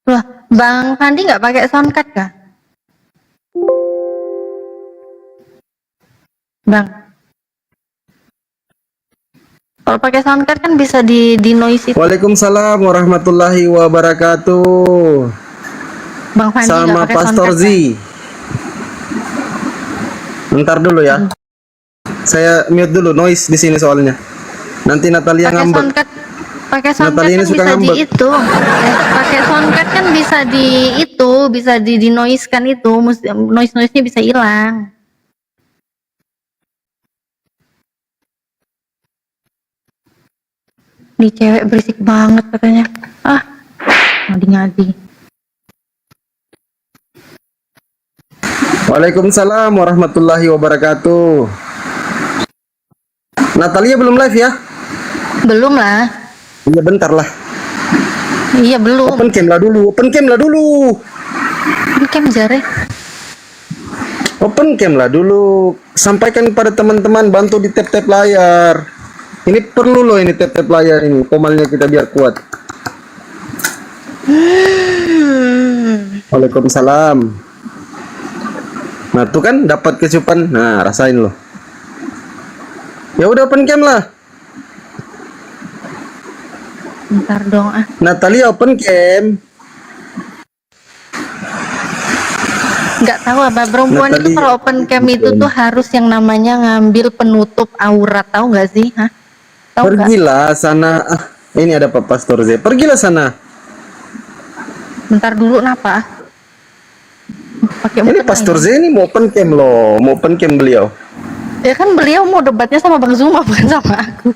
Wah, Bang Fandi nggak pakai soundcard kah? Bang, kalau pakai soundcard kan bisa di noise itu. Waalaikumsalam warahmatullahi wabarakatuh. Bang Fandi nggak Sama pakai Pastor soundcard Z. kan? Bentar dulu ya. Saya mute dulu noise di sini soalnya. Nanti Natalia Pakai ngambek. soundcard, pakai soundcard Natalia ini kan suka bisa di ngambek. itu. Pakai soundcard kan bisa di itu, bisa di noise kan itu, noise-nya bisa hilang. Nih cewek berisik banget katanya. Ah, ngadi-ngadi. Waalaikumsalam warahmatullahi wabarakatuh. Natalia belum live ya? Belum lah. Iya bentar lah. Iya belum. Open cam lah dulu. Open cam lah dulu. Kan jare. Open cam lah dulu. Sampaikan pada teman-teman, bantu di tap-tap layar. Ini perlu loh, ini tap-tap layar ini. Komalnya kita biar kuat. Waalaikumsalam. Nah tuh kan dapat kecupan. Nah rasain loh. Ya udah open cam lah. Bentar dong ah. Natalia open cam. Nggak tahu apa perempuan itu Natalia. kalau open cam itu tuh harus yang namanya ngambil penutup aurat, tahu nggak sih? Hah? Tahu nggak? Pergilah sana. Ah, ini ada Pak Pastor Z. Pergilah sana. Bentar dulu napa? Pakai Ini mukena Pastor ini. Z ini mau open cam loh. Mau open cam beliau. Ya kan beliau mau debatnya sama Bang Zuma bukan sama aku.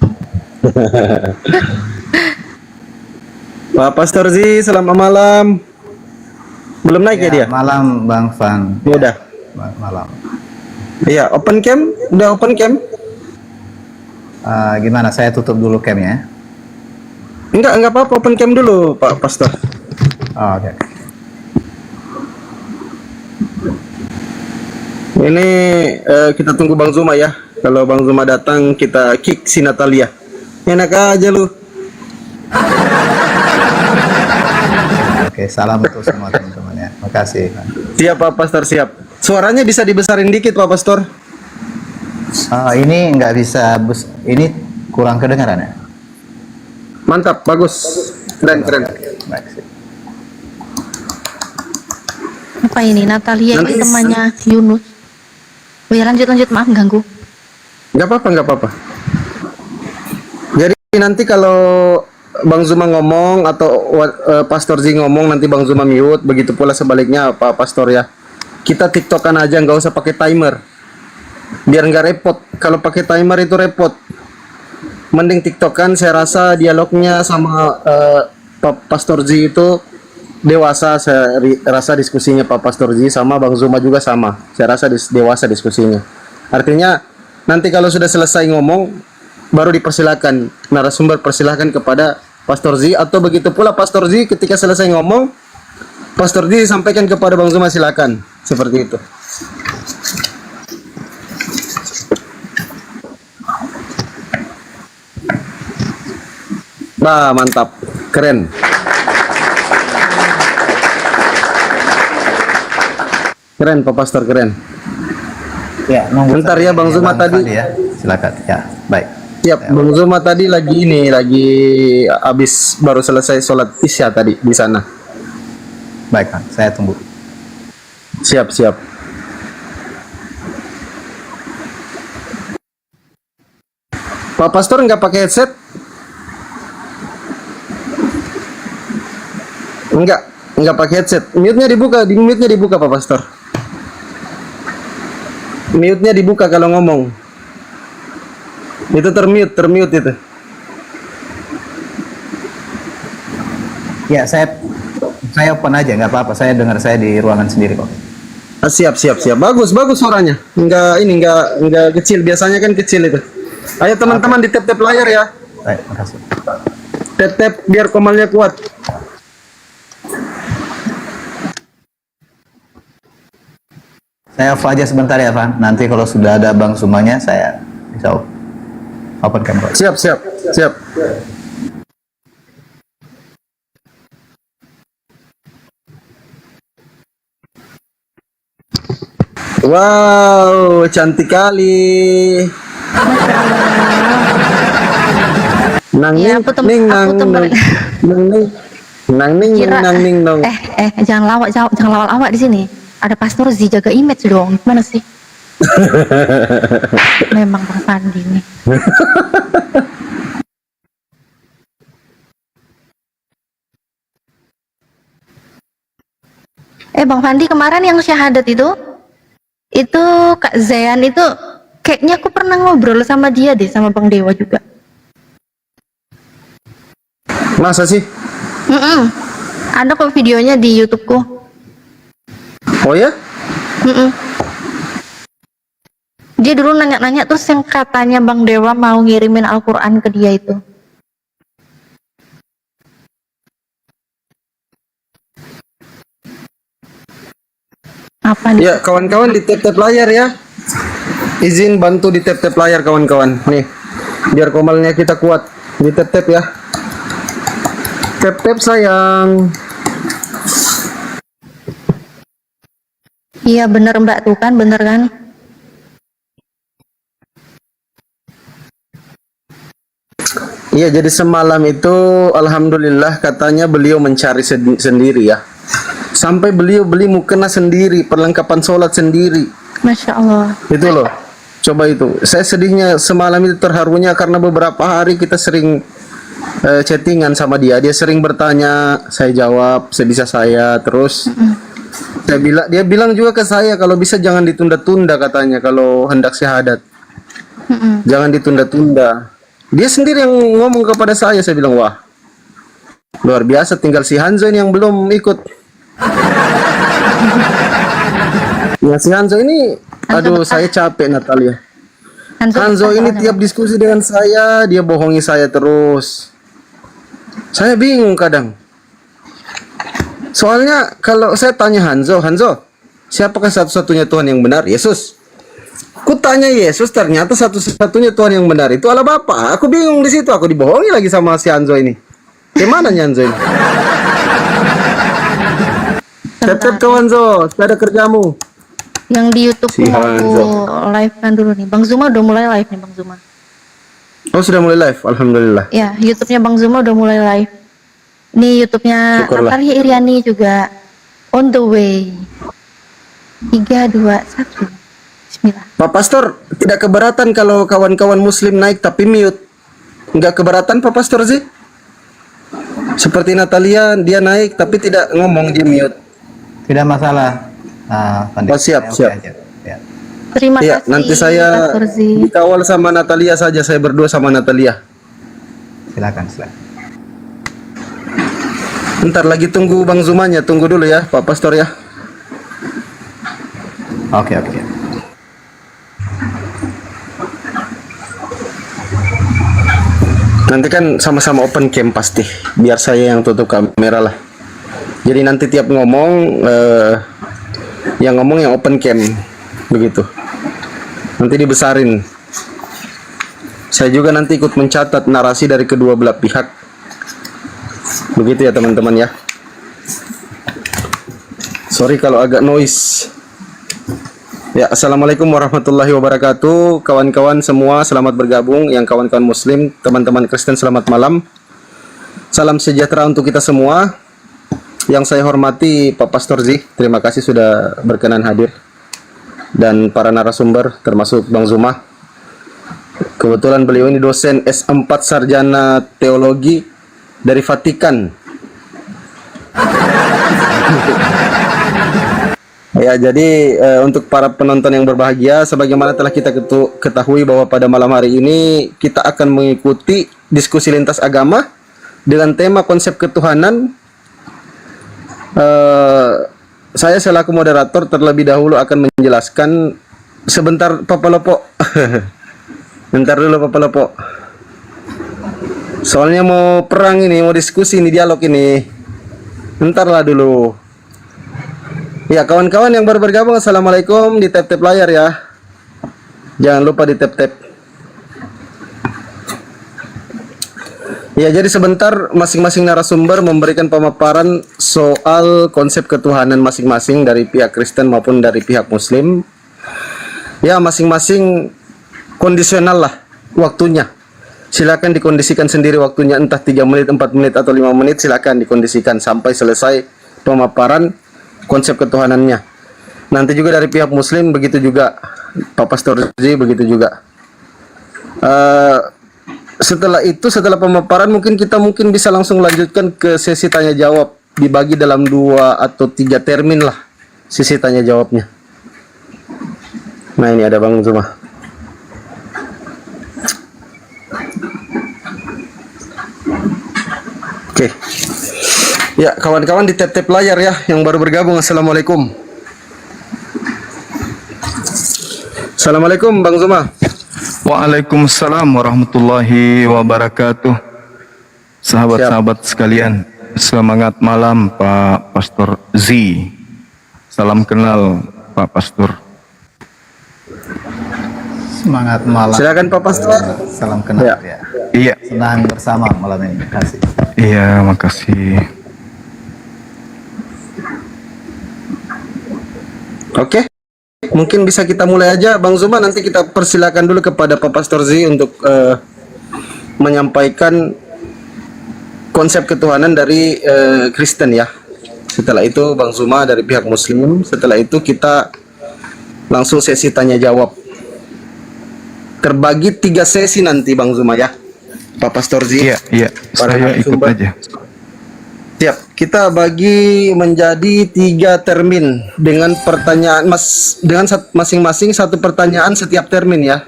Pak Pastor Z, selamat malam. Belum naik ya dia? Malam Bang Van. Ya udah. Malam. Iya, open cam. Udah open cam? Gimana? Saya tutup dulu camnya. Enggak apa-apa, open cam dulu, Pak Pastor. Oh, oke. Ini kita tunggu Bang Zuma ya. Kalau Bang Zuma datang, kita kick si Natalia. Enak aja lu. Oke, salam untuk semua teman-teman ya. Makasih. Siap Pak Pastor, siap. Suaranya bisa dibesarin dikit Pak Pastor. Ini nggak bisa, ini kurang kedengaran ya? Mantap, bagus. Keren. Baik, sip. Apa ini? Natalia Nanti ini temannya Yunus. Oh ya lanjut maaf ganggu. Nggak apa-apa. Jadi nanti kalau Bang Zuma ngomong atau Pastor Z ngomong, nanti Bang Zuma mute. Begitu pula sebaliknya Pak Pastor ya. Kita tiktokan aja, nggak usah pakai timer. Biar nggak repot. Kalau pakai timer itu repot. Mending tiktokan. Saya rasa dialognya sama Pak Pastor Z itu dewasa. Saya rasa diskusinya Pak Pastor Z sama Bang Zuma juga sama. Saya rasa dewasa diskusinya. Artinya nanti kalau sudah selesai ngomong, baru dipersilakan narasumber, persilahkan kepada Pastor Z, atau begitu pula Pastor Z ketika selesai ngomong, Pastor Z sampaikan kepada Bang Zuma, silakan. Seperti itu. Bah, mantap. Keren. Keren Pak Pastor, keren. Ya, Bentar ya Bang Zuma tadi. Ya. Silakan. Ya, baik. Siap, Bang Zuma tadi lagi habis baru selesai sholat isya tadi di sana. Baik, Bang. Saya tunggu. Siap. Pak Pastor nggak pakai headset? Nggak pakai headset. Mute-nya dibuka Pak Pastor. Mute-nya dibuka kalau ngomong. Itu termute itu. Ya, saya open aja, nggak apa-apa. Saya dengar saya di ruangan sendiri kok. Siap. Bagus suaranya. Nggak kecil. Biasanya kan kecil itu. Ayo teman-teman di tap-tap layar ya. Baik, makasih. Tap-tap biar komalnya kuat. Saya off aja sebentar ya, Van. Nanti kalau sudah ada Bang Zumanya, saya bisa open cam kok. Siap. Wow, cantik kali. Nang Iya, ning aku ning nang tuh nang nang ning nang ning kira nang ning nong. jangan lawak, jangan lawak di sini. Ada Pastor Z, jaga image dong. Gimana sih? Memang Bang Fandi nih. Bang Fandi kemarin yang syahadat itu Kak Zayan itu kayaknya aku pernah ngobrol sama dia deh, sama Bang Dewa juga. Masa sih? Mm-mm. Ada kok videonya di YouTubeku. Oh ya? Mm-mm. Dia dulu nanya-nanya terus yang katanya Bang Dewa mau ngirimin Al-Quran ke dia itu. Apa nih? Ya, kawan-kawan di tap-tap layar ya. Izin bantu di tap-tap layar kawan-kawan. Nih, biar komalnya kita kuat. Di tap-tap ya. Tap-tap sayang. Iya bener Mbak, tuh kan, bener kan? Iya, jadi semalam itu alhamdulillah katanya beliau mencari sendiri ya. Sampai beliau beli mukena sendiri, perlengkapan sholat sendiri. Masya Allah. Itu loh. Coba itu. Saya sedihnya semalam itu, terharunya karena beberapa hari kita sering chattingan sama dia. Dia sering bertanya, saya jawab sebisa saya. Terus dia bilang juga ke saya kalau bisa jangan ditunda-tunda katanya kalau hendak syahadat. Jangan ditunda-tunda. Dia sendiri yang ngomong kepada saya bilang, wah, luar biasa, tinggal si Hanzo ini yang belum ikut. Ya si Hanzo ini, aduh saya capek Natalia. Hanzo ini tiap diskusi dengan saya, dia bohongi saya terus. Saya bingung kadang. Soalnya kalau saya tanya Hanzo, siapakah satu-satunya Tuhan yang benar? Yesus. Ku tanya Yesus, ternyata satu-satunya Tuhan yang benar itu Allah Bapa. Aku bingung di situ, aku dibohongi lagi sama si Hanzo ini. Gimana nih Hanzo ini? Tep kawan Zo, ada kerjamu. Yang di YouTube Si aku Hanzo. live kan dulu nih. Bang Zuma udah mulai live nih Bang Zuma. Oh sudah mulai live, alhamdulillah. Ya, YouTube-nya Bang Zuma udah mulai live. Nih YouTube-nya Syukurlah. Natalia Iriani juga on the way. 3, 2, 1. Bismillah. Pak Pastor, tidak keberatan kalau kawan-kawan muslim naik tapi mute? Enggak keberatan Pak Pastor sih? Seperti Natalia, dia naik tapi tidak ngomong, dia mute. Tidak masalah. Pandit. Oh, siap, Oke siap. aja. Ya. Terima Iya, kasih nanti saya Pastor Z. dikawal sama Natalia saja, saya berdua sama Natalia. Silakan. Ntar lagi tunggu Bang Zumanya, tunggu dulu ya Pak Pastor ya. Oke. Nanti kan sama-sama open cam pasti, biar saya yang tutup kamera lah. Jadi nanti tiap ngomong, yang ngomong yang open cam, begitu. Nanti dibesarin. Saya juga nanti ikut mencatat narasi dari kedua belah pihak. Begitu ya teman-teman ya. Sorry kalau agak noise. Ya, assalamualaikum warahmatullahi wabarakatuh. Kawan-kawan semua, selamat bergabung. Yang kawan-kawan muslim, teman-teman Kristen, selamat malam. Salam sejahtera untuk kita semua. Yang saya hormati Pak Pastor Z, terima kasih sudah berkenan hadir. Dan para narasumber, termasuk Bang Zuma. Kebetulan beliau ini dosen S4 Sarjana Teologi dari Vatikan. Ya, jadi untuk para penonton yang berbahagia, sebagaimana telah kita ketahui bahwa pada malam hari ini kita akan mengikuti diskusi lintas agama dengan tema konsep ketuhanan. Saya selaku moderator terlebih dahulu akan menjelaskan sebentar Papa Lopo. Bentar dulu Papa Lopo. Soalnya mau perang ini, mau diskusi ini, dialog ini. Bentarlah dulu. Ya, kawan-kawan yang baru bergabung, assalamualaikum, di tap-tap layar ya. Jangan lupa di tap-tap. Ya, jadi sebentar masing-masing narasumber memberikan pemaparan soal konsep ketuhanan masing-masing dari pihak Kristen maupun dari pihak Muslim. Ya, masing-masing kondisional lah waktunya. Silakan dikondisikan sendiri waktunya, entah 3 menit, 4 menit, atau 5 menit, silakan dikondisikan sampai selesai pemaparan konsep ketuhanannya. Nanti juga dari pihak Muslim begitu juga, Pak Pastor Z begitu juga. Setelah itu, setelah pemaparan, mungkin kita bisa langsung lanjutkan ke sesi tanya jawab, dibagi dalam 2 atau 3 termin lah sesi tanya jawabnya. Nah, ini ada Bang Zuma. Oke. Ya, kawan-kawan di tap-tap layar ya yang baru bergabung. Assalamualaikum. Assalamualaikum Bang Zuma. Waalaikumsalam warahmatullahi wabarakatuh. Sahabat-sahabat sekalian, semangat malam Pak Pastor Z. Salam kenal Pak Pastor. Semangat malam. Silakan Pak Pastor. Salam kenal Ya. ya. Iya, Senang bersama malam ini. Terima kasih. iya, makasih. Oke. Mungkin bisa kita mulai aja Bang Zuma, nanti kita persilakan dulu kepada Pak Pastor Z untuk menyampaikan konsep ketuhanan dari Kristen ya. Setelah itu Bang Zuma dari pihak Muslim. Setelah itu kita langsung sesi tanya jawab. Terbagi 3 sesi nanti Bang Zuma ya, Pak Pastor Z. Iya, iya, Para saya ikut narasumber. aja. Siap, kita bagi menjadi 3 termin dengan pertanyaan masing-masing 1 pertanyaan setiap termin ya.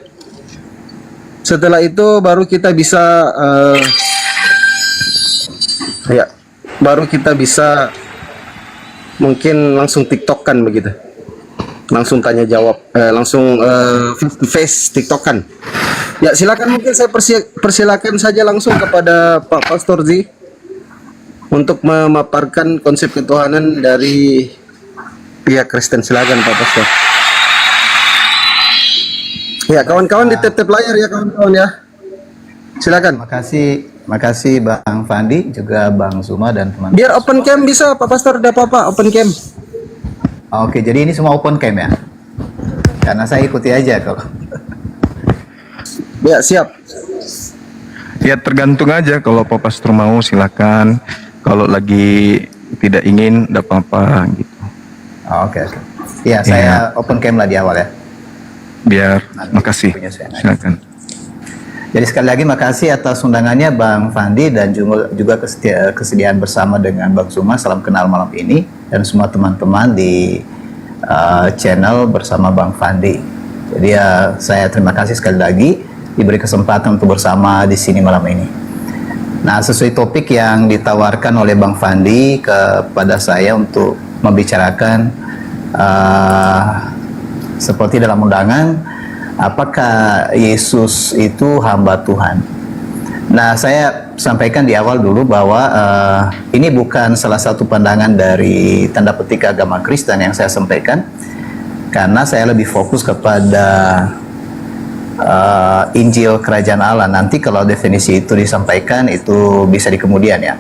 Setelah itu baru kita bisa mungkin langsung TikTok-kan begitu. Langsung tanya jawab, langsung face to face TikTok-kan. Ya, silakan, mungkin saya persilakan saja langsung kepada Pak Pastor Z untuk memaparkan konsep ketuhanan dari pihak Kristen. Silakan Pak Pastor. Ya, kawan-kawan di tap-tap layar ya kawan-kawan ya. Silakan. Makasih Bang Fandi, juga Bang Zuma dan teman-teman. Biar open cam bisa Pak Pastor, ada apa-apa open cam. Oke, jadi ini semua open cam ya? Karena saya ikuti aja kalau. Ya, siap. Ya tergantung aja, kalau Pak Pastor mau silakan. Kalau lagi tidak ingin, tidak apa-apa gitu. Oke. Iya, saya open cam lah di awal ya. Biar, Nanti makasih. punya saya. Silakan. Jadi sekali lagi makasih atas undangannya Bang Fandi dan juga kesediaan bersama dengan Bang Zuma. Salam kenal malam ini dan semua teman-teman di channel bersama Bang Fandi. Jadi ya saya terima kasih sekali lagi diberi kesempatan untuk bersama di sini malam ini. Nah, sesuai topik yang ditawarkan oleh Bang Fandi kepada saya untuk membicarakan seperti dalam undangan, apakah Yesus itu hamba Tuhan? Nah, saya sampaikan di awal dulu bahwa ini bukan salah satu pandangan dari tanda petik agama Kristen yang saya sampaikan, karena saya lebih fokus kepada Injil Kerajaan Allah. Nanti kalau definisi itu disampaikan itu bisa di kemudian ya.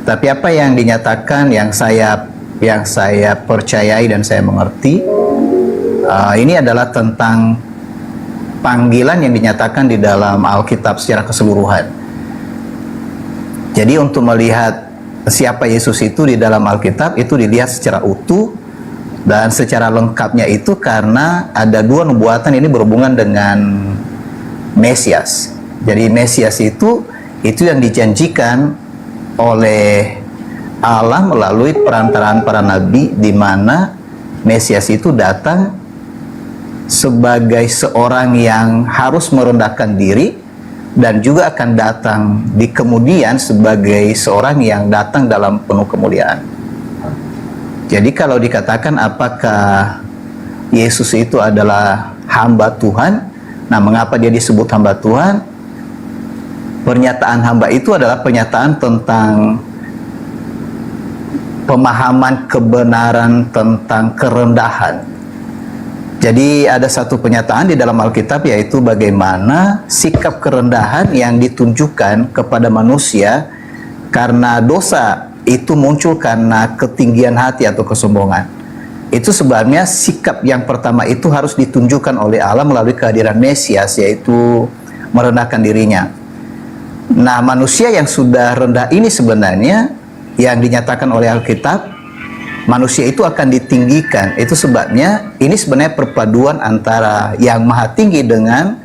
Tapi apa yang dinyatakan, yang saya percayai dan saya mengerti, ini adalah tentang panggilan yang dinyatakan di dalam Alkitab secara keseluruhan. Jadi untuk melihat siapa Yesus itu di dalam Alkitab itu dilihat secara utuh dan secara lengkapnya itu karena ada 2 nubuatan ini berhubungan dengan Mesias. Jadi Mesias itu yang dijanjikan oleh Allah melalui perantaraan para nabi, di mana Mesias itu datang sebagai seorang yang harus merendahkan diri dan juga akan datang di kemudian sebagai seorang yang datang dalam penuh kemuliaan. Jadi kalau dikatakan apakah Yesus itu adalah hamba Tuhan, nah mengapa dia disebut hamba Tuhan? Pernyataan hamba itu adalah pernyataan tentang pemahaman kebenaran tentang kerendahan. Jadi ada satu pernyataan di dalam Alkitab, yaitu bagaimana sikap kerendahan yang ditunjukkan kepada manusia karena dosa itu muncul karena ketinggian hati atau kesombongan. itu sebabnya sikap yang pertama itu harus ditunjukkan oleh Allah melalui kehadiran Mesias, yaitu merendahkan dirinya. Nah, manusia yang sudah rendah ini sebenarnya yang dinyatakan oleh Alkitab, manusia itu akan ditinggikan. Itu sebabnya ini sebenarnya perpaduan antara yang maha tinggi dengan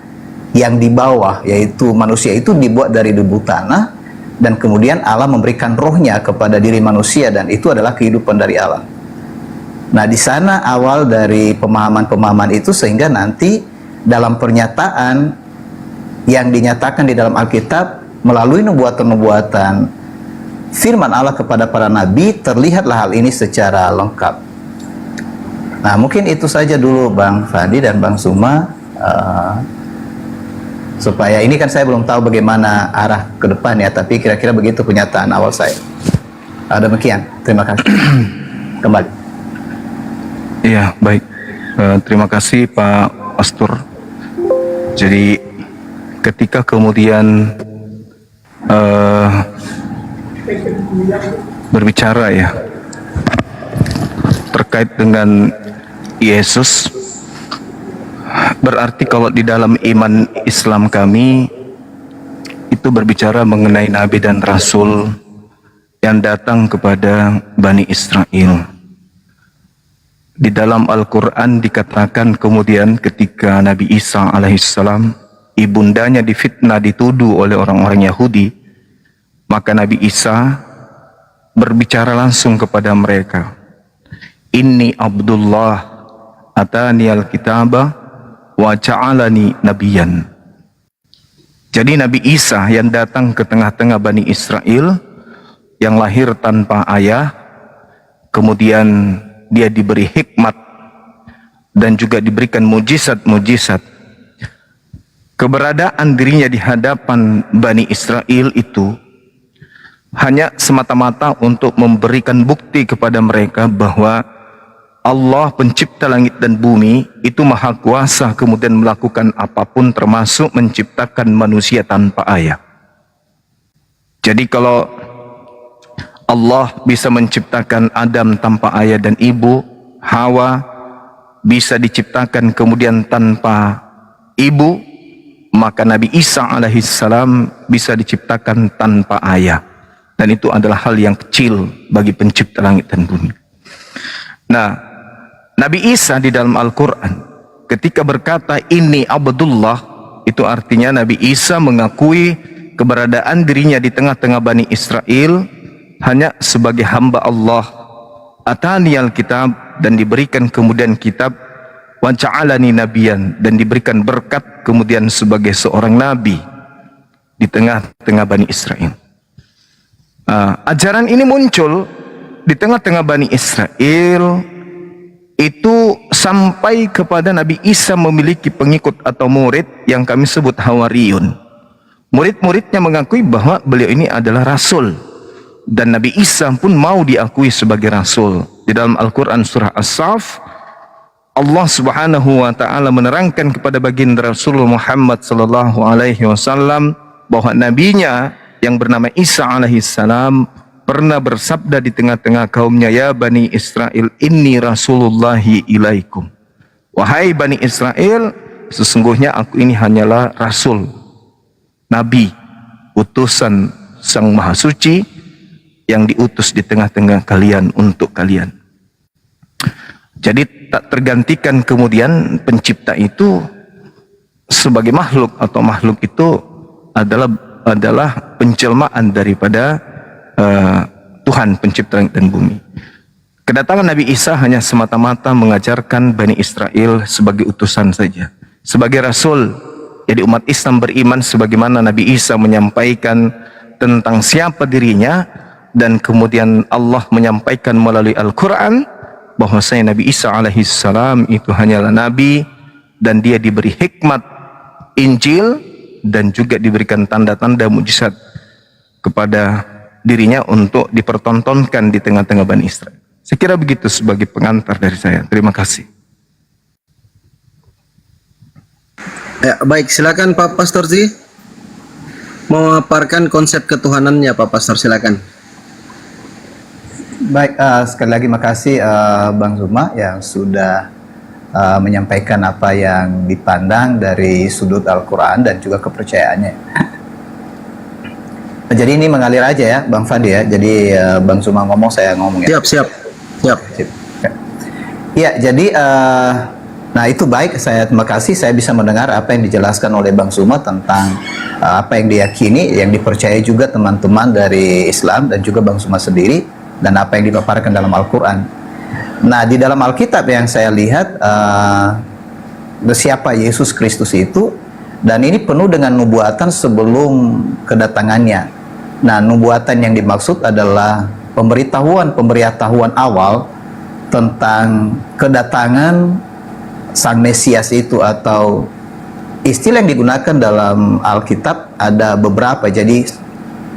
yang di bawah, yaitu manusia itu dibuat dari debu tanah, dan kemudian Allah memberikan rohnya kepada diri manusia, dan itu adalah kehidupan dari Allah. Nah, di sana awal dari pemahaman-pemahaman itu, sehingga nanti dalam pernyataan yang dinyatakan di dalam Alkitab melalui nubuatan-nubuatan firman Allah kepada para nabi, terlihatlah hal ini secara lengkap. Nah, mungkin itu saja dulu Bang Fadi dan Bang Zuma, supaya ini kan saya belum tahu bagaimana arah ke depan ya, tapi kira-kira begitu pernyataan awal saya. Demikian, terima kasih. Kembali. Iya, baik. Terima kasih Pak Pastor. Jadi ketika kemudian berbicara ya terkait dengan Yesus, berarti kalau di dalam iman Islam kami itu berbicara mengenai Nabi dan Rasul yang datang kepada Bani Israel. Di dalam Al-Quran dikatakan kemudian ketika Nabi Isa alaihissalam ibundanya difitnah, dituduh oleh orang-orang Yahudi, maka Nabi Isa berbicara langsung kepada mereka, Inni Abdullah atani al-kitaba wa ja'alani nabiyan. Jadi Nabi Isa yang datang ke tengah-tengah Bani Israel, yang lahir tanpa ayah, kemudian dia diberi hikmat dan juga diberikan mujizat-mujizat. Keberadaan dirinya di hadapan Bani Israel itu hanya semata-mata untuk memberikan bukti kepada mereka bahwa Allah pencipta langit dan bumi itu maha kuasa, kemudian melakukan apapun termasuk menciptakan manusia tanpa ayah. Jadi kalau Allah bisa menciptakan Adam tanpa ayah dan ibu, Hawa bisa diciptakan kemudian tanpa ibu, maka Nabi Isa alaihissalam bisa diciptakan tanpa ayah. Dan itu adalah hal yang kecil bagi pencipta langit dan bumi. Nah, Nabi Isa di dalam Al-Quran ketika berkata Inni Abdullah, itu artinya Nabi Isa mengakui keberadaan dirinya di tengah-tengah Bani Israel hanya sebagai hamba Allah. Atani al-kitab, dan diberikan kemudian kitab, wa ja'alani nabiyan, dan diberikan berkat kemudian sebagai seorang nabi di tengah-tengah Bani Israel. Ajaran ini muncul di tengah-tengah Bani Israel itu sampai kepada Nabi Isa memiliki pengikut atau murid yang kami sebut Hawariyun. Murid-muridnya mengakui bahwa beliau ini adalah rasul, dan Nabi Isa pun mau diakui sebagai rasul. Di dalam Al-Quran surah As-Saff, Allah subhanahu wa ta'ala menerangkan kepada baginda Rasulullah Muhammad sallallahu alaihi wasallam bahwa nabinya yang bernama Isa alaihissalam pernah bersabda di tengah-tengah kaumnya, Ya Bani Israel, inni rasulullahi ilaikum. Wahai Bani Israel, sesungguhnya aku ini hanyalah rasul, nabi, utusan Sang Maha Suci yang diutus di tengah-tengah kalian untuk kalian. Jadi tak tergantikan kemudian pencipta itu sebagai makhluk, atau makhluk itu adalah penjelmaan daripada Tuhan pencipta langit dan bumi. Kedatangan Nabi Isa hanya semata-mata mengajarkan Bani Israel sebagai utusan saja, sebagai rasul. Jadi umat Islam beriman sebagaimana Nabi Isa menyampaikan tentang siapa dirinya, dan kemudian Allah menyampaikan melalui Al-Quran bahwasanya Nabi Isa alaihissalam itu hanyalah nabi, dan dia diberi hikmat Injil dan juga diberikan tanda-tanda mujizat kepada dirinya untuk dipertontonkan di tengah-tengah Bani Israel. Saya kira begitu sebagai pengantar dari saya. Terima kasih. Ya, baik, silakan Pak Pastor Zi memaparkan konsep ketuhanannya, Pak Pastor, silakan. Baik, sekali lagi makasih Bang Zuma yang sudah menyampaikan apa yang dipandang dari sudut Al-Quran dan juga kepercayaannya. Jadi ini mengalir aja ya Bang Fadi ya. Jadi Bang Zuma ngomong, saya ngomong ya. Siap. Ya, jadi nah itu baik, saya terima kasih saya bisa mendengar apa yang dijelaskan oleh Bang Zuma tentang apa yang diyakini, yang dipercaya juga teman-teman dari Islam dan juga Bang Zuma sendiri, dan apa yang dipaparkan dalam Al-Quran. Nah, di dalam Alkitab yang saya lihat siapa Yesus Kristus itu, dan ini penuh dengan nubuatan sebelum kedatangannya. Nah, nubuatan yang dimaksud adalah pemberitahuan awal tentang kedatangan Sang Mesias itu, atau istilah yang digunakan dalam Alkitab ada beberapa. Jadi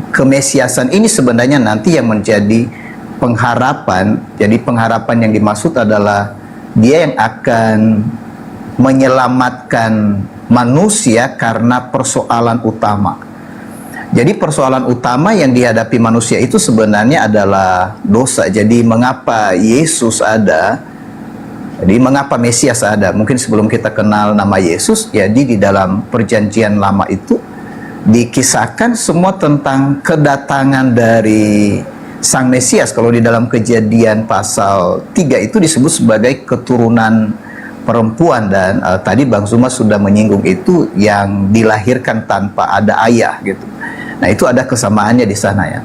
kemesiasan ini sebenarnya nanti yang menjadi pengharapan. Jadi pengharapan yang dimaksud adalah dia yang akan menyelamatkan manusia karena persoalan utama. Jadi persoalan utama yang dihadapi manusia itu sebenarnya adalah dosa. Jadi mengapa Yesus ada? Jadi mengapa Mesias ada? Mungkin sebelum kita kenal nama Yesus, jadi di dalam perjanjian lama itu dikisahkan semua tentang kedatangan dari Sang Mesias. Kalau di dalam Kejadian pasal 3 itu disebut sebagai keturunan perempuan, dan tadi Bang Zuma sudah menyinggung itu, yang dilahirkan tanpa ada ayah gitu. Nah, itu ada kesamaannya di sana ya.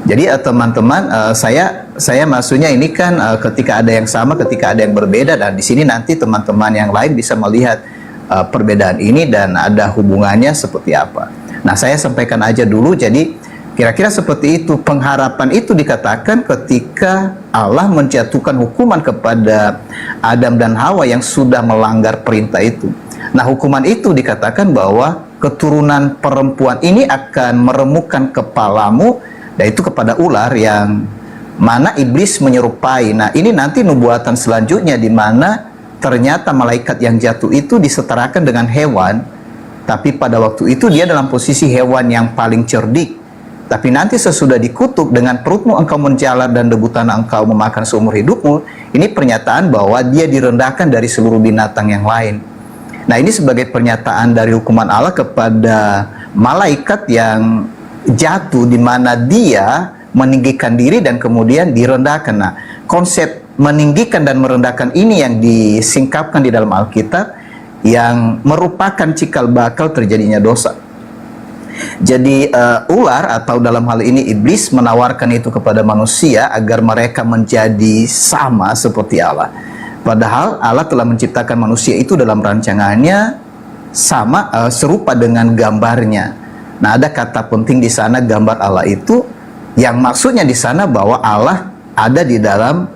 Jadi teman-teman, saya maksudnya ini kan ketika ada yang sama, ketika ada yang berbeda, dan di sini nanti teman-teman yang lain bisa melihat perbedaan ini dan ada hubungannya seperti apa. Nah, saya sampaikan aja dulu. Jadi kira-kira seperti itu. Pengharapan itu dikatakan ketika Allah menjatuhkan hukuman kepada Adam dan Hawa yang sudah melanggar perintah itu. Nah, hukuman itu dikatakan bahwa keturunan perempuan ini akan meremukkan kepalamu, yaitu kepada ular, yang mana iblis menyerupai. Nah, ini nanti nubuatan selanjutnya, di mana ternyata malaikat yang jatuh itu disetarakan dengan hewan, tapi pada waktu itu dia dalam posisi hewan yang paling cerdik. Tapi nanti sesudah dikutuk, dengan perutmu engkau menjalar dan debu tanah engkau memakan seumur hidupmu. Ini pernyataan bahwa dia direndahkan dari seluruh binatang yang lain. Nah, ini sebagai pernyataan dari hukuman Allah kepada malaikat yang jatuh, di mana dia meninggikan diri dan kemudian direndahkan. Nah, konsep meninggikan dan merendahkan ini yang disingkapkan di dalam Alkitab, yang merupakan cikal bakal terjadinya dosa. Jadi ular, atau dalam hal ini iblis, menawarkan itu kepada manusia agar mereka menjadi sama seperti Allah. Padahal Allah telah menciptakan manusia itu dalam rancangannya sama, serupa dengan gambarnya. Nah, ada kata penting di sana, gambar Allah itu, yang maksudnya di sana bahwa Allah ada di dalam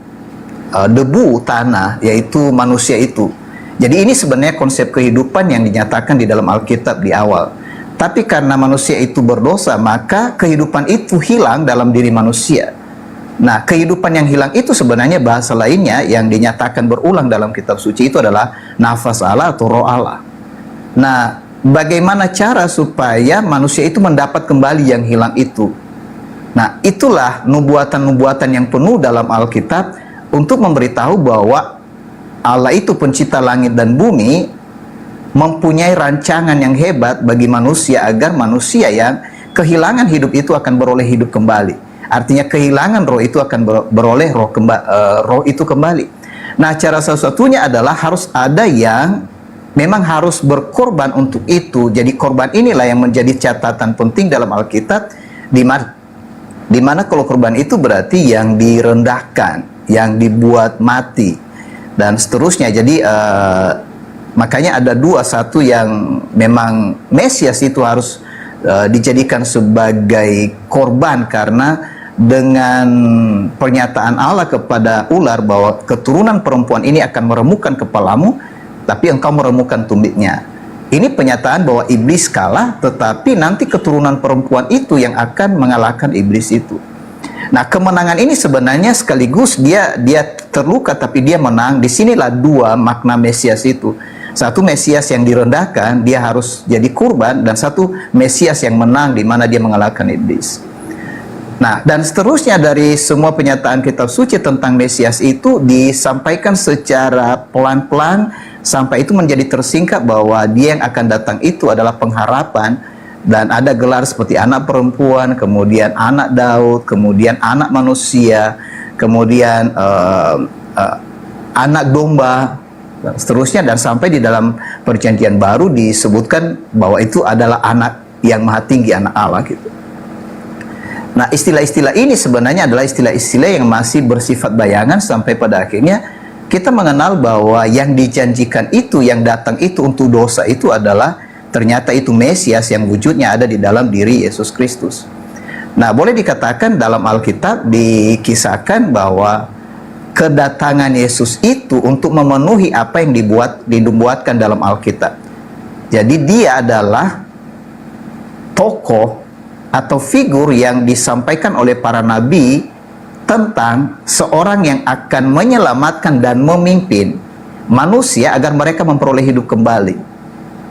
debu tanah, yaitu manusia itu. Jadi ini sebenarnya konsep kehidupan yang dinyatakan di dalam Alkitab di awal. Tapi karena manusia itu berdosa, maka kehidupan itu hilang dalam diri manusia. Nah, kehidupan yang hilang itu sebenarnya bahasa lainnya yang dinyatakan berulang dalam kitab suci itu adalah nafas Allah atau roh Allah. Nah, bagaimana cara supaya manusia itu mendapat kembali yang hilang itu? Nah, itulah nubuatan-nubuatan yang penuh dalam Alkitab untuk memberitahu bahwa Allah itu pencipta langit dan bumi, mempunyai rancangan yang hebat bagi manusia, agar manusia yang kehilangan hidup itu akan beroleh hidup kembali. Artinya kehilangan roh itu akan beroleh roh itu kembali. Nah, cara salah satunya adalah harus ada yang memang harus berkorban untuk itu. Jadi korban inilah yang menjadi catatan penting dalam Alkitab, di mana kalau korban itu berarti yang direndahkan, yang dibuat mati, dan seterusnya. Jadi makanya ada dua, satu yang memang Mesias itu harus dijadikan sebagai korban, karena dengan pernyataan Allah kepada ular bahwa keturunan perempuan ini akan meremukkan kepalamu, tapi engkau meremukkan tumitnya. Ini pernyataan bahwa iblis kalah, tetapi nanti keturunan perempuan itu yang akan mengalahkan iblis itu. Nah, kemenangan ini sebenarnya sekaligus dia terluka tapi dia menang. Disinilah dua makna Mesias itu. Satu Mesias yang direndahkan, dia harus jadi kurban, dan satu Mesias yang menang, di mana dia mengalahkan iblis. Nah, dan seterusnya dari semua penyataan kitab suci tentang Mesias itu disampaikan secara pelan-pelan sampai itu menjadi tersingkap bahwa dia yang akan datang itu adalah pengharapan, dan ada gelar seperti anak perempuan, kemudian anak Daud, kemudian anak manusia, kemudian anak domba, dan seterusnya, dan sampai di dalam perjanjian baru disebutkan bahwa itu adalah anak yang maha tinggi, anak Allah gitu. Nah, istilah-istilah ini sebenarnya adalah istilah-istilah yang masih bersifat bayangan sampai pada akhirnya kita mengenal bahwa yang dijanjikan itu, yang datang itu untuk dosa itu adalah ternyata itu Mesias yang wujudnya ada di dalam diri Yesus Kristus. Nah, boleh dikatakan dalam Alkitab dikisahkan bahwa kedatangan Yesus itu untuk memenuhi apa yang dibuatkan dalam Alkitab. Jadi dia adalah tokoh atau figur yang disampaikan oleh para nabi tentang seorang yang akan menyelamatkan dan memimpin manusia agar mereka memperoleh hidup kembali.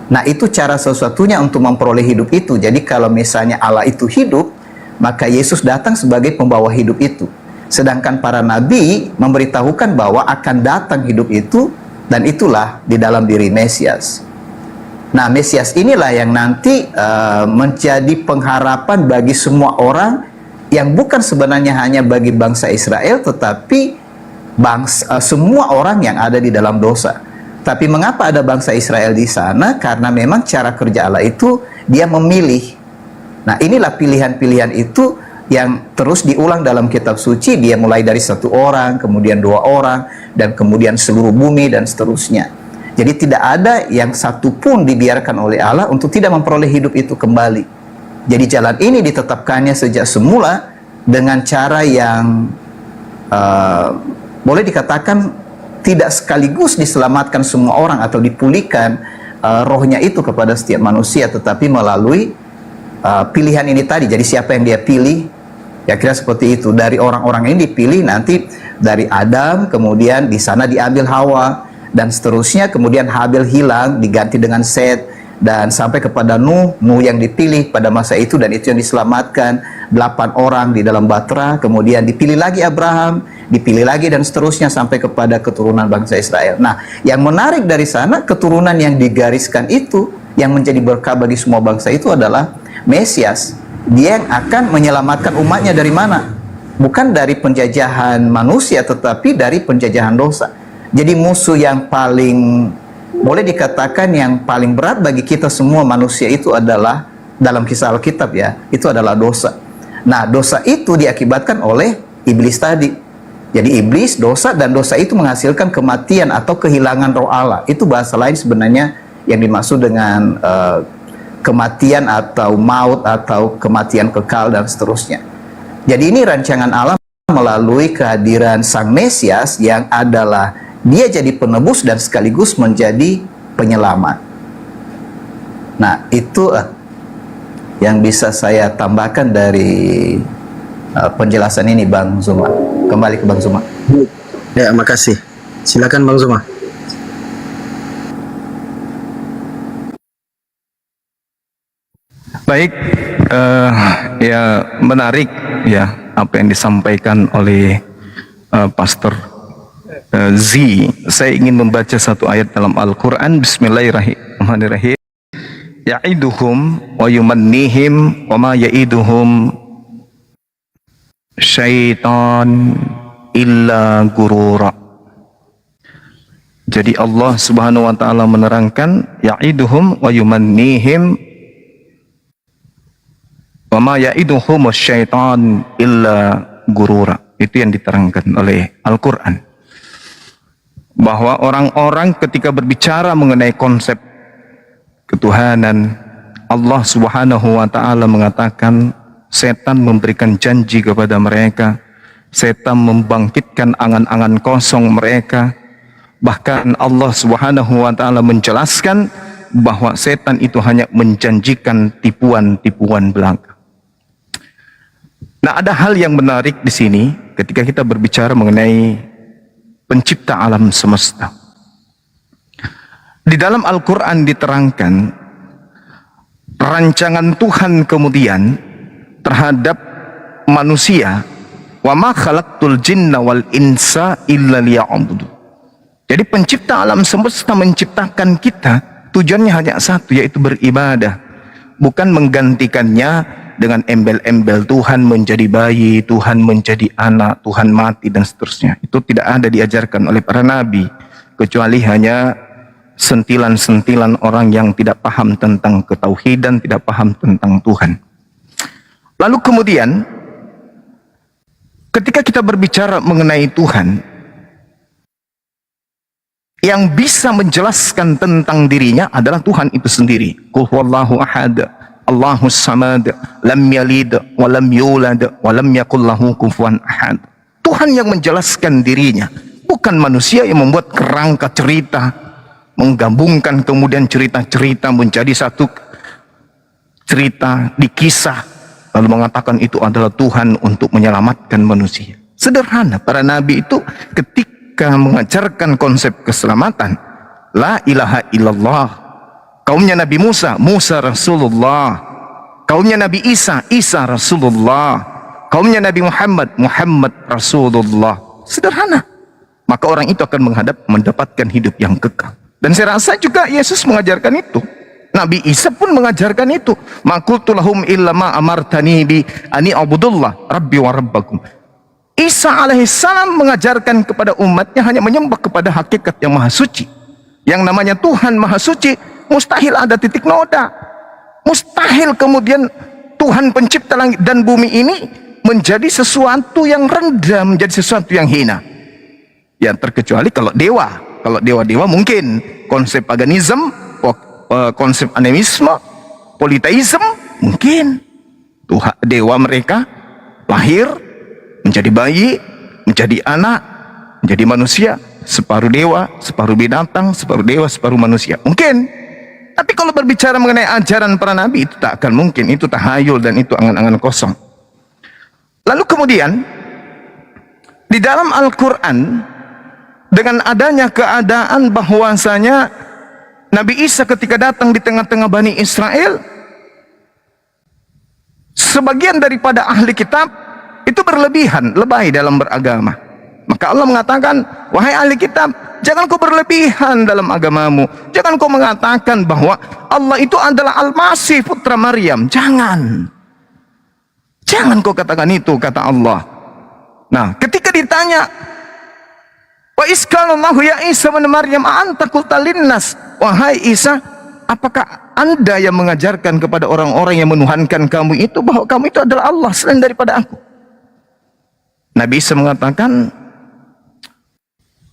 Nah, itu cara satu-satunya untuk memperoleh hidup itu. Jadi kalau misalnya Allah itu hidup, maka Yesus datang sebagai pembawa hidup itu. Sedangkan para nabi memberitahukan bahwa akan datang hidup itu, dan itulah di dalam diri Mesias. Nah, Mesias inilah yang nanti menjadi pengharapan bagi semua orang, yang bukan sebenarnya hanya bagi bangsa Israel, tetapi semua orang yang ada di dalam dosa. Tapi mengapa ada bangsa Israel di sana? Karena memang cara kerja Allah itu dia memilih. Nah, inilah pilihan-pilihan itu yang terus diulang dalam kitab suci. Dia mulai dari 1 orang, kemudian 2 orang, dan kemudian seluruh bumi, dan seterusnya. Jadi tidak ada yang satu pun dibiarkan oleh Allah untuk tidak memperoleh hidup itu kembali. Jadi jalan ini ditetapkannya sejak semula dengan cara yang boleh dikatakan tidak sekaligus diselamatkan semua orang atau dipulihkan rohnya itu kepada setiap manusia, tetapi melalui pilihan ini tadi. Jadi siapa yang dia pilih, ya kira seperti itu. Dari orang-orang ini dipilih, nanti dari Adam, kemudian di sana diambil Hawa, dan seterusnya, kemudian Habil hilang diganti dengan Set, dan sampai kepada Nuh yang dipilih pada masa itu, dan itu yang diselamatkan 8 orang di dalam Batra, kemudian dipilih lagi Abraham, dipilih lagi, dan seterusnya sampai kepada keturunan bangsa Israel. Nah, yang menarik dari sana, keturunan yang digariskan itu yang menjadi berkah bagi semua bangsa itu adalah Mesias. Dia yang akan menyelamatkan umatnya dari mana? Bukan dari penjajahan manusia, tetapi dari penjajahan dosa. Jadi musuh yang paling, boleh dikatakan yang paling berat bagi kita semua manusia itu adalah, dalam kisah Alkitab ya, itu adalah dosa. Nah, dosa itu diakibatkan oleh iblis tadi. Jadi iblis, dosa, dan dosa itu menghasilkan kematian atau kehilangan roh Allah. Itu bahasa lain sebenarnya yang dimaksud dengan kematian atau maut atau kematian kekal dan seterusnya. Jadi ini rancangan Allah melalui kehadiran Sang Mesias yang adalah dia jadi penebus dan sekaligus menjadi penyelamat. Nah, itu yang bisa saya tambahkan dari penjelasan ini, Bang Zuma. Kembali ke Bang Zuma. Ya, makasih. Silakan Bang Zuma. Baik, ya menarik ya apa yang disampaikan oleh Pastor Z. Saya ingin membaca satu ayat dalam Al-Quran. Bismillahirrahmanirrahim. Ya'iduhum wa yumannihim wa ma ya'iduhum syaitan illa gurura. Jadi Allah Subhanahu wa taala menerangkan ya'iduhum wa yumannihim wa ma ya'iduhum syaitan illa gurura. Itu yang diterangkan oleh Al-Quran. Bahwa orang-orang ketika berbicara mengenai konsep ketuhanan, Allah Subhanahu wa taala mengatakan setan memberikan janji kepada mereka, setan membangkitkan angan-angan kosong mereka. Bahkan Allah Subhanahu wa taala menjelaskan bahwa setan itu hanya menjanjikan tipuan-tipuan belaka. Nah, ada hal yang menarik di sini ketika kita berbicara mengenai pencipta alam semesta. Di dalam Al-Quran diterangkan rancangan Tuhan kemudian terhadap manusia, wa ma khalaqtul jinna wal insa illa liya'budu. Jadi pencipta alam semesta menciptakan kita tujuannya hanya satu, yaitu beribadah, bukan menggantikannya dengan embel-embel Tuhan menjadi bayi, Tuhan menjadi anak, Tuhan mati dan seterusnya. Itu tidak ada diajarkan oleh para nabi, kecuali hanya sentilan-sentilan orang yang tidak paham tentang ketauhidan, tidak paham tentang Tuhan. Lalu kemudian ketika kita berbicara mengenai Tuhan, yang bisa menjelaskan tentang dirinya adalah Tuhan itu sendiri. Qul huwallahu ahad, Allahus samad, lam yalid wa lam yulad wa lam yakul lahu kufuwan ahad. Tuhan yang menjelaskan dirinya, bukan manusia yang membuat kerangka cerita, menggabungkan kemudian cerita-cerita menjadi satu cerita di kisah, lalu mengatakan itu adalah Tuhan untuk menyelamatkan manusia. Sederhana, para nabi itu ketika mengajarkan konsep keselamatan, la ilaha illallah. Kaumnya Nabi Musa, Musa Rasulullah. Kaumnya Nabi Isa, Isa Rasulullah. Kaumnya Nabi Muhammad, Muhammad Rasulullah. Sederhana. Maka orang itu akan mendapatkan hidup yang kekal. Dan saya rasa juga Yesus mengajarkan itu. Nabi Isa pun mengajarkan itu. Ma qultu lahum illa ma amartani bi ani abudullah rabbi wa rabbakum. Isa alaihissalam mengajarkan kepada umatnya hanya menyembah kepada hakikat yang maha suci. Yang namanya Tuhan maha suci, mustahil ada titik noda. Mustahil kemudian Tuhan pencipta langit dan bumi ini menjadi sesuatu yang rendah, menjadi sesuatu yang hina. Ya terkecuali kalau dewa. Kalau dewa-dewa mungkin konsep paganisme, konsep animisme, politeisme mungkin. Tuhan dewa mereka lahir menjadi bayi, menjadi anak, menjadi manusia, separuh dewa, separuh binatang, separuh dewa, separuh manusia. Mungkin. Tapi kalau berbicara mengenai ajaran para nabi, itu tak akan mungkin. Itu tahayul dan itu angan-angan kosong. Lalu kemudian, di dalam Al-Quran, dengan adanya keadaan bahwasanya Nabi Isa ketika datang di tengah-tengah Bani Israel, sebagian daripada ahli kitab itu berlebihan, lebay dalam beragama. Maka Allah mengatakan, wahai ahli kitab, jangan kau berlebihan dalam agamamu. Jangan kau mengatakan bahwa Allah itu adalah Al-Masih putra Maryam. Jangan. Jangan kau katakan itu, kata Allah. Nah, ketika ditanya, wa isqalallahu ya Isa bin Maryam anta qulta linnas, wahai Isa, apakah Anda yang mengajarkan kepada orang-orang yang menuhankan kamu itu bahwa kamu itu adalah Allah selain daripada aku? Nabi Isa mengatakan,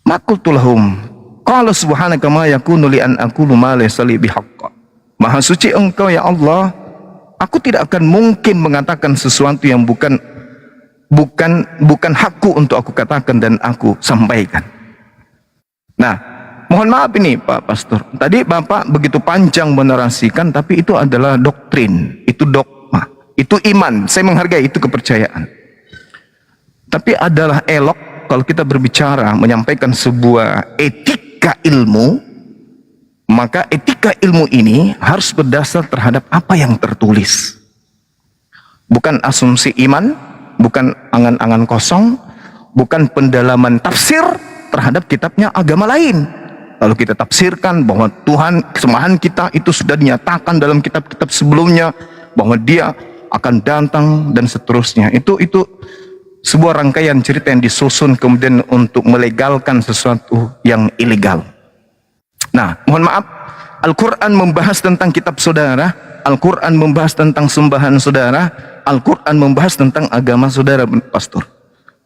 ma qultu lahum qala subhanaka ma yakunu li an aqulu ma laysa li bihaqq. Maha suci Engkau ya Allah, aku tidak akan mungkin mengatakan sesuatu yang bukan hakku untuk aku katakan dan aku sampaikan. Nah, mohon maaf ini Pak Pastor, tadi Bapak begitu panjang menarasikan, tapi itu adalah doktrin, itu dogma, itu iman. Saya menghargai itu kepercayaan. Tapi adalah elok kalau kita berbicara menyampaikan sebuah etika ilmu, maka etika ilmu ini harus berdasar terhadap apa yang tertulis. Bukan asumsi iman, bukan angan-angan kosong, bukan pendalaman tafsir terhadap kitabnya agama lain. Lalu kita tafsirkan bahwa Tuhan, kesemahan kita itu sudah dinyatakan dalam kitab-kitab sebelumnya, bahwa Dia akan datang dan seterusnya. Itu sebuah rangkaian cerita yang disusun kemudian untuk melegalkan sesuatu yang ilegal. Nah, mohon maaf, Al-Quran membahas tentang kitab saudara, Al-Quran membahas tentang sembahan saudara, Al-Quran membahas tentang agama saudara, Pastor.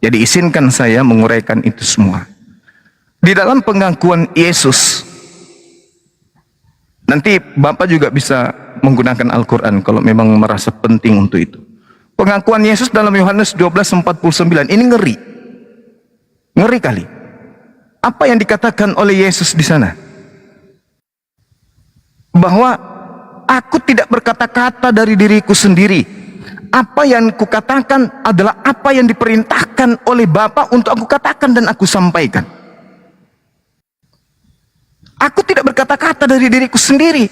Jadi izinkan saya menguraikan itu semua. Di dalam pengakuan Yesus, nanti Bapak juga bisa menggunakan Al-Quran kalau memang merasa penting untuk itu. Pengakuan Yesus dalam Yohanes 12:49 ini ngeri. Ngeri kali. Apa yang dikatakan oleh Yesus di sana? Bahwa aku tidak berkata-kata dari diriku sendiri. Apa yang kukatakan adalah apa yang diperintahkan oleh Bapa untuk aku katakan dan aku sampaikan. Aku tidak berkata-kata dari diriku sendiri.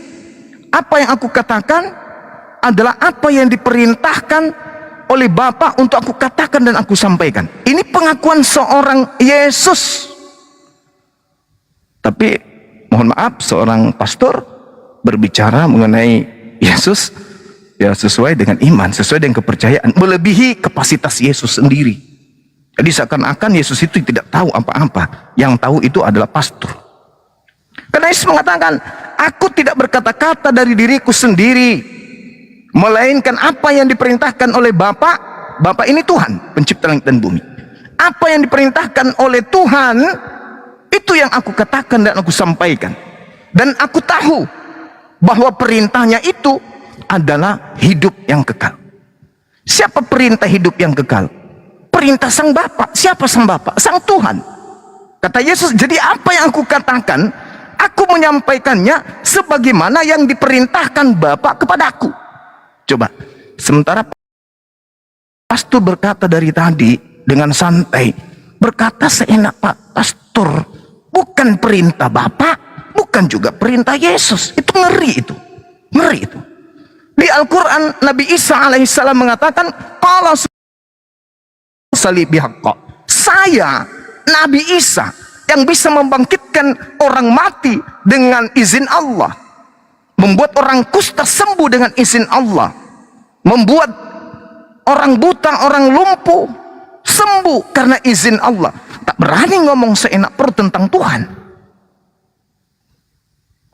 Apa yang aku katakan adalah apa yang diperintahkan oleh Bapa untuk aku katakan dan aku sampaikan. Ini pengakuan seorang Yesus. Tapi mohon maaf, seorang pastor berbicara mengenai Yesus ya sesuai dengan iman, sesuai dengan kepercayaan, melebihi kapasitas Yesus sendiri. Jadi seakan-akan Yesus itu tidak tahu apa-apa. Yang tahu itu adalah pastor. Karena Yesus mengatakan, aku tidak berkata-kata dari diriku sendiri, melainkan apa yang diperintahkan oleh Bapa. Bapa ini Tuhan, pencipta langit dan bumi. Apa yang diperintahkan oleh Tuhan, itu yang aku katakan dan aku sampaikan. Dan aku tahu bahwa perintahnya itu adalah hidup yang kekal. Siapa perintah hidup yang kekal? Perintah Sang Bapa. Siapa Sang Bapa? Sang Tuhan. Kata Yesus, jadi apa yang aku katakan, aku menyampaikannya sebagaimana yang diperintahkan Bapa kepadaku. Coba, sementara pastor berkata dari tadi dengan santai, berkata seenak Pak Pastor, bukan perintah Bapa, bukan juga perintah Yesus. Itu ngeri itu. Ngeri itu. Di Al-Quran Nabi Isa alaihissalam mengatakan, qala salibihaqqa. Saya Nabi Isa yang bisa membangkitkan orang mati dengan izin Allah, membuat orang kusta sembuh dengan izin Allah, membuat orang buta, orang lumpuh sembuh karena izin Allah. Tak berani ngomong seenak perut tentang Tuhan.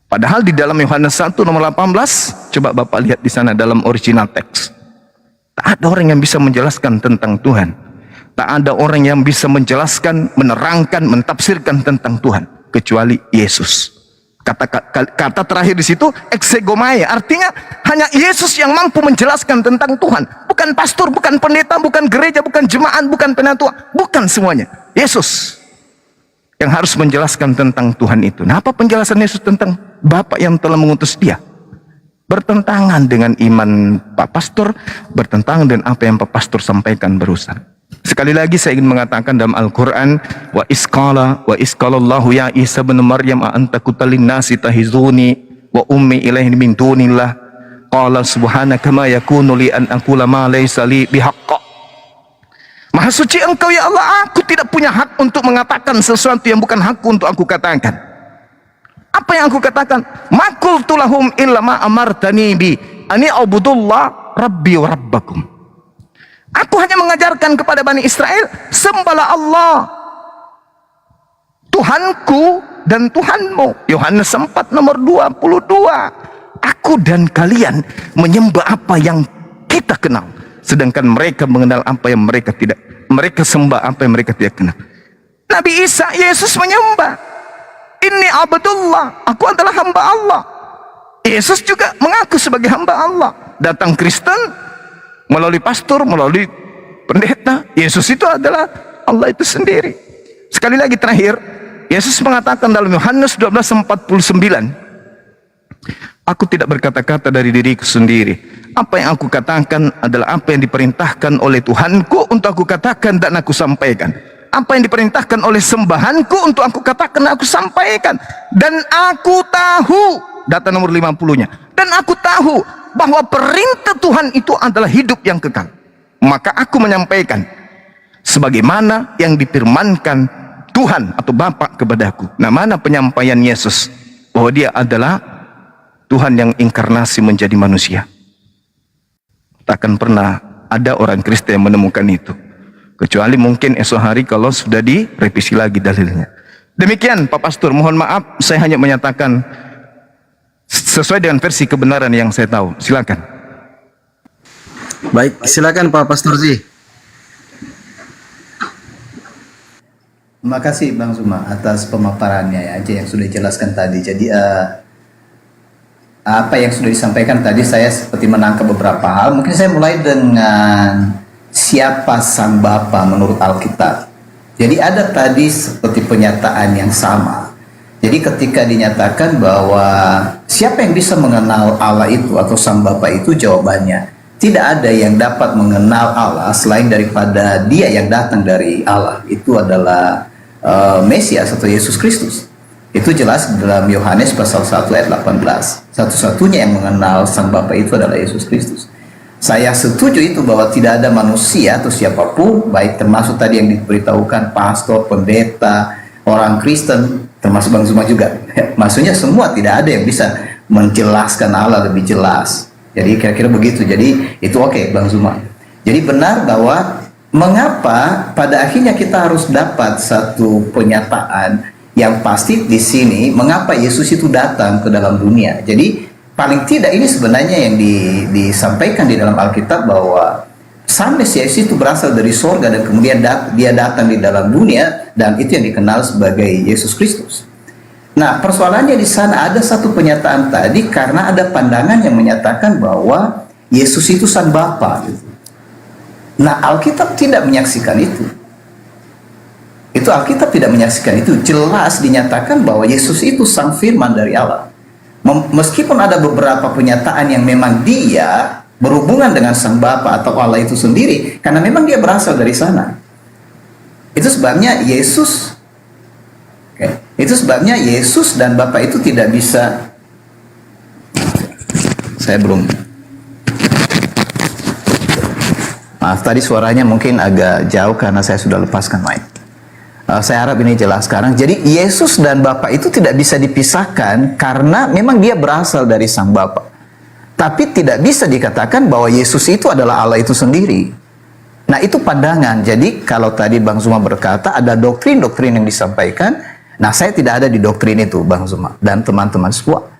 Padahal di dalam Yohanes 1 nomor 18, coba Bapak lihat di sana dalam original teks. Tak ada orang yang bisa menjelaskan tentang Tuhan. Tak ada orang yang bisa menjelaskan, menerangkan, mentafsirkan tentang Tuhan kecuali Yesus. Kata terakhir di situ exegomai, artinya hanya Yesus yang mampu menjelaskan tentang Tuhan. Bukan pastor, bukan pendeta, bukan gereja, bukan jemaat, bukan penatua, bukan semuanya. Yesus yang harus menjelaskan tentang Tuhan itu. Nah, apa penjelasan Yesus tentang Bapa yang telah mengutus dia? Bertentangan dengan iman Pak Pastor, bertentangan dengan apa yang Pak Pastor sampaikan barusan. Sekali lagi saya ingin mengatakan dalam Al-Quran, wa iskalallahu ya Isa bin Maryam anta kutalin nasi tahizuni wa ummi ilaihi min dunillah qala subhanaka ma yakunu li an aqula ma laysa li bihaqqa. Maha suci engkau ya Allah, aku tidak punya hak untuk mengatakan sesuatu yang bukan hakku untuk aku katakan. Apa yang aku katakan? Ma qultu lahum illa ma amartani bi ani ubudullah rabbi wa rabbakum. Aku hanya mengajarkan kepada Bani Israel, sembahlah Allah, Tuhanku dan Tuhanmu. Yohanes 4 nomor 22. Aku dan kalian menyembah apa yang kita kenal, sedangkan mereka mengenal apa yang mereka tidak. Mereka sembah apa yang mereka tidak kenal. Nabi Isa, Yesus menyembah, Inni abdullah, aku adalah hamba Allah. Yesus juga mengaku sebagai hamba Allah. Datang Kristen melalui pastor, melalui pendeta, Yesus itu adalah Allah itu sendiri. Sekali lagi terakhir, Yesus mengatakan dalam Yohanes 12:49, aku tidak berkata-kata dari diriku sendiri. Apa yang aku katakan adalah apa yang diperintahkan oleh Tuhanku untuk aku katakan dan aku sampaikan. Apa yang diperintahkan oleh sembahanku untuk aku katakan dan aku sampaikan. Dan aku tahu, data nomor 50-nya, dan aku tahu bahwa perintah Tuhan itu adalah hidup yang kekal. Maka aku menyampaikan sebagaimana yang difirmankan Tuhan atau Bapa kepadaku. Nah, mana penyampaian Yesus bahwa dia adalah Tuhan yang inkarnasi menjadi manusia? Takkan pernah ada orang Kristen yang menemukan itu, kecuali mungkin esok hari kalau sudah direvisi lagi dalilnya. Demikian Pak Pastor, mohon maaf saya hanya menyatakan sesuai dengan versi kebenaran yang saya tahu. Silakan. Baik, silakan Pak Pastor Z. Terima kasih Bang Zuma atas pemaparannya ya, aja yang sudah dijelaskan tadi. Jadi apa yang sudah disampaikan tadi saya seperti menangkap beberapa hal. Mungkin saya mulai dengan siapa Sang Bapa menurut Alkitab. Jadi ada tadi seperti pernyataan yang sama. Jadi ketika dinyatakan bahwa siapa yang bisa mengenal Allah itu atau Sang Bapa itu, jawabannya tidak ada yang dapat mengenal Allah selain daripada Dia yang datang dari Allah. Itu adalah Mesias atau Yesus Kristus. Itu jelas dalam Yohanes pasal 1 ayat 18. Satu-satunya yang mengenal Sang Bapa itu adalah Yesus Kristus. Saya setuju itu bahwa tidak ada manusia atau siapapun, baik termasuk tadi yang diberitahukan pastor, pendeta, orang Kristen, termasuk Bang Zuma juga. Maksudnya semua tidak ada yang bisa menjelaskan Allah lebih jelas. Jadi kira-kira begitu. Jadi itu oke, Bang Zuma. Jadi benar bahwa mengapa pada akhirnya kita harus dapat satu pernyataan yang pasti di sini, mengapa Yesus itu datang ke dalam dunia. Jadi paling tidak ini sebenarnya yang disampaikan di dalam Alkitab bahwa Sang Mesias itu berasal dari sorga dan kemudian dia datang di dalam dunia, dan itu yang dikenal sebagai Yesus Kristus. Nah, persoalannya di sana ada satu pernyataan tadi karena ada pandangan yang menyatakan bahwa Yesus itu Sang Bapa gitu. Nah, Alkitab tidak menyaksikan itu. Itu Alkitab tidak menyaksikan itu. Jelas dinyatakan bahwa Yesus itu Sang Firman dari Allah. Meskipun ada beberapa pernyataan yang memang dia berhubungan dengan Sang Bapa atau Allah itu sendiri, karena memang dia berasal dari sana. Itu sebabnya Yesus itu sebabnya Yesus dan Bapa itu tidak bisa. Saya belum. Maaf, tadi suaranya mungkin agak jauh karena saya sudah lepaskan mic. Saya harap ini jelas sekarang. Jadi Yesus dan Bapa itu tidak bisa dipisahkan karena memang dia berasal dari Sang Bapa. Tapi tidak bisa dikatakan bahwa Yesus itu adalah Allah itu sendiri. Nah, itu pandangan. Jadi kalau tadi Bang Zuma berkata ada doktrin-doktrin yang disampaikan, nah saya tidak ada di doktrin itu, Bang Zuma dan teman-teman semua.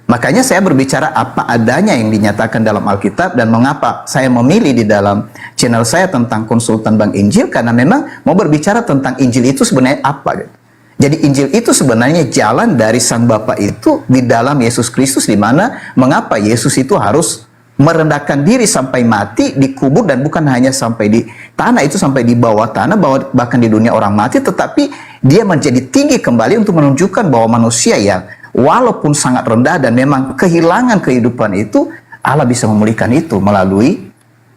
Makanya saya berbicara apa adanya yang dinyatakan dalam Alkitab, dan mengapa saya memilih di dalam channel saya tentang konsultan Bang Injil, karena memang mau berbicara tentang Injil itu sebenarnya apa gitu. Jadi Injil itu sebenarnya jalan dari Sang Bapa itu di dalam Yesus Kristus, di mana mengapa Yesus itu harus merendahkan diri sampai mati, dikubur, dan bukan hanya sampai di tanah, itu sampai di bawah tanah, bahkan di dunia orang mati, tetapi dia menjadi tinggi kembali untuk menunjukkan bahwa manusia yang walaupun sangat rendah dan memang kehilangan kehidupan itu, Allah bisa memulihkan itu melalui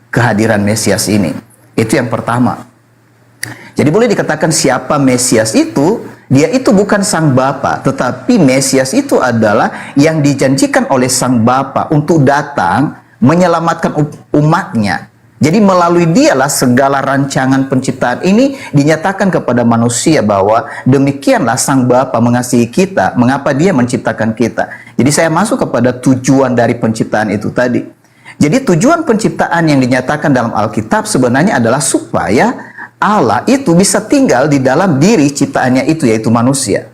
kehadiran Mesias ini. Itu yang pertama. Jadi boleh dikatakan siapa Mesias itu, dia itu bukan Sang Bapa, tetapi Mesias itu adalah yang dijanjikan oleh Sang Bapa untuk datang menyelamatkan umatnya. Jadi melalui dialah segala rancangan penciptaan ini dinyatakan kepada manusia bahwa demikianlah Sang Bapa mengasihi kita, mengapa dia menciptakan kita. Jadi saya masuk kepada tujuan dari penciptaan itu tadi. Jadi tujuan penciptaan yang dinyatakan dalam Alkitab sebenarnya adalah supaya Allah itu bisa tinggal di dalam diri ciptaannya itu, yaitu manusia.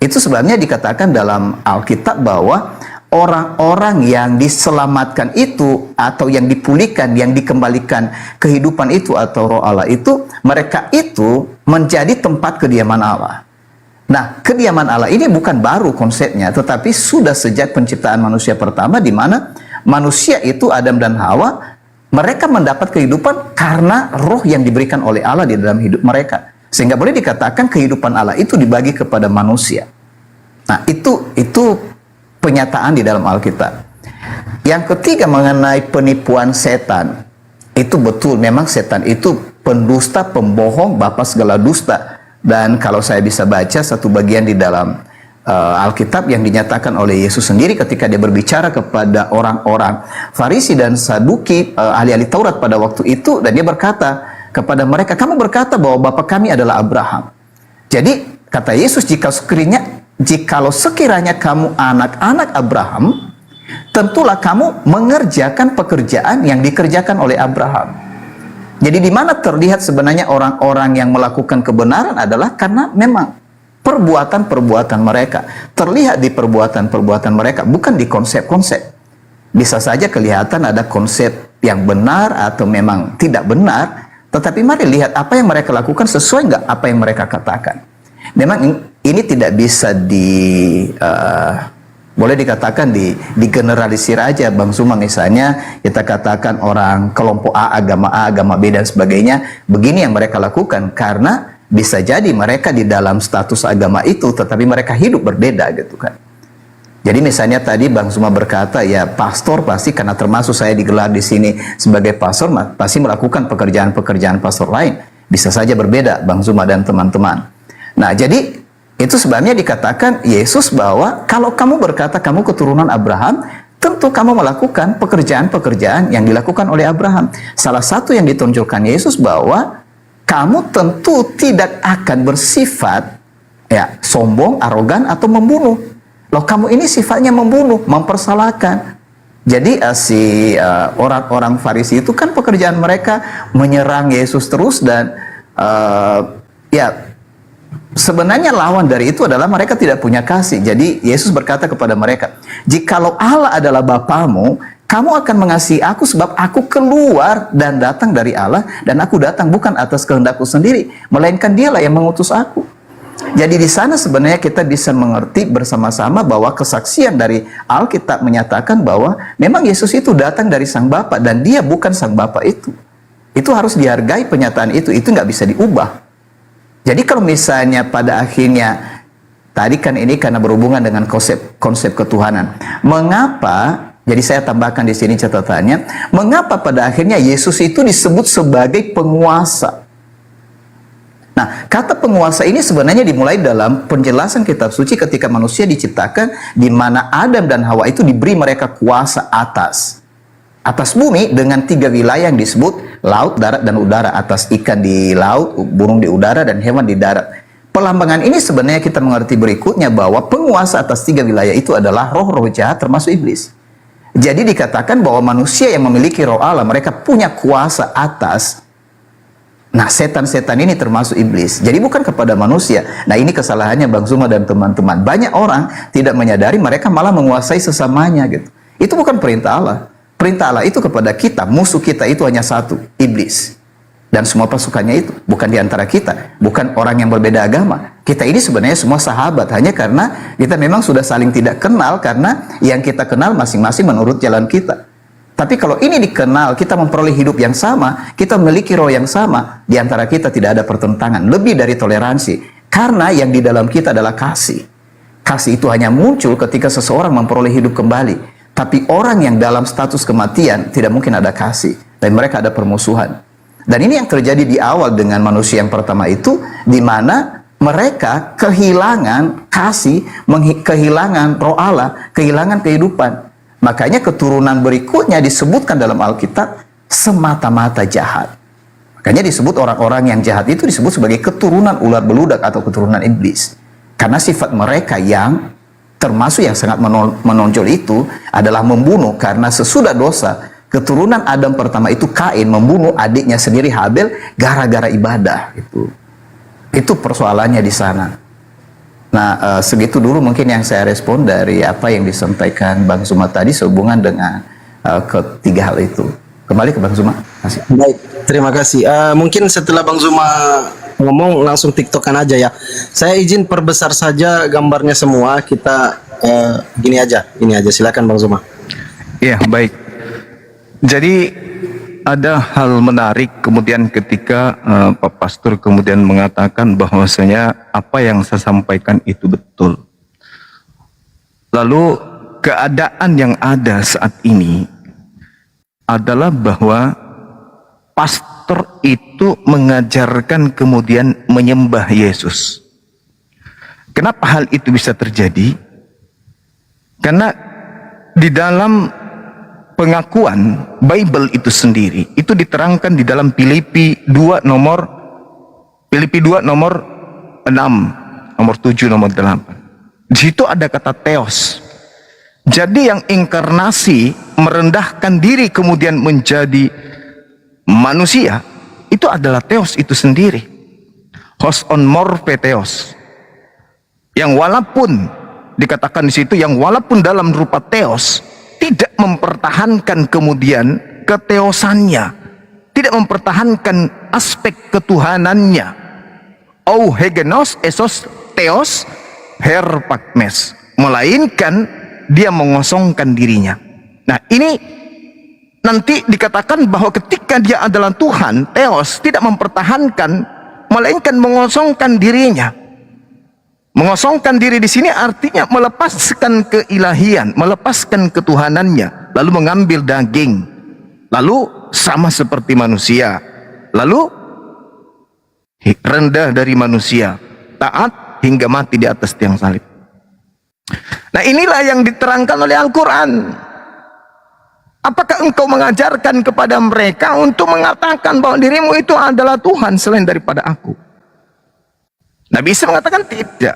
Itu sebabnya dikatakan dalam Alkitab bahwa orang-orang yang diselamatkan itu, atau yang dipulihkan, yang dikembalikan kehidupan itu atau roh Allah itu, mereka itu menjadi tempat kediaman Allah. Nah, kediaman Allah ini bukan baru konsepnya, tetapi sudah sejak penciptaan manusia pertama, di mana manusia itu, Adam dan Hawa, mereka mendapat kehidupan karena roh yang diberikan oleh Allah di dalam hidup mereka. Sehingga boleh dikatakan kehidupan Allah itu dibagi kepada manusia. Nah, itu pernyataan di dalam Alkitab. Yang ketiga mengenai penipuan setan. Itu betul, memang setan itu pendusta, pembohong, bapa segala dusta. Dan kalau saya bisa baca satu bagian di dalam Alkitab yang dinyatakan oleh Yesus sendiri ketika dia berbicara kepada orang-orang Farisi dan Saduki, ahli-ahli Taurat pada waktu itu, dan dia berkata kepada mereka, kamu berkata bahwa bapa kami adalah Abraham. Jadi kata Yesus, jikalau sekiranya kamu anak-anak Abraham, tentulah kamu mengerjakan pekerjaan yang dikerjakan oleh Abraham. Jadi di mana terlihat sebenarnya orang-orang yang melakukan kebenaran adalah karena memang perbuatan-perbuatan mereka. Terlihat di perbuatan-perbuatan mereka, bukan di konsep-konsep. Bisa saja kelihatan ada konsep yang benar atau memang tidak benar, tetapi mari lihat apa yang mereka lakukan sesuai nggak apa yang mereka katakan. Memang ini tidak bisa boleh dikatakan digeneralisir aja, Bang Zuma. Misalnya kita katakan orang kelompok A, agama B dan sebagainya, begini yang mereka lakukan, karena bisa jadi mereka di dalam status agama itu, tetapi mereka hidup berbeda gitu kan. Jadi misalnya tadi Bang Zuma berkata, ya pastor pasti, karena termasuk saya digelar di sini sebagai pastor, pasti melakukan pekerjaan-pekerjaan pastor lain. Bisa saja berbeda, Bang Zuma dan teman-teman. Nah, jadi itu sebabnya dikatakan Yesus bahwa kalau kamu berkata kamu keturunan Abraham, tentu kamu melakukan pekerjaan-pekerjaan yang dilakukan oleh Abraham. Salah satu yang ditonjolkan Yesus bahwa kamu tentu tidak akan bersifat ya sombong, arogan atau membunuh. Loh, kamu ini sifatnya membunuh, mempersalahkan. Jadi orang-orang Farisi itu kan pekerjaan mereka menyerang Yesus terus dan ya sebenarnya lawan dari itu adalah mereka tidak punya kasih. Jadi Yesus berkata kepada mereka, jikalau Allah adalah Bapamu, kamu akan mengasihi aku sebab aku keluar dan datang dari Allah, dan aku datang bukan atas kehendakku sendiri, melainkan Dialah yang mengutus aku. Jadi di sana sebenarnya kita bisa mengerti bersama-sama bahwa kesaksian dari Alkitab menyatakan bahwa memang Yesus itu datang dari Sang Bapa dan Dia bukan Sang Bapa itu. Itu harus dihargai penyataan itu nggak bisa diubah. Jadi kalau misalnya pada akhirnya, tadi kan ini karena berhubungan dengan konsep ketuhanan. Mengapa, jadi saya tambahkan di sini catatannya, mengapa pada akhirnya Yesus itu disebut sebagai penguasa? Nah, kata penguasa ini sebenarnya dimulai dalam penjelasan kitab suci ketika manusia diciptakan, di mana Adam dan Hawa itu diberi mereka kuasa atas bumi dengan 3 wilayah yang disebut laut, darat, dan udara. Atas ikan di laut, burung di udara, dan hewan di darat. Pelambangan ini sebenarnya kita mengerti berikutnya bahwa penguasa atas 3 wilayah itu adalah roh-roh jahat termasuk iblis. Jadi dikatakan bahwa manusia yang memiliki roh Allah, mereka punya kuasa atas. Nah, setan-setan ini termasuk iblis. Jadi bukan kepada manusia. Nah, ini kesalahannya Bang Zuma dan teman-teman. Banyak orang tidak menyadari mereka malah menguasai sesamanya gitu. Itu bukan perintah Allah. Perintah Allah itu kepada kita, musuh kita itu hanya satu, iblis. Dan semua pasukannya itu, bukan di antara kita, bukan orang yang berbeda agama. Kita ini sebenarnya semua sahabat, hanya karena kita memang sudah saling tidak kenal, karena yang kita kenal masing-masing menurut jalan kita. Tapi kalau ini dikenal, kita memperoleh hidup yang sama, kita memiliki roh yang sama, di antara kita tidak ada pertentangan, lebih dari toleransi. Karena yang di dalam kita adalah kasih. Kasih itu hanya muncul ketika seseorang memperoleh hidup kembali. Tapi orang yang dalam status kematian tidak mungkin ada kasih, dan mereka ada permusuhan. Dan ini yang terjadi di awal dengan manusia yang pertama itu, di mana mereka kehilangan kasih, kehilangan roh Allah, kehilangan kehidupan. Makanya keturunan berikutnya disebutkan dalam Alkitab semata-mata jahat. Makanya disebut orang-orang yang jahat itu disebut sebagai keturunan ular beludak atau keturunan iblis. Karena sifat mereka yang termasuk yang sangat menonjol itu adalah membunuh. Karena sesudah dosa, keturunan Adam pertama itu Kain membunuh adiknya sendiri Habel gara-gara ibadah. Itu persoalannya di sana. Nah, segitu dulu mungkin yang saya respon dari apa yang disampaikan Bang Zuma tadi sehubungan dengan ketiga hal itu. Kembali ke Bang Zuma. Baik, terima kasih. Mungkin setelah Bang Zuma ngomong langsung tiktokan aja ya. Saya izin perbesar saja gambarnya semua. Kita gini aja. Silakan Bang Zuma. Ya, baik. Jadi ada hal menarik kemudian ketika Pak Pastor kemudian mengatakan bahwasanya apa yang saya sampaikan itu betul. Lalu keadaan yang ada saat ini adalah bahwa pastor itu mengajarkan kemudian menyembah Yesus. Kenapa hal itu bisa terjadi? Karena di dalam pengakuan Bible itu sendiri itu diterangkan di dalam Filipi 2 nomor 6, nomor 7, nomor 8. Di situ ada kata theos. Jadi yang inkarnasi merendahkan diri kemudian menjadi manusia itu adalah theos itu sendiri. Hos on morphe theos. Yang walaupun dikatakan di situ yang walaupun dalam rupa theos tidak mempertahankan kemudian keteosannya, tidak mempertahankan aspek ketuhanannya. Ou hegenos esos theos herpakmes, melainkan dia mengosongkan dirinya. Nah, ini nanti dikatakan bahwa ketika dia adalah Tuhan, theos tidak mempertahankan, melainkan mengosongkan dirinya. Mengosongkan diri di sini artinya melepaskan keilahian, melepaskan ketuhanannya, lalu mengambil daging, lalu sama seperti manusia, lalu rendah dari manusia, taat hingga mati di atas tiang salib. Nah, inilah yang diterangkan oleh Al-Quran. Apakah engkau mengajarkan kepada mereka untuk mengatakan bahwa dirimu itu adalah Tuhan selain daripada aku? Nabi Isa mengatakan tidak.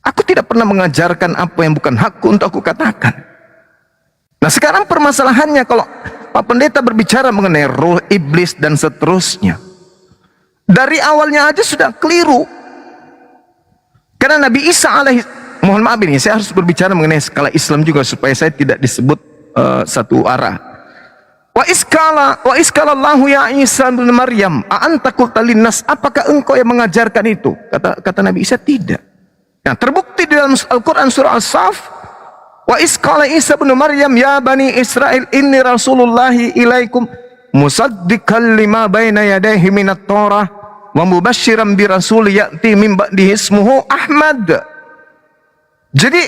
Aku tidak pernah mengajarkan apa yang bukan hakku untuk aku katakan. Nah sekarang permasalahannya kalau Pak Pendeta berbicara mengenai roh, iblis dan seterusnya, dari awalnya aja sudah keliru. Karena Nabi Isa mohon maaf ini saya harus berbicara mengenai skala Islam juga supaya saya tidak disebut satu arah. Wa iskala Allahu ya Isa bin Maryam a anta qulta linnas, apakah engkau yang mengajarkan itu? Kata Nabi Isa tidak. Nah, terbukti di dalam Al-Qur'an surah As-Saff, wa iskala Isa bin Maryam ya bani Israel inni rasulullahi ilaikum musaddiqan lima baina yadayhi minat Taurah wa mubasysyiran bi rasul ya'ti min ba'dihi ismuhu Ahmad. Jadi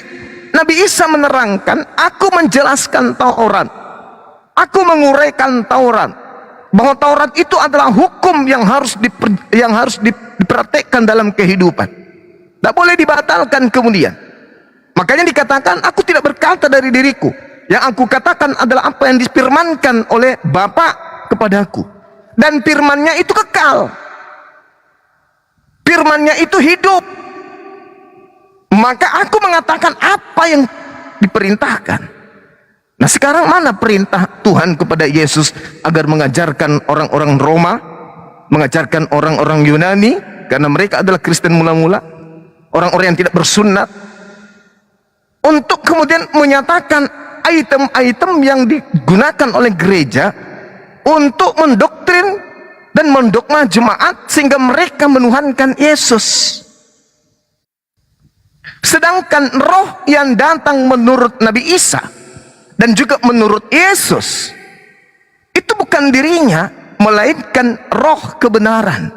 Nabi Isa menerangkan, aku menjelaskan Taurat, aku menguraikan Taurat, bahwa Taurat itu adalah hukum yang harus dipraktekkan dalam kehidupan, tidak boleh dibatalkan kemudian. Makanya dikatakan, aku tidak berkata dari diriku, yang aku katakan adalah apa yang difirmankan oleh Bapa kepadaku, dan firmannya itu kekal, firmannya itu hidup. Maka aku mengatakan apa yang diperintahkan. Nah sekarang mana perintah Tuhan kepada Yesus agar mengajarkan orang-orang Roma, mengajarkan orang-orang Yunani, karena mereka adalah Kristen mula-mula, orang-orang yang tidak bersunat, untuk kemudian menyatakan item-item yang digunakan oleh gereja untuk mendoktrin dan mendogma jemaat sehingga mereka menuhankan Yesus. Sedangkan roh yang datang menurut Nabi Isa dan juga menurut Yesus itu bukan dirinya, melainkan roh kebenaran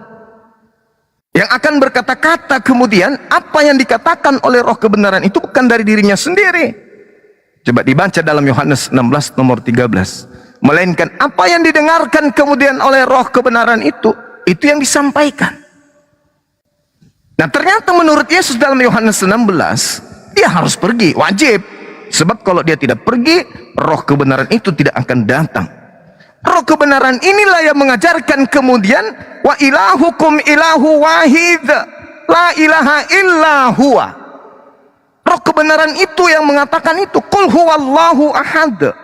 yang akan berkata-kata kemudian. Apa yang dikatakan oleh roh kebenaran itu bukan dari dirinya sendiri. Coba dibaca dalam Yohanes 16 nomor 13. Melainkan apa yang didengarkan kemudian oleh roh kebenaran itu yang disampaikan. Nah ternyata menurut Yesus dalam Yohanes 16, dia harus pergi, wajib. Sebab kalau dia tidak pergi, roh kebenaran itu tidak akan datang. Roh kebenaran inilah yang mengajarkan kemudian, wa ilahukum ilahu wahid, la ilaha illa huwa. Roh kebenaran itu yang mengatakan itu, qul huwallahu ahad,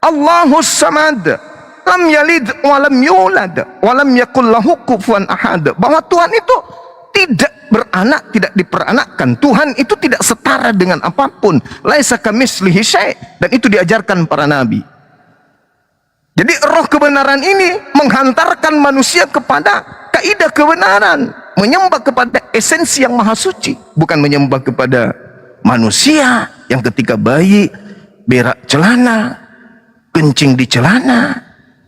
Allahus samad, lam yalid wa lam yulad wa lam yakul lahu kufuwan ahad. Bahwa Tuhan itu tidak beranak, tidak diperanakkan. Tuhan itu tidak setara dengan apapun. Laisa kamitslihi syai', dan itu diajarkan para nabi. Jadi roh kebenaran ini menghantarkan manusia kepada kaidah kebenaran, menyembah kepada esensi yang maha suci, bukan menyembah kepada manusia yang ketika bayi berak celana, kencing di celana,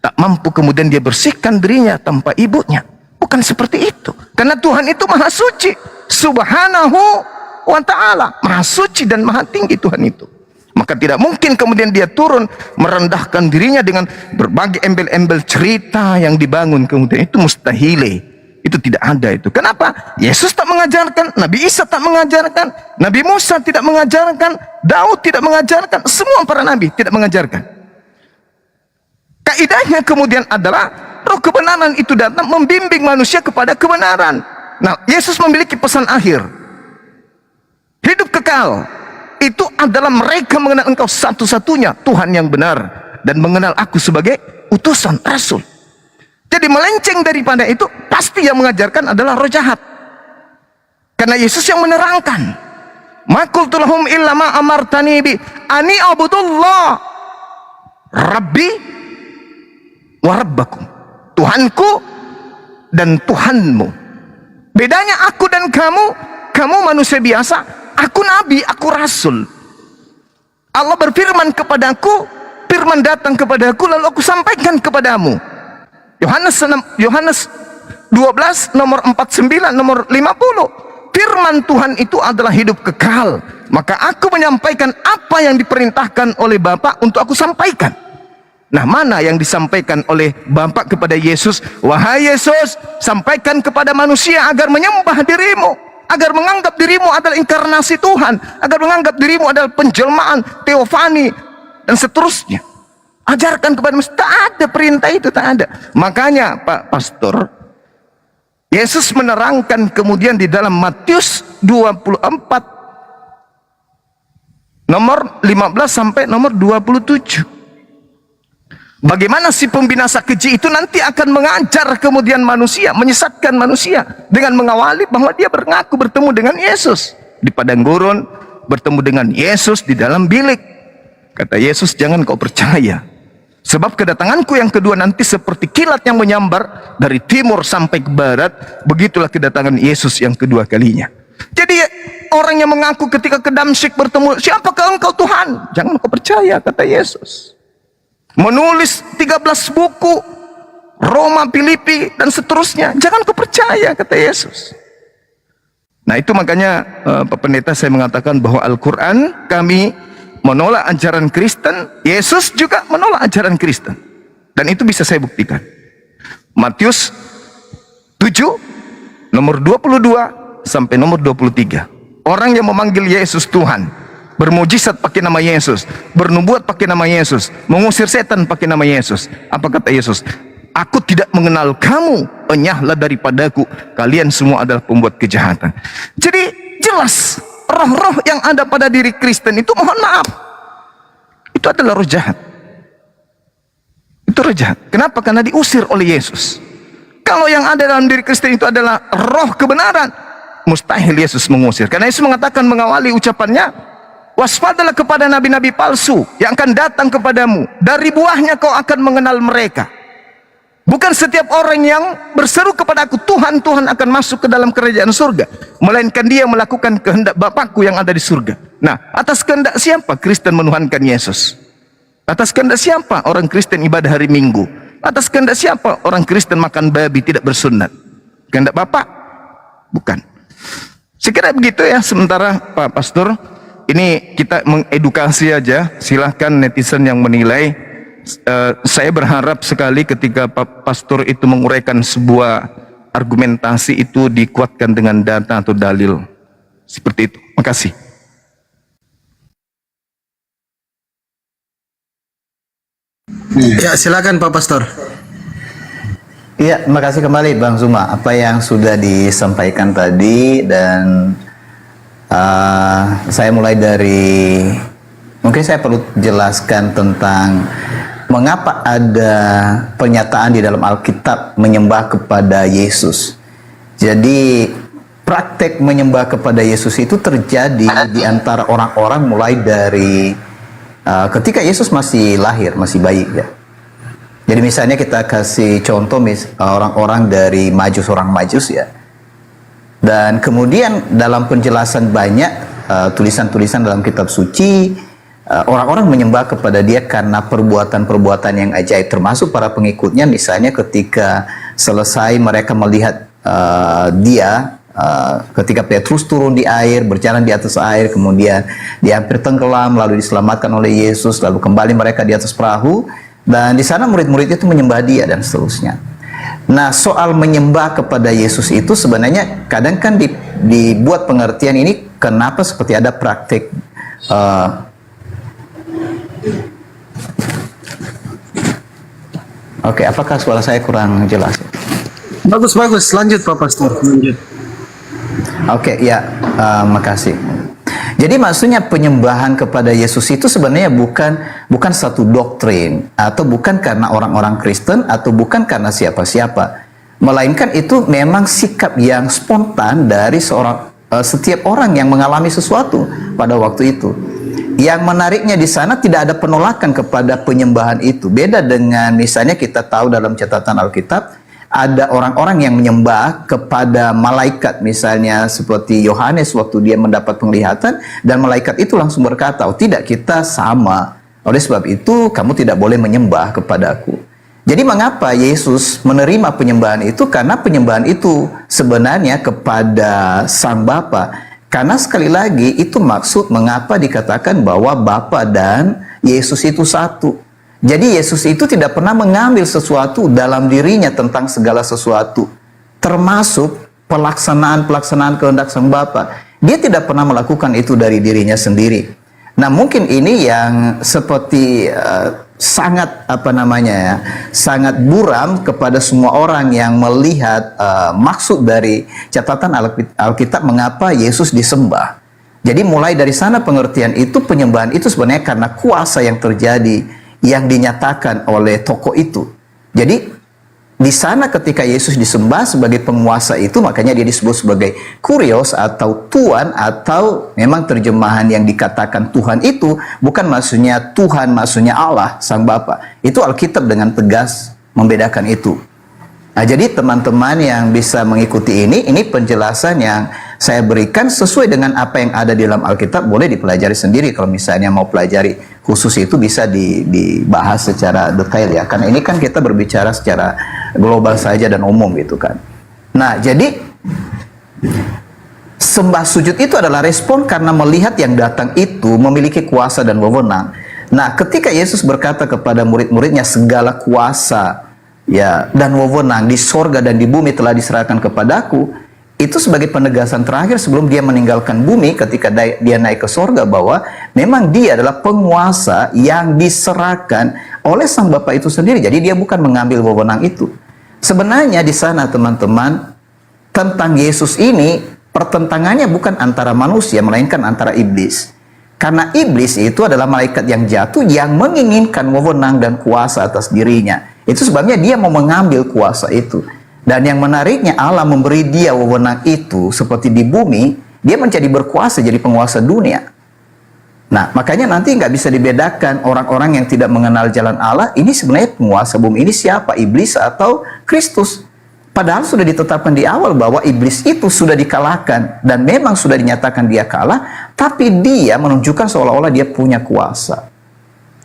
tak mampu kemudian dia bersihkan dirinya tanpa ibunya. Bukan seperti itu. Karena Tuhan itu maha suci, subhanahu wa ta'ala, maha suci dan maha tinggi Tuhan itu. Maka tidak mungkin kemudian dia turun merendahkan dirinya dengan berbagai embel-embel cerita yang dibangun kemudian. Itu mustahile, itu tidak ada itu. Kenapa? Yesus tak mengajarkan, Nabi Isa tak mengajarkan, Nabi Musa tidak mengajarkan, Daud tidak mengajarkan, semua para nabi tidak mengajarkan. Kaidahnya kemudian adalah roh kebenaran itu datang membimbing manusia kepada kebenaran. Nah, Yesus memiliki pesan akhir, hidup kekal. Itu adalah mereka mengenal engkau satu-satunya Tuhan yang benar, dan mengenal aku sebagai utusan rasul. Jadi melenceng daripada itu, pasti yang mengajarkan adalah roh jahat. Karena Yesus yang menerangkan, ma qultu lahum illa ma amartani bi ani abudullah rabbi wa rabbakum, Tuhanku dan Tuhanmu. Bedanya aku dan kamu manusia biasa, aku nabi, aku rasul. Allah berfirman kepadaku, firman datang kepadaku, lalu aku sampaikan kepadamu. Yohanes 12 nomor 49 nomor 50. Firman Tuhan itu adalah hidup kekal. Maka aku menyampaikan apa yang diperintahkan oleh Bapa untuk aku sampaikan. Nah, mana yang disampaikan oleh Bapa kepada Yesus? Wahai Yesus, sampaikan kepada manusia agar menyembah dirimu, agar menganggap dirimu adalah inkarnasi Tuhan, agar menganggap dirimu adalah penjelmaan, teofani, dan seterusnya. Ajarkan kepada manusia. Tak ada perintah itu, tak ada. Makanya Pak Pastor, Yesus menerangkan kemudian di dalam Matius 24 nomor 15 sampai nomor 27. Bagaimana si pembinasa keji itu nanti akan mengajar kemudian manusia, menyesatkan manusia dengan mengawali bahwa dia mengaku bertemu dengan Yesus di padang gurun, bertemu dengan Yesus di dalam bilik. Kata Yesus, jangan kau percaya, sebab kedatanganku yang kedua nanti seperti kilat yang menyambar dari timur sampai ke barat. Begitulah kedatangan Yesus yang kedua kalinya. Jadi orang yang mengaku ketika ke Damsyik bertemu, siapakah engkau Tuhan? Jangan kau percaya, kata Yesus. Menulis 13 buku, Roma, Filipi, dan seterusnya, jangan kau percaya, kata Yesus. Nah itu makanya Pak Pendeta, saya mengatakan bahwa Al-Quran, kami menolak ajaran Kristen, Yesus juga menolak ajaran Kristen. Dan itu bisa saya buktikan. Matius 7, nomor 22, sampai nomor 23. Orang yang memanggil Yesus Tuhan, bermujizat pakai nama Yesus, bernubuat pakai nama Yesus, mengusir setan pakai nama Yesus. Apa kata Yesus? Aku tidak mengenal kamu, enyahlah daripadaku, kalian semua adalah pembuat kejahatan. Jadi jelas, roh-roh yang ada pada diri Kristen itu, mohon maaf, itu adalah roh jahat. Itu roh jahat. Kenapa? Karena diusir oleh Yesus. Kalau yang ada dalam diri Kristen itu adalah roh kebenaran, mustahil Yesus mengusir. Karena Yesus mengatakan mengawali ucapannya, waspadalah kepada nabi-nabi palsu yang akan datang kepadamu, dari buahnya kau akan mengenal mereka. Bukan setiap orang yang berseru kepada aku, Tuhan, Tuhan, akan masuk ke dalam kerajaan surga, melainkan dia melakukan kehendak Bapakku yang ada di surga. Nah, atas kehendak siapa Kristen menuhankan Yesus? Atas kehendak siapa orang Kristen ibadah hari Minggu? Atas kehendak siapa orang Kristen makan babi, tidak bersunat? Kehendak Bapak? Bukan. Sekira begitu ya. Sementara Pak Pastor, ini kita mengedukasi aja. Silahkan netizen yang menilai. Saya berharap sekali ketika Pak Pastor itu menguraikan sebuah argumentasi itu dikuatkan dengan data atau dalil. Seperti itu. Makasih. Ya, silakan Pak Pastor. Iya, terima kasih kembali Bang Zuma. Apa yang sudah disampaikan tadi, dan saya mulai dari, mungkin saya perlu jelaskan tentang mengapa ada pernyataan di dalam Alkitab menyembah kepada Yesus. Jadi praktek menyembah kepada Yesus itu terjadi di antara orang-orang mulai dari ketika Yesus masih lahir, masih bayi ya. Jadi misalnya kita kasih contoh orang-orang dari orang Majus ya. Dan kemudian dalam penjelasan banyak tulisan-tulisan dalam kitab suci, orang-orang menyembah kepada dia karena perbuatan-perbuatan yang ajaib, termasuk para pengikutnya. Misalnya ketika selesai mereka melihat dia, ketika Petrus turun di air, berjalan di atas air, kemudian dia hampir tenggelam, lalu diselamatkan oleh Yesus, lalu kembali mereka di atas perahu. Dan di sana murid-murid itu menyembah dia dan seterusnya. Nah, soal menyembah kepada Yesus itu sebenarnya kadang kan dibuat pengertian ini, kenapa seperti ada praktik Oke, apakah suara saya kurang jelas? Bagus, lanjut Pak Pastor, lanjut. Oke, ya, makasih. Jadi maksudnya penyembahan kepada Yesus itu sebenarnya bukan satu doktrin, atau bukan karena orang-orang Kristen, atau bukan karena siapa-siapa, melainkan itu memang sikap yang spontan dari setiap orang yang mengalami sesuatu pada waktu itu. Yang menariknya di sana tidak ada penolakan kepada penyembahan itu. Beda dengan misalnya kita tahu dalam catatan Alkitab, ada orang-orang yang menyembah kepada malaikat, misalnya seperti Yohanes waktu dia mendapat penglihatan, dan malaikat itu langsung berkata, oh tidak, kita sama, oleh sebab itu kamu tidak boleh menyembah kepadaku. Jadi mengapa Yesus menerima penyembahan itu? Karena penyembahan itu sebenarnya kepada Sang Bapa. Karena sekali lagi itu maksud mengapa dikatakan bahwa Bapa dan Yesus itu satu. Jadi Yesus itu tidak pernah mengambil sesuatu dalam dirinya tentang segala sesuatu, termasuk pelaksanaan kehendak Sang Bapa. Dia tidak pernah melakukan itu dari dirinya sendiri. Nah, mungkin ini yang seperti sangat sangat buram kepada semua orang yang melihat maksud dari catatan Alkitab mengapa Yesus disembah. Jadi mulai dari sana pengertian itu, penyembahan itu sebenarnya karena kuasa yang terjadi yang dinyatakan oleh tokoh itu. Jadi di sana ketika Yesus disembah sebagai penguasa itu, makanya dia disebut sebagai kurios atau Tuhan, atau memang terjemahan yang dikatakan Tuhan itu bukan maksudnya Tuhan, maksudnya Allah Sang Bapa. Itu Alkitab dengan tegas membedakan itu. Nah, jadi teman-teman yang bisa mengikuti ini penjelasan yang saya berikan sesuai dengan apa yang ada di dalam Alkitab, boleh dipelajari sendiri. Kalau misalnya mau pelajari khusus itu bisa dibahas secara detail ya, karena ini kan kita berbicara secara global saja dan umum gitu kan. Nah, jadi sembah sujud itu adalah respon karena melihat yang datang itu memiliki kuasa dan wewenang. Nah, ketika Yesus berkata kepada murid-muridnya, segala kuasa ya dan wewenang di sorga dan di bumi telah diserahkan kepadaku, itu sebagai penegasan terakhir sebelum dia meninggalkan bumi ketika dia naik ke sorga, bahwa memang dia adalah penguasa yang diserahkan oleh Sang Bapa itu sendiri. Jadi dia bukan mengambil wewenang itu. Sebenarnya di sana teman-teman, tentang Yesus ini pertentangannya bukan antara manusia melainkan antara iblis. Karena iblis itu adalah malaikat yang jatuh yang menginginkan wewenang dan kuasa atas dirinya. Itu sebabnya dia mau mengambil kuasa itu. Dan yang menariknya, Allah memberi dia wewenang itu seperti di bumi, dia menjadi berkuasa, jadi penguasa dunia. Nah, makanya nanti nggak bisa dibedakan orang-orang yang tidak mengenal jalan Allah, ini sebenarnya penguasa bumi ini siapa? Iblis atau Kristus? Padahal sudah ditetapkan di awal bahwa iblis itu sudah dikalahkan dan memang sudah dinyatakan dia kalah, tapi dia menunjukkan seolah-olah dia punya kuasa.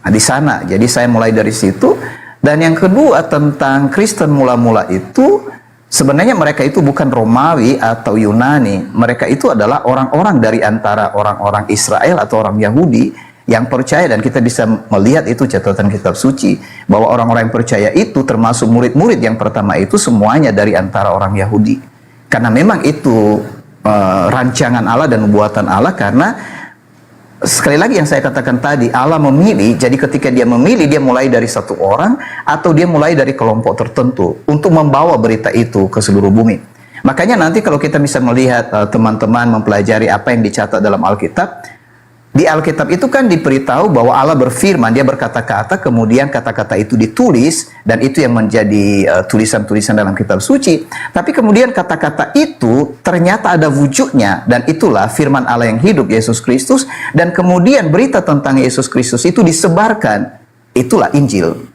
Nah, di sana, jadi saya mulai dari situ. Dan yang kedua tentang Kristen mula-mula itu, sebenarnya mereka itu bukan Romawi atau Yunani. Mereka itu adalah orang-orang dari antara orang-orang Israel atau orang Yahudi yang percaya, dan kita bisa melihat itu catatan kitab suci, bahwa orang-orang yang percaya itu termasuk murid-murid yang pertama itu semuanya dari antara orang Yahudi. Karena memang itu rancangan Allah dan buatan Allah, karena sekali lagi yang saya katakan tadi, Allah memilih. Jadi ketika dia memilih, dia mulai dari satu orang atau dia mulai dari kelompok tertentu untuk membawa berita itu ke seluruh bumi. Makanya nanti kalau kita bisa melihat teman-teman mempelajari apa yang dicatat dalam Alkitab, di Alkitab itu kan diberitahu bahwa Allah berfirman, dia berkata-kata, kemudian kata-kata itu ditulis, dan itu yang menjadi tulisan-tulisan dalam kitab suci. Tapi kemudian kata-kata itu ternyata ada wujudnya, dan itulah firman Allah yang hidup, Yesus Kristus. Dan kemudian berita tentang Yesus Kristus itu disebarkan, itulah Injil.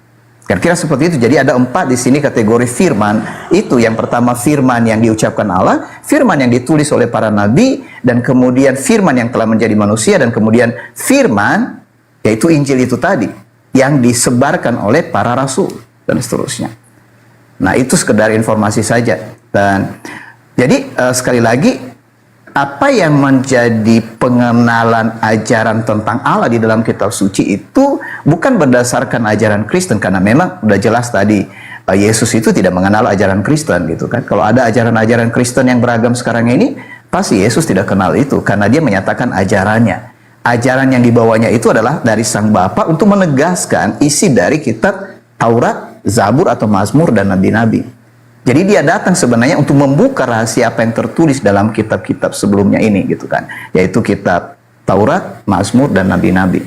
Kira-kira seperti itu. Jadi ada 4 di sini kategori firman. Itu yang pertama firman yang diucapkan Allah, firman yang ditulis oleh para nabi, dan kemudian firman yang telah menjadi manusia, dan kemudian firman, yaitu Injil itu tadi, yang disebarkan oleh para rasul, dan seterusnya. Nah, itu sekedar informasi saja. Dan jadi sekali lagi, apa yang menjadi pengenalan ajaran tentang Allah di dalam kitab suci itu bukan berdasarkan ajaran Kristen, karena memang udah jelas tadi Yesus itu tidak mengenal ajaran Kristen gitu kan. Kalau ada ajaran-ajaran Kristen yang beragam sekarang ini, pasti Yesus tidak kenal itu, karena dia menyatakan ajarannya. Ajaran yang dibawanya itu adalah dari Sang Bapa untuk menegaskan isi dari kitab Taurat, Zabur atau Mazmur dan nabi-nabi. Jadi dia datang sebenarnya untuk membuka rahasia apa yang tertulis dalam kitab-kitab sebelumnya ini gitu kan, yaitu kitab Taurat, Mazmur dan nabi-nabi.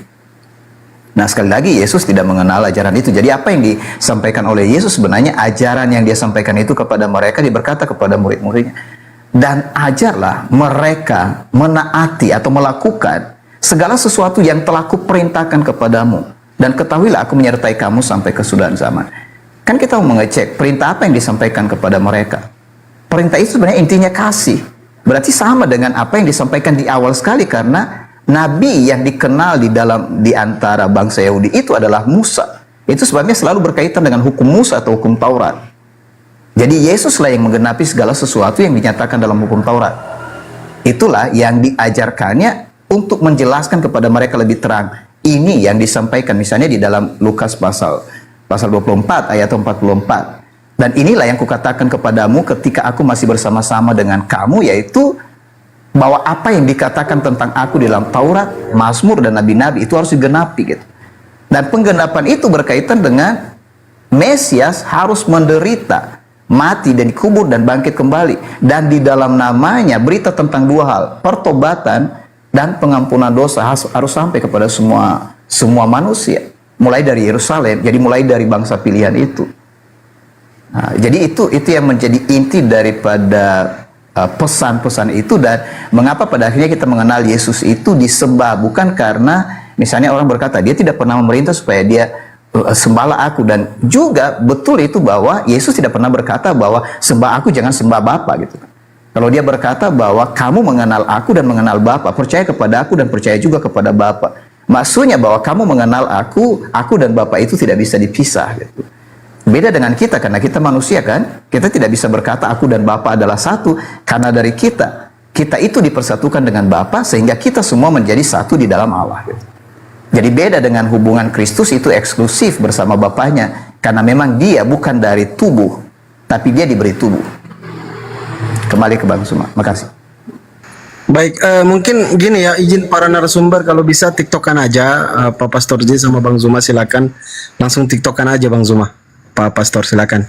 Nah, sekali lagi Yesus tidak mengenal ajaran itu. Jadi apa yang disampaikan oleh Yesus sebenarnya ajaran yang dia sampaikan itu kepada mereka, dia berkata kepada murid-muridnya, dan ajarlah mereka menaati atau melakukan segala sesuatu yang telah kuperintahkan kepadamu, dan ketahuilah aku menyertai kamu sampai kesudahan zaman. Kan kita mau mengecek perintah apa yang disampaikan kepada mereka. Perintah itu sebenarnya intinya kasih. Berarti sama dengan apa yang disampaikan di awal sekali, karena nabi yang dikenal di antara bangsa Yahudi itu adalah Musa. Itu sebabnya selalu berkaitan dengan hukum Musa atau hukum Taurat. Jadi Yesuslah yang menggenapi segala sesuatu yang dinyatakan dalam hukum Taurat. Itulah yang diajarkannya untuk menjelaskan kepada mereka lebih terang. Ini yang disampaikan misalnya di dalam Lukas pasal 24 ayat 44. Dan inilah yang kukatakan kepadamu ketika aku masih bersama-sama dengan kamu, yaitu bahwa apa yang dikatakan tentang aku di dalam Taurat, Mazmur dan Nabi-Nabi itu harus digenapi gitu. Dan penggenapan itu berkaitan dengan Mesias harus menderita, mati dan dikubur dan bangkit kembali. Dan di dalam namanya berita tentang dua hal, pertobatan dan pengampunan dosa harus sampai kepada semua manusia, mulai dari Yerusalem, jadi mulai dari bangsa pilihan itu. Nah, jadi itu yang menjadi inti daripada pesan-pesan itu. Dan mengapa pada akhirnya kita mengenal Yesus itu disembah, bukan karena misalnya orang berkata dia tidak pernah memerintah supaya dia sembahlah aku, dan juga betul itu bahwa Yesus tidak pernah berkata bahwa sembah aku jangan sembah Bapa gitu. Kalau dia berkata bahwa kamu mengenal aku dan mengenal Bapa, percaya kepada aku dan percaya juga kepada Bapa, maksudnya bahwa kamu mengenal aku dan Bapa itu tidak bisa dipisah gitu. Beda dengan kita, karena kita manusia kan, kita tidak bisa berkata aku dan Bapa adalah satu, karena dari kita itu dipersatukan dengan Bapa sehingga kita semua menjadi satu di dalam Allah gitu. Jadi beda dengan hubungan Kristus itu eksklusif bersama Bapaknya, karena memang dia bukan dari tubuh, tapi dia diberi tubuh. Kembali ke Bang Zuma, makasih. Baik, mungkin gini ya, izin para narasumber kalau bisa tiktokan aja Pak Pastor J sama Bang Zuma, silakan langsung tiktokan aja Bang Zuma. Pak Pastor silakan.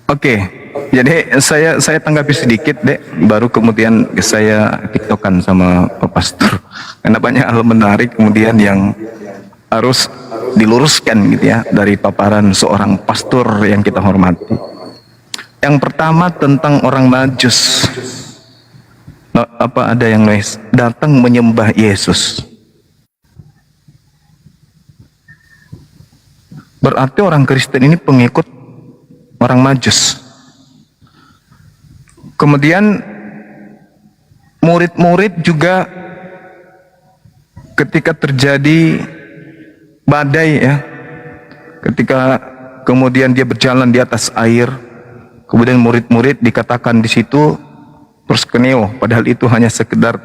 Oke, jadi saya tanggapi sedikit deh, baru kemudian saya tiktokan sama Pak Pastor. Karena banyak hal menarik kemudian yang harus diluruskan gitu ya dari paparan seorang pastor yang kita hormati. Yang pertama tentang orang Majus. Apa ada yang nulis datang menyembah Yesus. Berarti orang Kristen ini pengikut orang Majus. Kemudian murid-murid juga ketika terjadi badai ya, ketika kemudian dia berjalan di atas air, kemudian murid-murid dikatakan di situ proskeneo, padahal itu hanya sekedar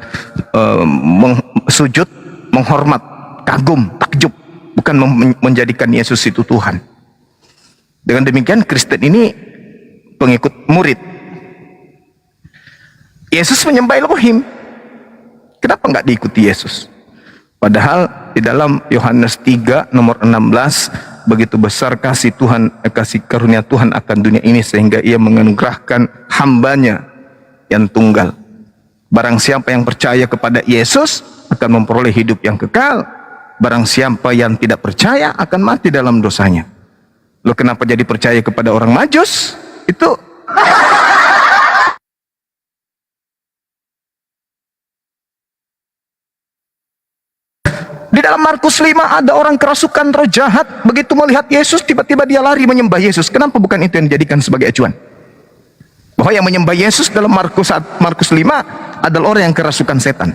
sujud, menghormat, kagum, takjub, bukan menjadikan Yesus itu Tuhan. Dengan demikian Kristen ini pengikut murid. Yesus menyembah Elohim. Kenapa nggak diikuti Yesus? Padahal di dalam Yohanes 3 nomor 16, begitu besar kasih Tuhan, kasih karunia Tuhan akan dunia ini sehingga ia menganugerahkan hambanya yang tunggal. Barang siapa yang percaya kepada Yesus akan memperoleh hidup yang kekal. Barang siapa yang tidak percaya akan mati dalam dosanya. Lo kenapa jadi percaya kepada orang Majus? Itu di dalam Markus 5 ada orang kerasukan roh jahat, begitu melihat Yesus tiba-tiba dia lari menyembah Yesus. Kenapa bukan itu yang dijadikan sebagai acuan? Bahwa yang menyembah Yesus dalam Markus 5 adalah orang yang kerasukan setan.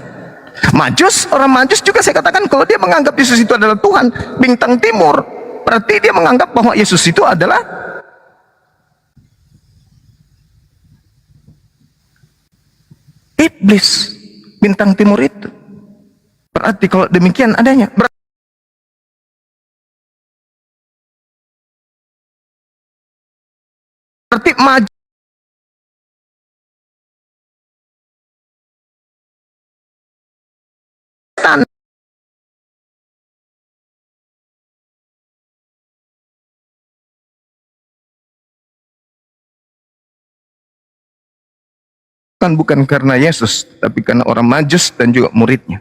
Orang Majus juga saya katakan kalau dia menganggap Yesus itu adalah Tuhan bintang timur, berarti dia menganggap bahwa Yesus itu adalah iblis bintang timur itu. Berarti kalau demikian adanya, berarti Majus bukan karena Yesus, tapi karena orang Majus dan juga muridnya.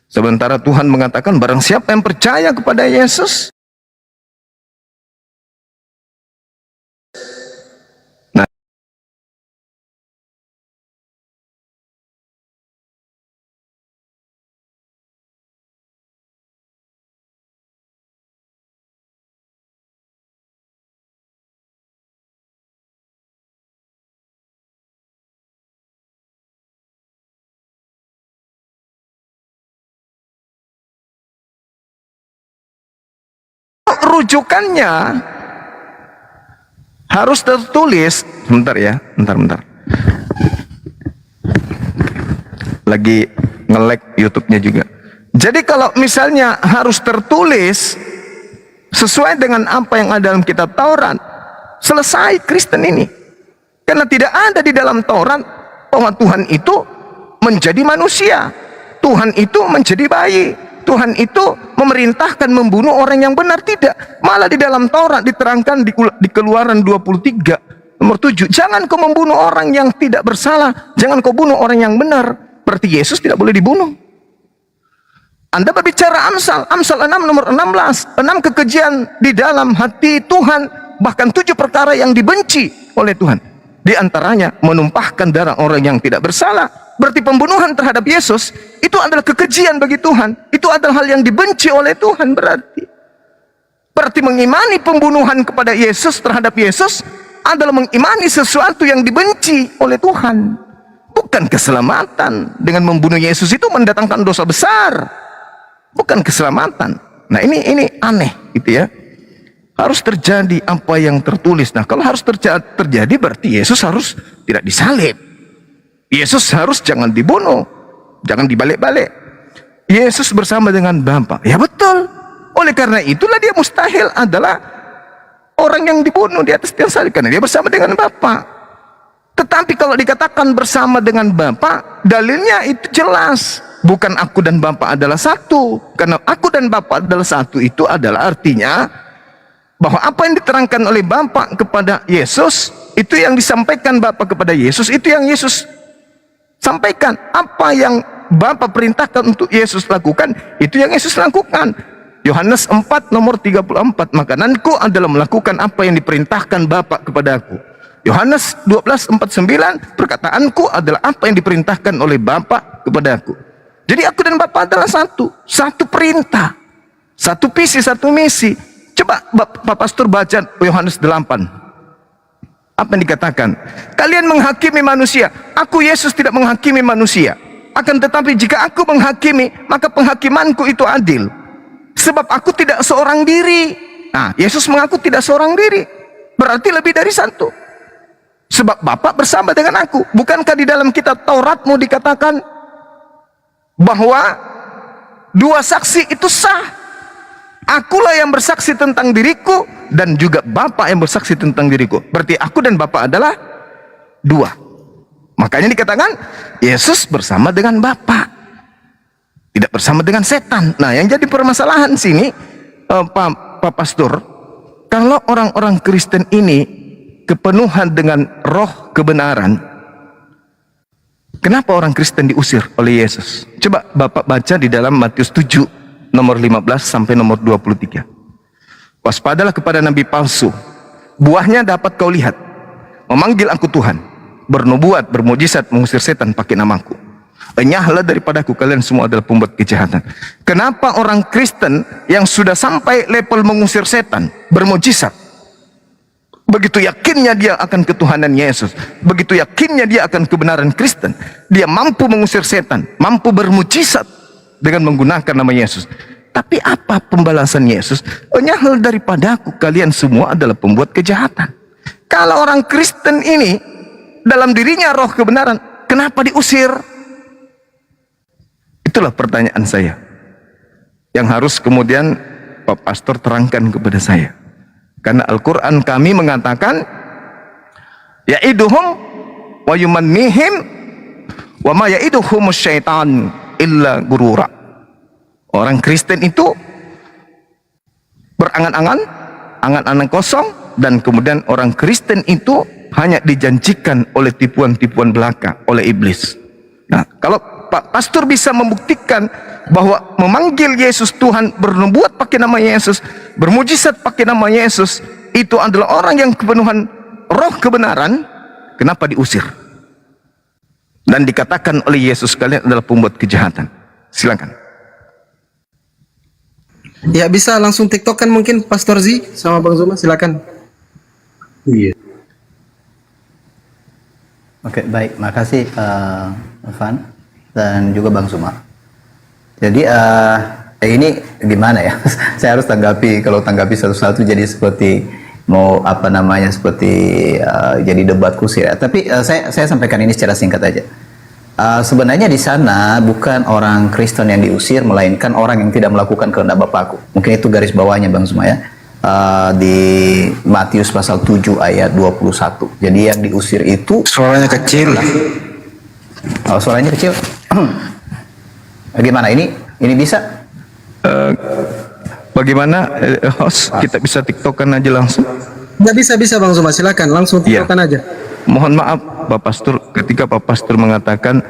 Sementara Tuhan mengatakan barang siapa yang percaya kepada Yesus, nah, rujukannya harus tertulis. Bentar ya, bentar. Lagi nge-lag YouTube-nya juga. Jadi kalau misalnya harus tertulis sesuai dengan apa yang ada dalam kitab Taurat, selesai Kristen ini. Karena tidak ada di dalam Taurat bahwa Tuhan itu menjadi manusia, Tuhan itu menjadi bayi, Tuhan itu memerintahkan membunuh orang yang benar. Tidak. Malah di dalam Taurat diterangkan di Keluaran 23 nomor 7, jangan kau membunuh orang yang tidak bersalah, jangan kau bunuh orang yang benar. Berarti Yesus tidak boleh dibunuh. Anda berbicara Amsal 6 nomor 16, 6 kekejian di dalam hati Tuhan, bahkan 7 perkara yang dibenci oleh Tuhan. Di antaranya menumpahkan darah orang yang tidak bersalah. Berarti pembunuhan terhadap Yesus itu adalah kekejian bagi Tuhan. Itu adalah hal yang dibenci oleh Tuhan. Berarti mengimani pembunuhan kepada Yesus, terhadap Yesus, adalah mengimani sesuatu yang dibenci oleh Tuhan. Bukan keselamatan. Dengan membunuh Yesus itu mendatangkan dosa besar, bukan keselamatan. Nah ini aneh gitu ya. Harus terjadi apa yang tertulis. Nah kalau harus terjadi berarti Yesus harus tidak disalib. Yesus harus jangan dibunuh, jangan dibalik-balik. Yesus bersama dengan Bapa. Ya betul. Oleh karena itulah dia mustahil adalah orang yang dibunuh di atas tiang salib, karena dia bersama dengan Bapa. Tetapi kalau dikatakan bersama dengan Bapa, dalilnya itu jelas. Bukan aku dan Bapa adalah satu. Karena aku dan Bapa adalah satu itu adalah artinya bahwa apa yang diterangkan oleh Bapa kepada Yesus, itu yang disampaikan Bapa kepada Yesus, itu yang Yesus sampaikan. Apa yang Bapa perintahkan untuk Yesus lakukan, itu yang Yesus lakukan. Yohanes 4 nomor 34, makananku adalah melakukan apa yang diperintahkan Bapa kepada aku. Yohanes 12:49, perkataanku adalah apa yang diperintahkan oleh Bapa kepada aku. Jadi aku dan Bapa adalah satu perintah, satu visi, satu misi. Coba Pak Pastor baca Yohanes 8. Apa yang dikatakan? Kalian menghakimi manusia. Aku Yesus tidak menghakimi manusia. Akan tetapi jika aku menghakimi, maka penghakimanku itu adil. Sebab aku tidak seorang diri. Nah, Yesus mengaku tidak seorang diri. Berarti lebih dari satu. Sebab Bapa bersama dengan aku. Bukankah di dalam kitab Tauratmu dikatakan bahwa 2 saksi itu sah? Akulah yang bersaksi tentang diriku, dan juga Bapa yang bersaksi tentang diriku. Berarti aku dan Bapa adalah 2. Makanya dikatakan Yesus bersama dengan Bapa, tidak bersama dengan setan. Nah yang jadi permasalahan sini Pak Pastor, kalau orang-orang Kristen ini kepenuhan dengan roh kebenaran, kenapa orang Kristen diusir oleh Yesus? Coba Bapak baca di dalam Matius 7 nomor 15 sampai nomor 23. Waspadalah kepada nabi palsu, buahnya dapat kau lihat. Memanggil aku Tuhan, bernubuat, bermujizat, mengusir setan pakai namaku. Enyahlah daripadaku, kalian semua adalah pembuat kejahatan. Kenapa orang Kristen yang sudah sampai level mengusir setan, bermujizat, begitu yakinnya dia akan ketuhanan Yesus, begitu yakinnya dia akan kebenaran Kristen, dia mampu mengusir setan, mampu bermujizat dengan menggunakan nama Yesus. Tapi apa pembalasan Yesus? Enyahlah daripadaku, kalian semua adalah pembuat kejahatan. Kalau orang Kristen ini dalam dirinya roh kebenaran, kenapa diusir? Itulah pertanyaan saya yang harus kemudian Pak Pastor terangkan kepada saya. Karena Al-Quran kami mengatakan ya'iduhum wa yumannihim wa ma ya'iduhum syaitan illa gurura. Orang Kristen itu berangan-angan, angan-angan kosong, dan kemudian orang Kristen itu hanya dijanjikan oleh tipuan-tipuan belaka oleh iblis. Nah, kalau Pak Pastor bisa membuktikan bahwa memanggil Yesus Tuhan, bernubuat pakai nama Yesus, bermujizat pakai nama Yesus, itu adalah orang yang kepenuhan roh kebenaran, kenapa diusir? Dan dikatakan oleh Yesus, kalian adalah pembuat kejahatan. Silakan. Ya bisa langsung TikTok kan mungkin Pastor Z sama Bang Zuma, silakan. Iya. Oke, baik, makasih Evan dan juga Bang Zuma. Jadi ini gimana ya? Saya harus tanggapi, kalau tanggapi satu-satu jadi seperti mau apa namanya, seperti jadi debat kusir ya. Tapi saya sampaikan ini secara singkat aja. Sebenarnya di sana bukan orang Kristen yang diusir, melainkan orang yang tidak melakukan kehendak Bapakku. Mungkin itu garis bawahnya Bang Zuma ya. di Matius pasal 7 ayat 21. Jadi yang diusir itu Suaranya kecil. oh, suaranya kecil. Bagaimana ini bisa? Bagaimana host, kita bisa tiktokan aja langsung? Nggak bisa Bang Zuma, silakan langsung Iya. tiktokan aja. Mohon maaf Pak Pastor, ketika Pak Pastor mengatakan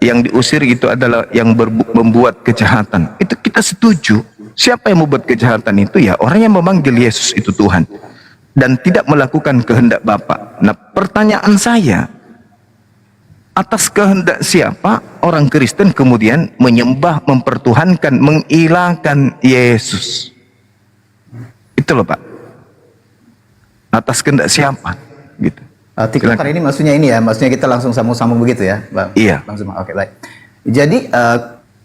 yang diusir itu adalah yang membuat kejahatan, itu kita setuju. Siapa yang membuat kejahatan itu? Ya orang yang memanggil Yesus itu Tuhan dan tidak melakukan kehendak Bapa. Nah, pertanyaan saya, atas kehendak siapa orang Kristen kemudian menyembah, mempertuhankan, mengilahkan Yesus? Itu loh Pak. Atas kehendak siapa? Gitu. TikToker ini maksudnya ini ya, maksudnya kita langsung sambung-sambung begitu ya, Bang? Iya. Bang Zuma. Oke, baik. Jadi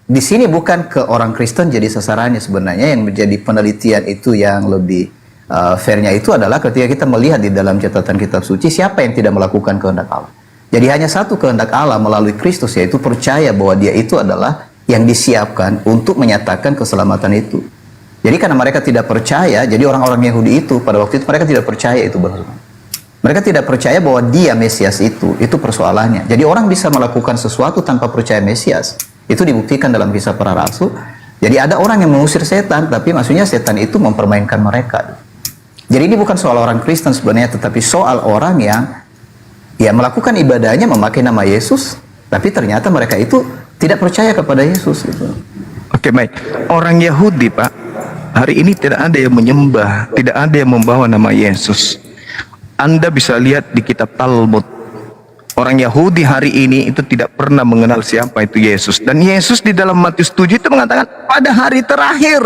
di sini bukan ke orang Kristen jadi sasarannya sebenarnya, yang menjadi penelitian itu yang lebih fairnya itu adalah ketika kita melihat di dalam catatan kitab suci siapa yang tidak melakukan kehendak Allah. Jadi hanya satu kehendak Allah melalui Kristus, yaitu percaya bahwa Dia itu adalah yang disiapkan untuk menyatakan keselamatan itu. Jadi karena mereka tidak percaya, jadi orang-orang Yahudi itu pada waktu itu mereka tidak percaya itu, Bang Zuma. Mereka tidak percaya bahwa Dia Mesias itu persoalannya. Jadi orang bisa melakukan sesuatu tanpa percaya Mesias. Itu dibuktikan dalam kisah para rasul. Jadi ada orang yang mengusir setan, tapi maksudnya setan itu mempermainkan mereka. Jadi ini bukan soal orang Kristen sebenarnya, tetapi soal orang yang ya melakukan ibadahnya memakai nama Yesus, tapi ternyata mereka itu tidak percaya kepada Yesus. Gitu. Oke, baik. Orang Yahudi Pak, hari ini tidak ada yang menyembah, tidak ada yang membawa nama Yesus. Anda bisa lihat di kitab Talmud, orang Yahudi hari ini itu tidak pernah mengenal siapa itu Yesus. Dan Yesus di dalam Matius 7 itu mengatakan pada hari terakhir.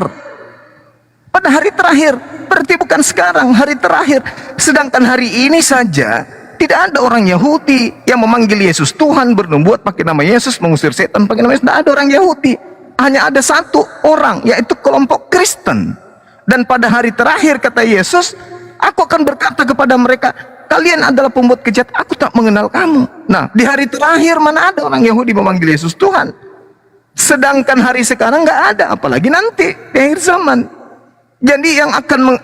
Pada hari terakhir, berarti bukan sekarang, hari terakhir. Sedangkan hari ini saja tidak ada orang Yahudi yang memanggil Yesus Tuhan, bernubuat pakai nama Yesus, mengusir setan pakai nama Yesus. Tidak ada orang Yahudi, hanya ada satu orang, yaitu kelompok Kristen. Dan pada hari terakhir kata Yesus, aku akan berkata kepada mereka, kalian adalah pembuat kejahatan, aku tak mengenal kamu. Nah, di hari terakhir mana ada orang Yahudi memanggil Yesus Tuhan? Sedangkan hari sekarang nggak ada, apalagi nanti di akhir zaman. Jadi yang akan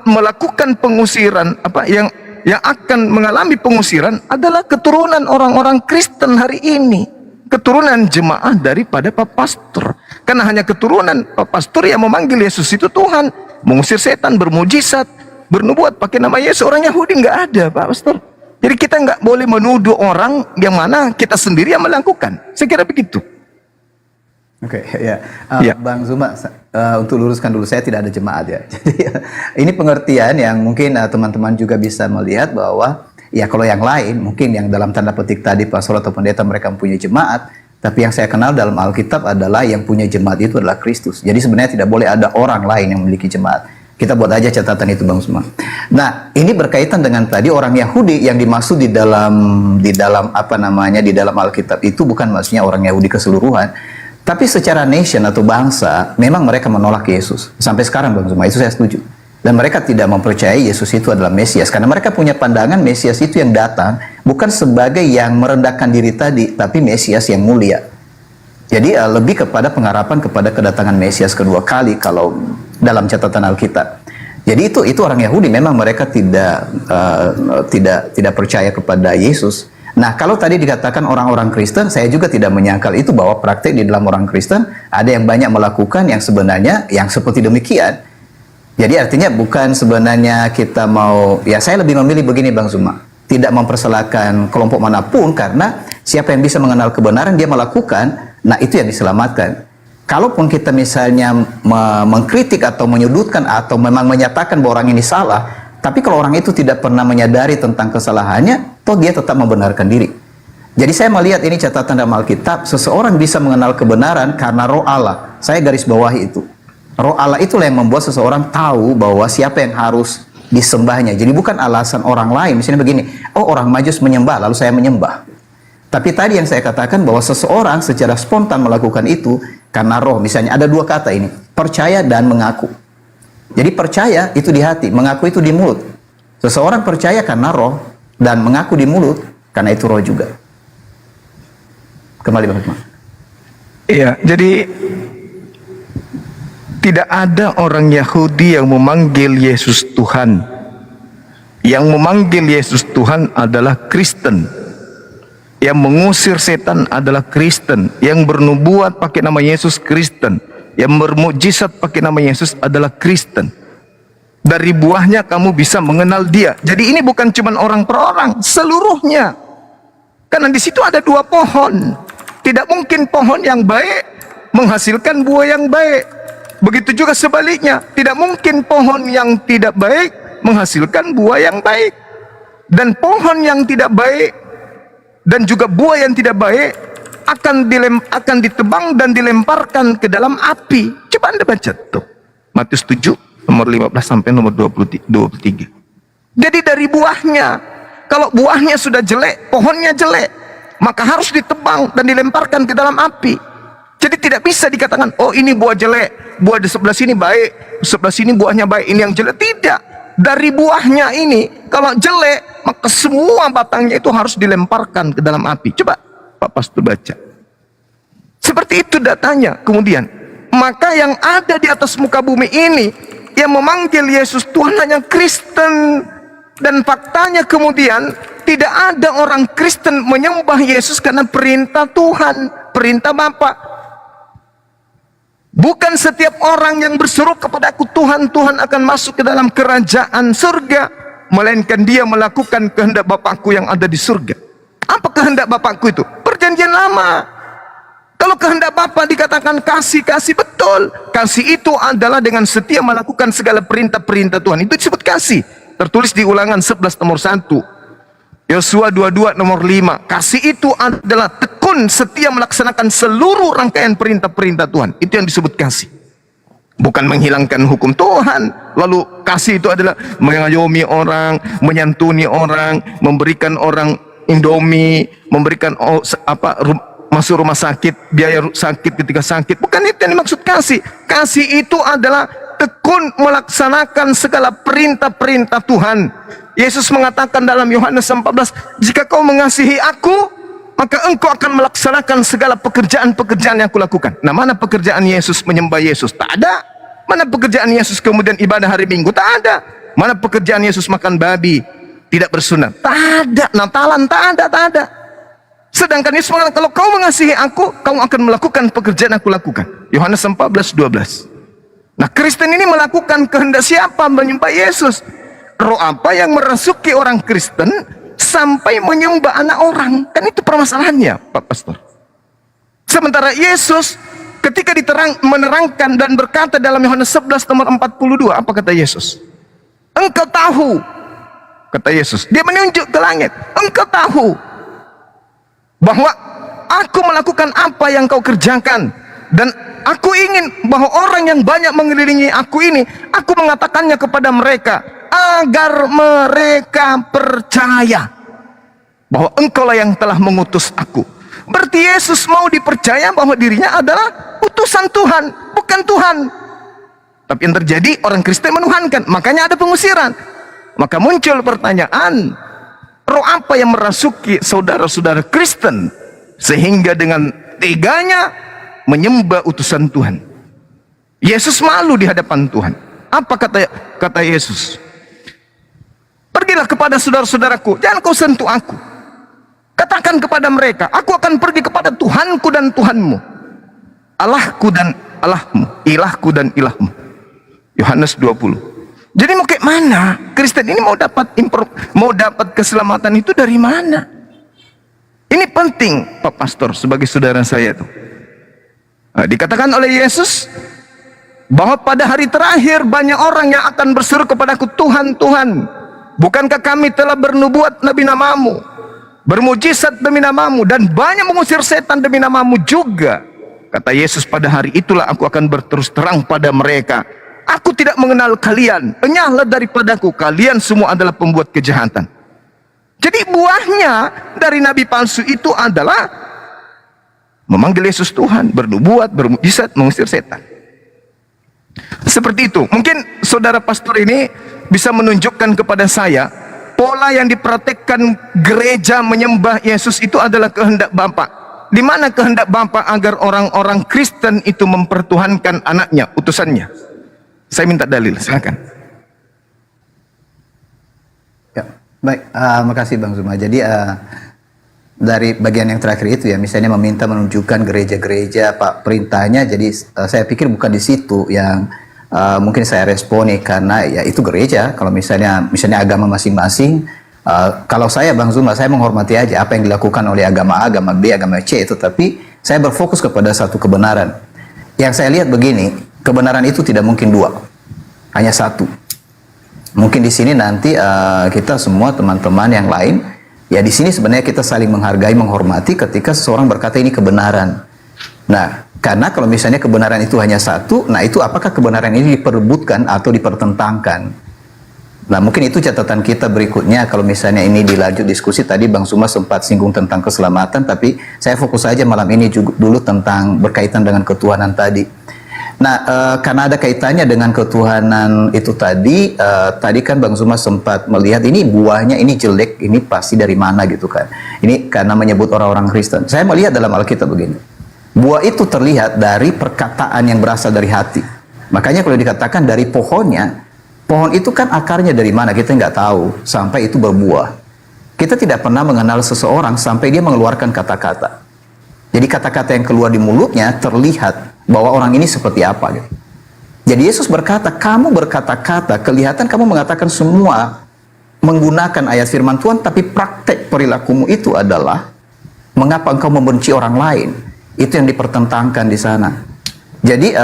melakukan pengusiran, yang akan mengalami pengusiran adalah keturunan orang-orang Kristen hari ini, keturunan jemaah daripada Pak Pastor. Karena hanya keturunan Pak Pastor yang memanggil Yesus itu Tuhan, mengusir setan, bermujizat, bernubuat pakai nama Yesus. Orang Yahudi nggak ada, Pak Pastor. Jadi kita nggak boleh menuduh orang yang mana kita sendiri yang melakukan. Saya kira begitu. Oke, ya. Ya. Bang Zuma, untuk luruskan dulu, saya tidak ada jemaat ya. Jadi ini pengertian yang mungkin teman-teman juga bisa melihat bahwa ya kalau yang lain mungkin yang dalam tanda petik tadi pastor atau pendeta mereka mempunyai jemaat, tapi yang saya kenal dalam Alkitab adalah yang punya jemaat itu adalah Kristus. Jadi sebenarnya tidak boleh ada orang lain yang memiliki jemaat. Kita buat aja catatan itu, Bang Zuma. Nah, ini berkaitan dengan tadi orang Yahudi yang dimaksud di dalam apa namanya, di dalam Alkitab itu bukan maksudnya orang Yahudi keseluruhan. Tapi secara nation atau bangsa, memang mereka menolak Yesus. Sampai sekarang, Bang Zuma, itu saya setuju. Dan mereka tidak mempercayai Yesus itu adalah Mesias. Karena mereka punya pandangan Mesias itu yang datang, bukan sebagai yang merendahkan diri tadi, tapi Mesias yang mulia. Jadi lebih kepada pengharapan kepada kedatangan Mesias kedua kali, kalau dalam catatan Alkitab. Jadi itu orang Yahudi, memang mereka tidak percaya kepada Yesus. Nah, kalau tadi dikatakan orang-orang Kristen, saya juga tidak menyangkal itu bahwa praktek di dalam orang Kristen ada yang banyak melakukan yang sebenarnya yang seperti demikian. Jadi artinya bukan sebenarnya kita mau, ya saya lebih memilih begini, Bang Zuma, tidak mempersalahkan kelompok manapun, karena siapa yang bisa mengenal kebenaran dia melakukan, nah itu yang diselamatkan. Kalaupun kita misalnya mengkritik atau menyudutkan atau memang menyatakan bahwa orang ini salah, tapi kalau orang itu tidak pernah menyadari tentang kesalahannya, toh dia tetap membenarkan diri. Jadi saya melihat ini catatan dalam Alkitab, seseorang bisa mengenal kebenaran karena roh Allah. Saya garis bawahi itu. Roh Allah itulah yang membuat seseorang tahu bahwa siapa yang harus disembahnya. Jadi bukan alasan orang lain. Misalnya begini, oh orang Majus menyembah, lalu saya menyembah. Tapi tadi yang saya katakan bahwa seseorang secara spontan melakukan itu karena roh. Misalnya ada dua kata ini, percaya dan mengaku. Jadi percaya itu di hati, mengaku itu di mulut. Seseorang percaya karena roh dan mengaku di mulut karena itu roh juga. Kembali, Bang Hikmah. Iya, jadi Tidak ada orang Yahudi yang memanggil Yesus Tuhan. Yang memanggil Yesus Tuhan adalah Kristen. Yang mengusir setan adalah Kristen. Yang bernubuat pakai nama Yesus Kristen. Yang bermukjizat pakai nama Yesus adalah Kristen. Dari buahnya kamu bisa mengenal dia. Jadi ini bukan cuma orang per orang, seluruhnya. Karena di situ ada dua pohon. Tidak mungkin pohon yang baik menghasilkan buah yang baik. Begitu juga sebaliknya, tidak mungkin pohon yang tidak baik menghasilkan buah yang baik. Dan pohon yang tidak baik dan juga buah yang tidak baik akan ditebang dan dilemparkan ke dalam api. Coba Anda baca tuh. Matius 7 nomor 15 sampai nomor 23. Jadi dari buahnya. Kalau buahnya sudah jelek, pohonnya jelek, maka harus ditebang dan dilemparkan ke dalam api. Jadi tidak bisa dikatakan, oh ini buah jelek, buah di sebelah sini baik, sebelah sini buahnya baik, ini yang jelek. Tidak. Dari buahnya ini, kalau jelek, maka semua batangnya itu harus dilemparkan ke dalam api. Coba Pak Pastor baca. Seperti itu datanya. Kemudian, maka yang ada di atas muka bumi ini, yang memanggil Yesus Tuhan hanya Kristen. Dan faktanya kemudian, tidak ada orang Kristen menyembah Yesus karena perintah Tuhan, perintah Bapa. Bukan setiap orang yang berseru kepada aku Tuhan, Tuhan akan masuk ke dalam kerajaan surga, melainkan dia melakukan kehendak Bapakku yang ada di surga. Apa kehendak Bapakku itu? Perjanjian lama. Kalau kehendak Bapa dikatakan kasih, kasih betul. Kasih itu adalah dengan setia melakukan segala perintah-perintah Tuhan. Itu disebut kasih. Tertulis di Ulangan 11 nomor 1. Yosua 22 nomor 5. Kasih itu adalah tekun setia melaksanakan seluruh rangkaian perintah-perintah Tuhan. Itu yang disebut kasih. Bukan menghilangkan hukum Tuhan. Lalu kasih itu adalah mengayomi orang, menyantuni orang, memberikan orang Indomie, memberikan masuk rumah sakit, biaya sakit ketika sakit. Bukan itu yang dimaksud kasih. Kasih itu adalah tekun melaksanakan segala perintah-perintah Tuhan. Yesus mengatakan dalam Yohanes 14, jika kau mengasihi aku, maka engkau akan melaksanakan segala pekerjaan-pekerjaan yang aku lakukan. Nah, mana pekerjaan Yesus menyembah Yesus? Tak ada. Mana pekerjaan Yesus kemudian ibadah hari Minggu? Tak ada. Mana pekerjaan Yesus makan babi, tidak bersunat? Tak ada. Natalan? Tak ada, tak ada. Sedangkan Yesus mengatakan, kalau kau mengasihi aku, kamu akan melakukan pekerjaan aku lakukan. Yohanes 14:12. Nah, Kristen ini melakukan kehendak siapa? Menyembah Yesus. Roh apa yang merasuki orang Kristen sampai menyembah anak orang? Kan itu permasalahannya, Pak Pastor. Sementara Yesus ketika menerangkan dan berkata dalam Yohanes 11 nomor 42, apa kata Yesus? Engkau tahu, kata Yesus. Dia menunjuk ke langit. Engkau tahu bahwa aku melakukan apa yang kau kerjakan. Dan aku ingin bahwa orang yang banyak mengelilingi aku ini, aku mengatakannya kepada mereka, agar mereka percaya bahwa engkaulah yang telah mengutus aku. Berarti Yesus mau dipercaya bahwa dirinya adalah utusan Tuhan, bukan Tuhan. Tapi yang terjadi, orang Kristen menuhankan, makanya ada pengusiran. Maka muncul pertanyaan, roh apa yang merasuki saudara-saudara Kristen sehingga dengan teganya menyembah utusan Tuhan? Yesus malu di hadapan Tuhan. Apa kata Yesus? Pergilah kepada saudara-saudaraku, jangan kau sentuh aku. Katakan kepada mereka, aku akan pergi kepada Tuhanku dan Tuhanmu, Allahku dan Allahmu, ilahku dan ilahmu. Yohanes 20. Jadi mau kayak mana? Kristen ini mau dapat keselamatan itu dari mana? Ini penting, Pak Pastor, sebagai saudara saya itu. Nah, dikatakan oleh Yesus bahwa pada hari terakhir banyak orang yang akan berseru kepadaku, Tuhan, Tuhan, bukankah kami telah bernubuat demi namamu, bermujizat demi namamu, dan banyak mengusir setan demi namamu juga? Kata Yesus, pada hari itulah aku akan berterus terang pada mereka, aku tidak mengenal kalian, enyahlah daripadaku, kalian semua adalah pembuat kejahatan. Jadi buahnya dari nabi palsu itu adalah memanggil Yesus Tuhan, bernubuat, bermujizat, mengusir setan. Seperti itu. Mungkin saudara pastor ini bisa menunjukkan kepada saya pola yang dipraktekkan gereja menyembah Yesus itu adalah kehendak Bapa. di mana kehendak Bapa agar orang-orang Kristen itu mempertuhankan anaknya, utusannya? Saya minta dalil, silakan. Ya, baik, makasih Bang Zuma. Jadi dari bagian yang terakhir itu ya, misalnya meminta menunjukkan gereja-gereja Pak perintahnya, jadi saya pikir bukan di situ yang mungkin saya responi, karena ya itu gereja. Kalau misalnya agama masing-masing, kalau saya Bang Zuma, saya menghormati aja apa yang dilakukan oleh agama A, agama B, agama C itu, tapi saya berfokus kepada satu kebenaran. Yang saya lihat begini, kebenaran itu tidak mungkin dua, hanya satu. Mungkin di sini nanti kita semua teman-teman yang lain, ya di sini sebenarnya kita saling menghargai, menghormati ketika seseorang berkata ini kebenaran. Nah, karena kalau misalnya kebenaran itu hanya satu, nah itu apakah kebenaran ini diperebutkan atau dipertentangkan? Nah, mungkin itu catatan kita berikutnya. Kalau misalnya ini dilanjut diskusi, tadi Bang Zuma sempat singgung tentang keselamatan, tapi saya fokus saja malam ini juga dulu tentang berkaitan dengan ketuhanan tadi. Nah, karena ada kaitannya dengan ketuhanan itu tadi, tadi kan Bang Zuma sempat melihat ini buahnya ini jelek, ini pasti dari mana gitu kan. Ini karena menyebut orang-orang Kristen. Saya melihat dalam Alkitab begini, buah itu terlihat dari perkataan yang berasal dari hati. Makanya kalau dikatakan dari pohonnya, pohon itu kan akarnya dari mana kita nggak tahu sampai itu berbuah. Kita tidak pernah mengenal seseorang sampai dia mengeluarkan kata-kata. Jadi kata-kata yang keluar di mulutnya terlihat bahwa orang ini seperti apa gitu. Jadi Yesus berkata, kamu berkata-kata, kelihatan kamu mengatakan semua menggunakan ayat firman Tuhan, tapi praktek perilakumu itu adalah mengapa engkau membenci orang lain. Itu yang dipertentangkan di sana. Jadi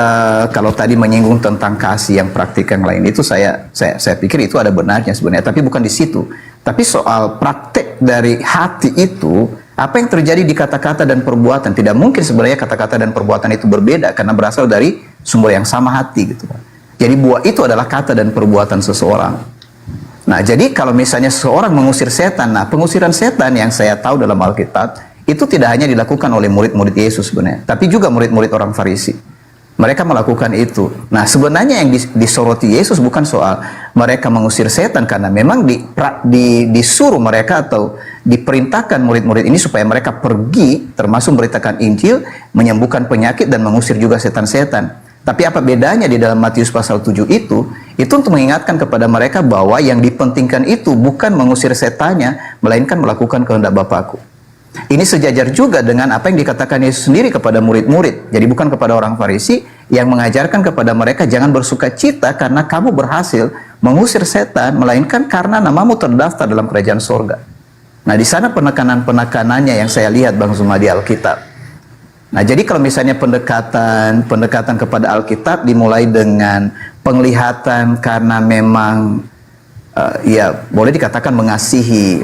kalau tadi menyinggung tentang kasih yang praktik yang lain itu saya pikir itu ada benarnya sebenarnya, tapi bukan di situ. Tapi soal praktek dari hati itu, apa yang terjadi di kata-kata dan perbuatan, tidak mungkin sebenarnya kata-kata dan perbuatan itu berbeda karena berasal dari sumber yang sama, hati gitu. Jadi buah itu adalah kata dan perbuatan seseorang. Nah, jadi kalau misalnya seseorang mengusir setan, nah pengusiran setan yang saya tahu dalam Alkitab itu tidak hanya dilakukan oleh murid-murid Yesus sebenarnya, tapi juga murid-murid orang Farisi. Mereka melakukan itu. Nah, sebenarnya yang disoroti Yesus bukan soal mereka mengusir setan, karena memang disuruh mereka atau diperintahkan murid-murid ini supaya mereka pergi, termasuk memberitakan Injil, menyembuhkan penyakit dan mengusir juga setan-setan. Tapi apa bedanya di dalam Matius pasal 7 itu untuk mengingatkan kepada mereka bahwa yang dipentingkan itu bukan mengusir setannya, melainkan melakukan kehendak Bapakku. Ini sejajar juga dengan apa yang dikatakan Yesus sendiri kepada murid-murid. Jadi bukan kepada orang Farisi yang mengajarkan kepada mereka jangan bersuka cita karena kamu berhasil mengusir setan, melainkan karena namamu terdaftar dalam kerajaan sorga. Nah, di sana penekanan-penekanannya yang saya lihat Bang Zuma di Alkitab. Nah, jadi kalau misalnya pendekatan kepada Alkitab dimulai dengan penglihatan karena memang ya boleh dikatakan mengasihi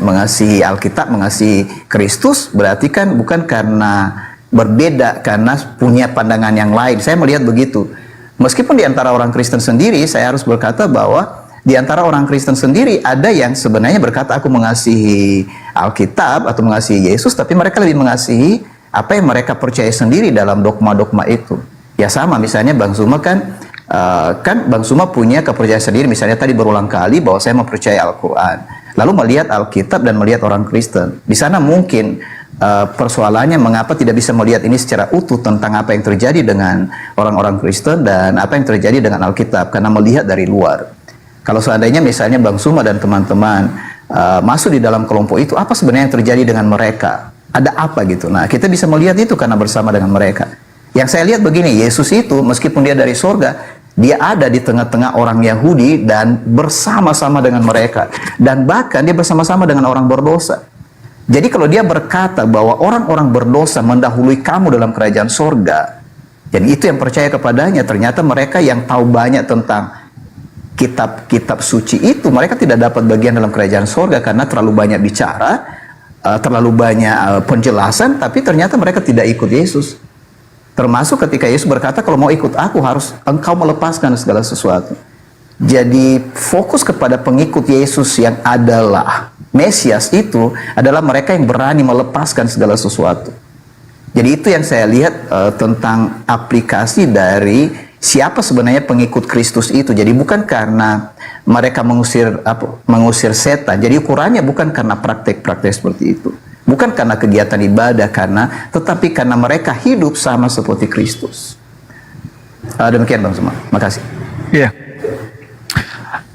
Alkitab, mengasihi Kristus, berarti kan bukan karena berbeda karena punya pandangan yang lain. Saya melihat begitu. Meskipun di antara orang Kristen sendiri, saya harus berkata bahwa di antara orang Kristen sendiri ada yang sebenarnya berkata aku mengasihi Alkitab atau mengasihi Yesus, tapi mereka lebih mengasihi apa yang mereka percaya sendiri dalam dogma-dogma itu. Ya sama, misalnya Bang Zuma kan Bang Zuma punya kepercayaan sendiri, misalnya tadi berulang kali bahwa saya mempercayai Al-Quran, lalu melihat Alkitab dan melihat orang Kristen. Di sana mungkin persoalannya mengapa tidak bisa melihat ini secara utuh tentang apa yang terjadi dengan orang-orang Kristen dan apa yang terjadi dengan Alkitab, karena melihat dari luar. Kalau seandainya misalnya Bang Zuma dan teman-teman masuk di dalam kelompok itu, apa sebenarnya yang terjadi dengan mereka? Ada apa gitu? Nah, kita bisa melihat itu karena bersama dengan mereka. Yang saya lihat begini, Yesus itu meskipun dia dari sorga, dia ada di tengah-tengah orang Yahudi dan bersama-sama dengan mereka. Dan bahkan dia bersama-sama dengan orang berdosa. Jadi kalau dia berkata bahwa orang-orang berdosa mendahului kamu dalam kerajaan sorga, jadi itu yang percaya kepadanya. Ternyata mereka yang tahu banyak tentang kitab-kitab suci itu, mereka tidak dapat bagian dalam kerajaan sorga karena terlalu banyak bicara, terlalu banyak penjelasan, tapi ternyata mereka tidak ikut Yesus. Termasuk ketika Yesus berkata, kalau mau ikut aku harus engkau melepaskan segala sesuatu. Jadi fokus kepada pengikut Yesus yang adalah Mesias itu adalah mereka yang berani melepaskan segala sesuatu. Jadi itu yang saya lihat tentang aplikasi dari siapa sebenarnya pengikut Kristus itu. Jadi bukan karena mereka mengusir setan. Jadi ukurannya bukan karena praktek-praktek seperti itu. Bukan karena kegiatan ibadah, tetapi karena mereka hidup sama seperti Kristus. Demikian Bang Zuma. Makasih. Ya.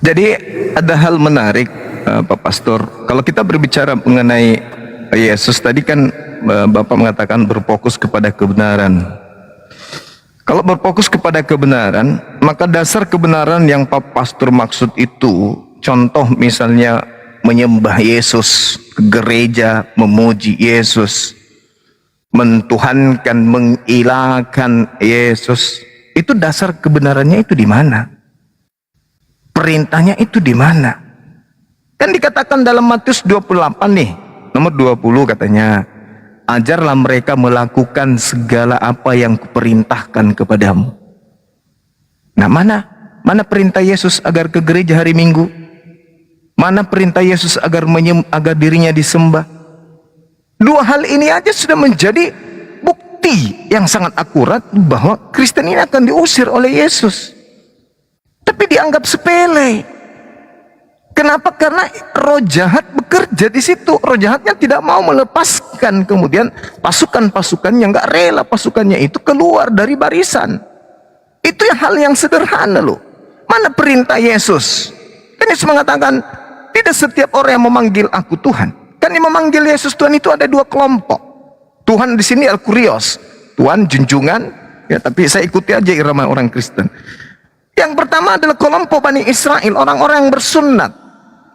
Jadi ada hal menarik, Pak Pastor. Kalau kita berbicara mengenai Yesus tadi kan Bapak mengatakan berfokus kepada kebenaran. Kalau berfokus kepada kebenaran, maka dasar kebenaran yang Pak Pastor maksud itu, contoh misalnya menyembah Yesus, gereja memuji Yesus, mentuhankan, mengilahkan Yesus, itu dasar kebenarannya itu di mana? Perintahnya itu di mana? Kan dikatakan dalam Matius 28 nih, nomor 20 katanya, ajarlah mereka melakukan segala apa yang kuperintahkan kepadamu. Nah, mana perintah Yesus agar ke gereja hari Minggu? Mana perintah Yesus agar dirinya disembah? Dua hal ini aja sudah menjadi bukti yang sangat akurat bahwa Kristen ini akan diusir oleh Yesus. Tapi dianggap sepele. Kenapa? Karena roh jahat bekerja di situ. Roh jahatnya tidak mau melepaskan kemudian pasukan-pasukannya, nggak rela pasukannya itu keluar dari barisan. Itu hal yang sederhana loh. Mana perintah Yesus? Kan Yesus mengatakan tidak setiap orang yang memanggil aku Tuhan. Kan yang memanggil Yesus Tuhan itu ada dua kelompok. Tuhan di sini Al-Kurios, Tuhan junjungan. Ya, tapi saya ikuti aja irama orang Kristen. Yang pertama adalah kelompok Bani Israel, orang-orang yang bersunat.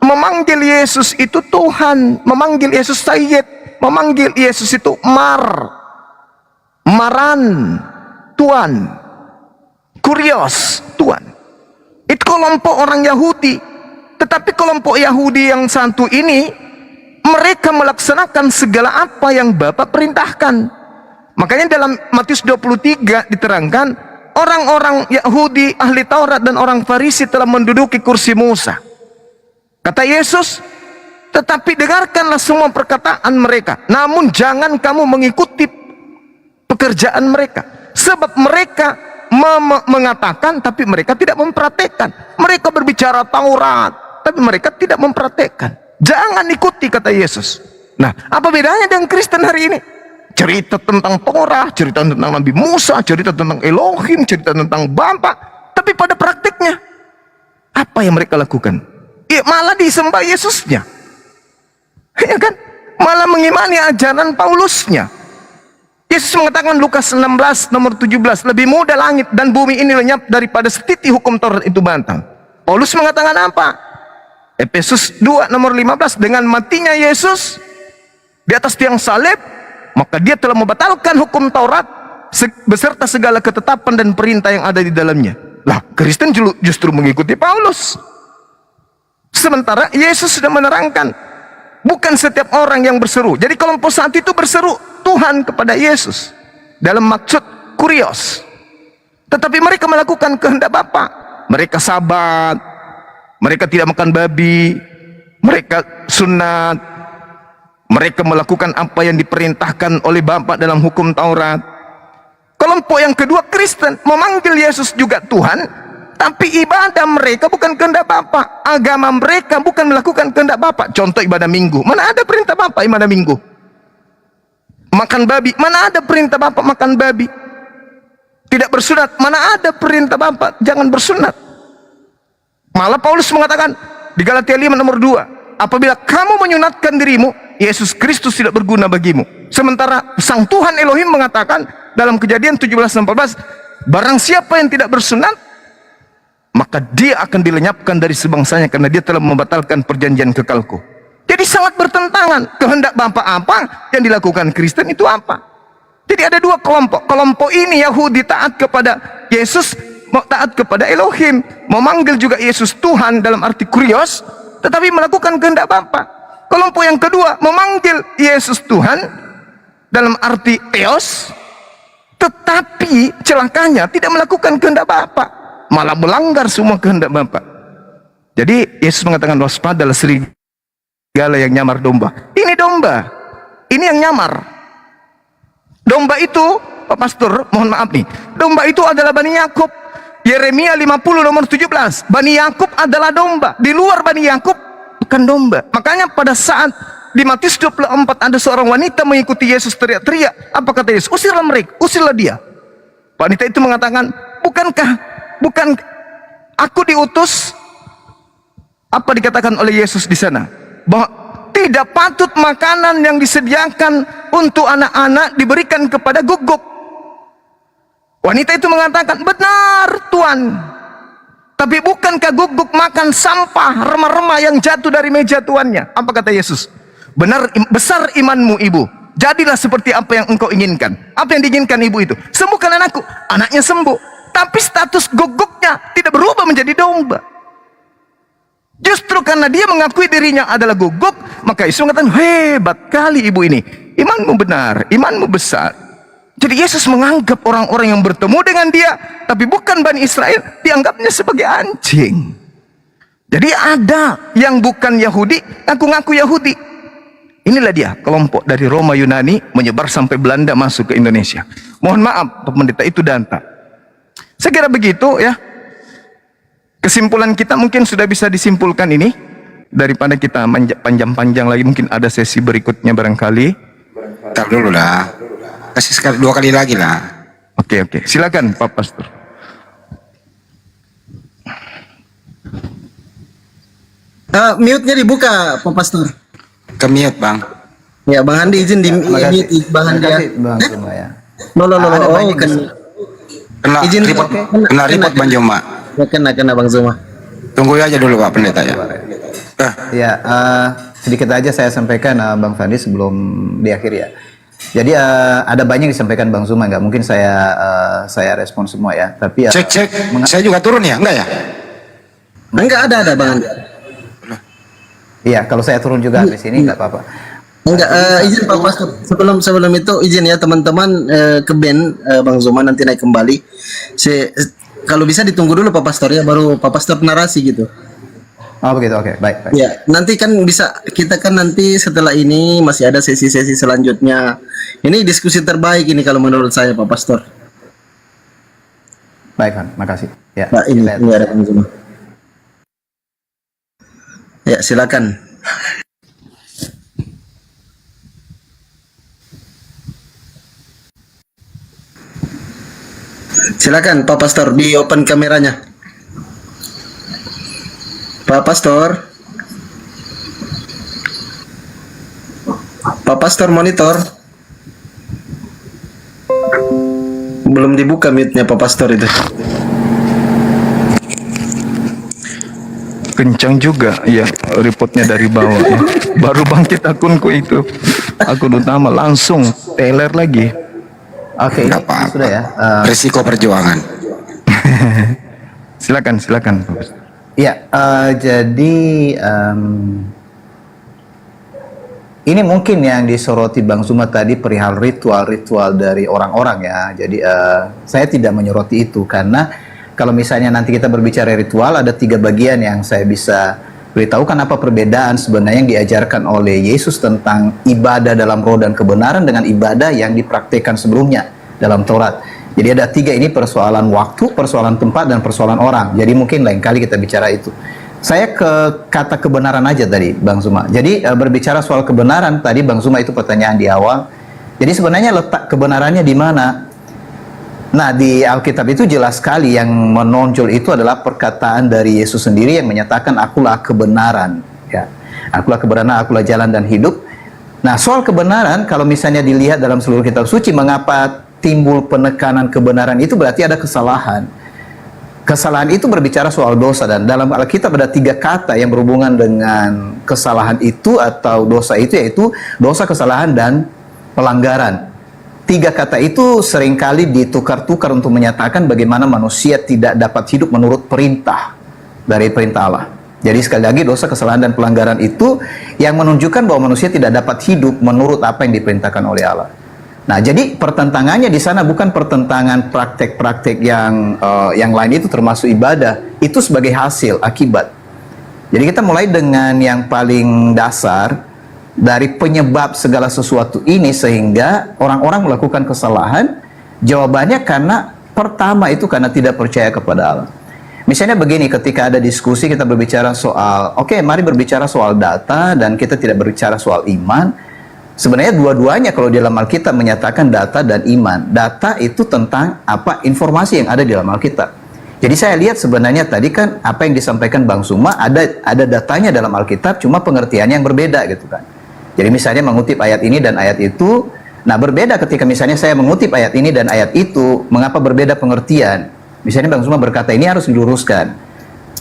Memanggil Yesus itu Tuhan, memanggil Yesus Sayyid, memanggil Yesus itu Maran, Tuhan, Kurios, Tuhan. Itu kelompok orang Yahudi. Tetapi kelompok Yahudi yang satu ini, mereka melaksanakan segala apa yang Bapa perintahkan. Makanya dalam Matius 23 diterangkan, orang-orang Yahudi, ahli Taurat dan orang Farisi telah menduduki kursi Musa. Kata Yesus, tetapi dengarkanlah semua perkataan mereka, namun jangan kamu mengikuti pekerjaan mereka. Sebab mereka mengatakan, tapi mereka tidak mempraktekkan. Mereka berbicara Taurat, tapi mereka tidak mempraktekkan. Jangan ikuti, kata Yesus. Nah, apa bedanya dengan Kristen hari ini? Cerita tentang Torah, cerita tentang Nabi Musa, cerita tentang Elohim, cerita tentang Bapa, tapi pada praktiknya apa yang mereka lakukan? Ya, malah disembah Yesusnya, ya kan? Malah mengimani ajaran Paulusnya. Yesus mengatakan Lukas 16 nomor 17, lebih mudah langit dan bumi ini lenyap daripada setiti hukum Taurat itu batang. Paulus mengatakan apa? Efesus 2 nomor 15, dengan matinya Yesus di atas tiang salib, maka dia telah membatalkan hukum Taurat beserta segala ketetapan dan perintah yang ada di dalamnya. Lah, Kristen justru mengikuti Paulus. Sementara Yesus sudah menerangkan, bukan setiap orang yang berseru. Jadi kelompok saat itu berseru Tuhan kepada Yesus dalam maksud Kurios. Tetapi mereka melakukan kehendak Bapa. Mereka sabat, mereka tidak makan babi, mereka sunat, mereka melakukan apa yang diperintahkan oleh Bapa dalam hukum Taurat. Kelompok yang kedua Kristen memanggil Yesus juga Tuhan, tapi ibadah mereka bukan kehendak Bapa. Agama mereka bukan melakukan kehendak Bapa. Contoh ibadah Minggu, mana ada perintah Bapa ibadah Minggu? Makan babi, mana ada perintah Bapa makan babi? Tidak bersunat, mana ada perintah Bapa jangan bersunat? Malah Paulus mengatakan di Galatia 5 nomor 2, apabila kamu menyunatkan dirimu, Yesus Kristus tidak berguna bagimu. Sementara Sang Tuhan Elohim mengatakan dalam Kejadian 17:14, barang siapa yang tidak bersunat, maka dia akan dilenyapkan dari sebangsanya karena dia telah membatalkan perjanjian kekalku. Jadi sangat bertentangan. Kehendak Bapa apa, yang dilakukan Kristen itu apa? Jadi ada dua kelompok. Kelompok ini Yahudi taat kepada Yesus, taat kepada Elohim, memanggil juga Yesus Tuhan dalam arti Kurios, tetapi melakukan kehendak Bapa. Kelompok yang kedua memanggil Yesus Tuhan dalam arti Theos, tetapi celakanya tidak melakukan kehendak Bapa, malah melanggar semua kehendak Bapa. Jadi Yesus mengatakan, waspadalah serigala yang nyamar domba. Ini domba, ini yang nyamar. Domba itu, Pak Pastor, mohon maaf nih, domba itu adalah Bani Yakub. Yeremia 50 nomor 17, Bani Yakub adalah domba. Di luar Bani Yakub bukan domba. Makanya pada saat di Matius 24 ada seorang wanita mengikuti Yesus teriak-teriak. Apa kata Yesus? Usirlah mereka, usirlah dia. Wanita itu mengatakan, bukan aku diutus. Apa dikatakan oleh Yesus di sana? Bahwa tidak patut makanan yang disediakan untuk anak-anak diberikan kepada guguk. Wanita itu mengatakan, benar Tuan. Tapi bukankah guguk makan sampah, remah-remah yang jatuh dari meja tuannya? Apa kata Yesus? Benar, besar imanmu ibu. Jadilah seperti apa yang engkau inginkan. Apa yang diinginkan ibu itu? Sembuhkan anakku. Anaknya sembuh. Tapi status guguknya tidak berubah menjadi domba. Justru karena dia mengakui dirinya adalah guguk, maka Yesus mengatakan, hebat kali ibu ini. Imanmu benar, imanmu besar. Jadi Yesus menganggap orang-orang yang bertemu dengan dia, tapi bukan Bani Israel, dianggapnya sebagai anjing. Jadi ada yang bukan Yahudi, ngaku-ngaku Yahudi. Inilah dia kelompok dari Roma Yunani menyebar sampai Belanda masuk ke Indonesia. Mohon maaf, pendeta itu danta. Saya kira begitu ya. Kesimpulan kita mungkin sudah bisa disimpulkan ini. Daripada kita panjang-panjang lagi, mungkin ada sesi berikutnya barangkali. Bentar dulu lah. Kasih sekali, 2 kali lagi lah. Oke. Silakan Pak Pastor. Mute-nya dibuka, Pak Pastor. Ke mute, Bang. Ya, Bang Handi izin di Makasih. mute Bang Handi ya. Makasih, Bang Zuma ya. No. Ada Oh, banyak Kena izin report, kena report Bang Joma. kena Bang Zuma. Tunggu aja dulu Pak Pendeta ya. Ya, sedikit aja saya sampaikan Bang Fandi sebelum diakhiri ya. Jadi ada banyak yang disampaikan Bang Zuma, nggak mungkin saya respon semua ya. Tapi ya, Cek. Saya juga turun ya? Enggak ya? Enggak ada Bang Handi. iya kalau saya turun juga di sini nggak apa-apa. Enggak, izin Pak Pastor. Sebelum itu izin ya teman-teman ke band Bang Zuma nanti naik kembali. Kalau bisa ditunggu dulu Pak Pastor ya, baru Pak Pastor narasi gitu. Oh begitu, oke, baik. Ya, nanti kan bisa kita kan nanti setelah ini masih ada sesi-sesi selanjutnya. Ini diskusi terbaik ini kalau menurut saya Pak Pastor. Baik Van, makasih. Ya, Nah, ini kita- ada Bang Zuma. Ya, silakan. Silakan Pak Pastor, di open kameranya. Pak Pastor. Pak Pastor monitor. Belum dibuka mute-nya Pak Pastor itu. Kencang juga ya reportnya dari bawah ya. Baru bangkit akunku itu. Akun utama langsung teler lagi. Oke, ini Nggak apa-apa. sudah ya. Risiko perjuangan. Silakan Pak Pastor. Ya, jadi ini mungkin yang disoroti Bang Zuma tadi perihal ritual-ritual dari orang-orang ya. Jadi saya tidak menyoroti itu karena kalau misalnya nanti kita berbicara ritual, ada 3 bagian yang saya bisa beritahukan apa perbedaan sebenarnya yang diajarkan oleh Yesus tentang ibadah dalam roh dan kebenaran dengan ibadah yang dipraktikkan sebelumnya dalam Taurat. Jadi ada 3 ini, persoalan waktu, persoalan tempat, dan persoalan orang. Jadi mungkin lain kali kita bicara itu. Saya ke kata kebenaran aja tadi, Bang Zuma. Jadi berbicara soal kebenaran, tadi Bang Zuma itu pertanyaan di awal. Jadi sebenarnya letak kebenarannya di mana? Nah, di Alkitab itu jelas sekali yang menonjol itu adalah perkataan dari Yesus sendiri yang menyatakan akulah kebenaran. Ya, akulah kebenaran, akulah jalan dan hidup. Nah, soal kebenaran, kalau misalnya dilihat dalam seluruh kitab suci, mengapa timbul penekanan kebenaran itu berarti ada kesalahan. Kesalahan itu berbicara soal dosa, dan dalam Alkitab ada 3 kata yang berhubungan dengan kesalahan itu atau dosa itu, yaitu dosa, kesalahan, dan pelanggaran. 3 kata itu seringkali ditukar-tukar untuk menyatakan bagaimana manusia tidak dapat hidup menurut perintah dari perintah Allah. Jadi sekali lagi, dosa, kesalahan, dan pelanggaran itu yang menunjukkan bahwa manusia tidak dapat hidup menurut apa yang diperintahkan oleh Allah. Nah, jadi pertentangannya di sana bukan pertentangan praktek-praktek yang lain itu termasuk ibadah, itu sebagai hasil, akibat. Jadi kita mulai dengan yang paling dasar dari penyebab segala sesuatu ini sehingga orang-orang melakukan kesalahan. Jawabannya karena pertama itu karena tidak percaya kepada Allah. Misalnya begini, ketika ada diskusi kita berbicara soal, oke, mari berbicara soal data dan kita tidak berbicara soal iman. Sebenarnya dua-duanya kalau di dalam Alkitab menyatakan data dan iman. Data itu tentang apa informasi yang ada di dalam Alkitab. Jadi saya lihat sebenarnya tadi kan apa yang disampaikan Bang Suma ada datanya dalam Alkitab, cuma pengertiannya yang berbeda gitu kan. Jadi misalnya mengutip ayat ini dan ayat itu, nah berbeda ketika misalnya saya mengutip ayat ini dan ayat itu, mengapa berbeda pengertian? Misalnya Bang Suma berkata ini harus diluruskan.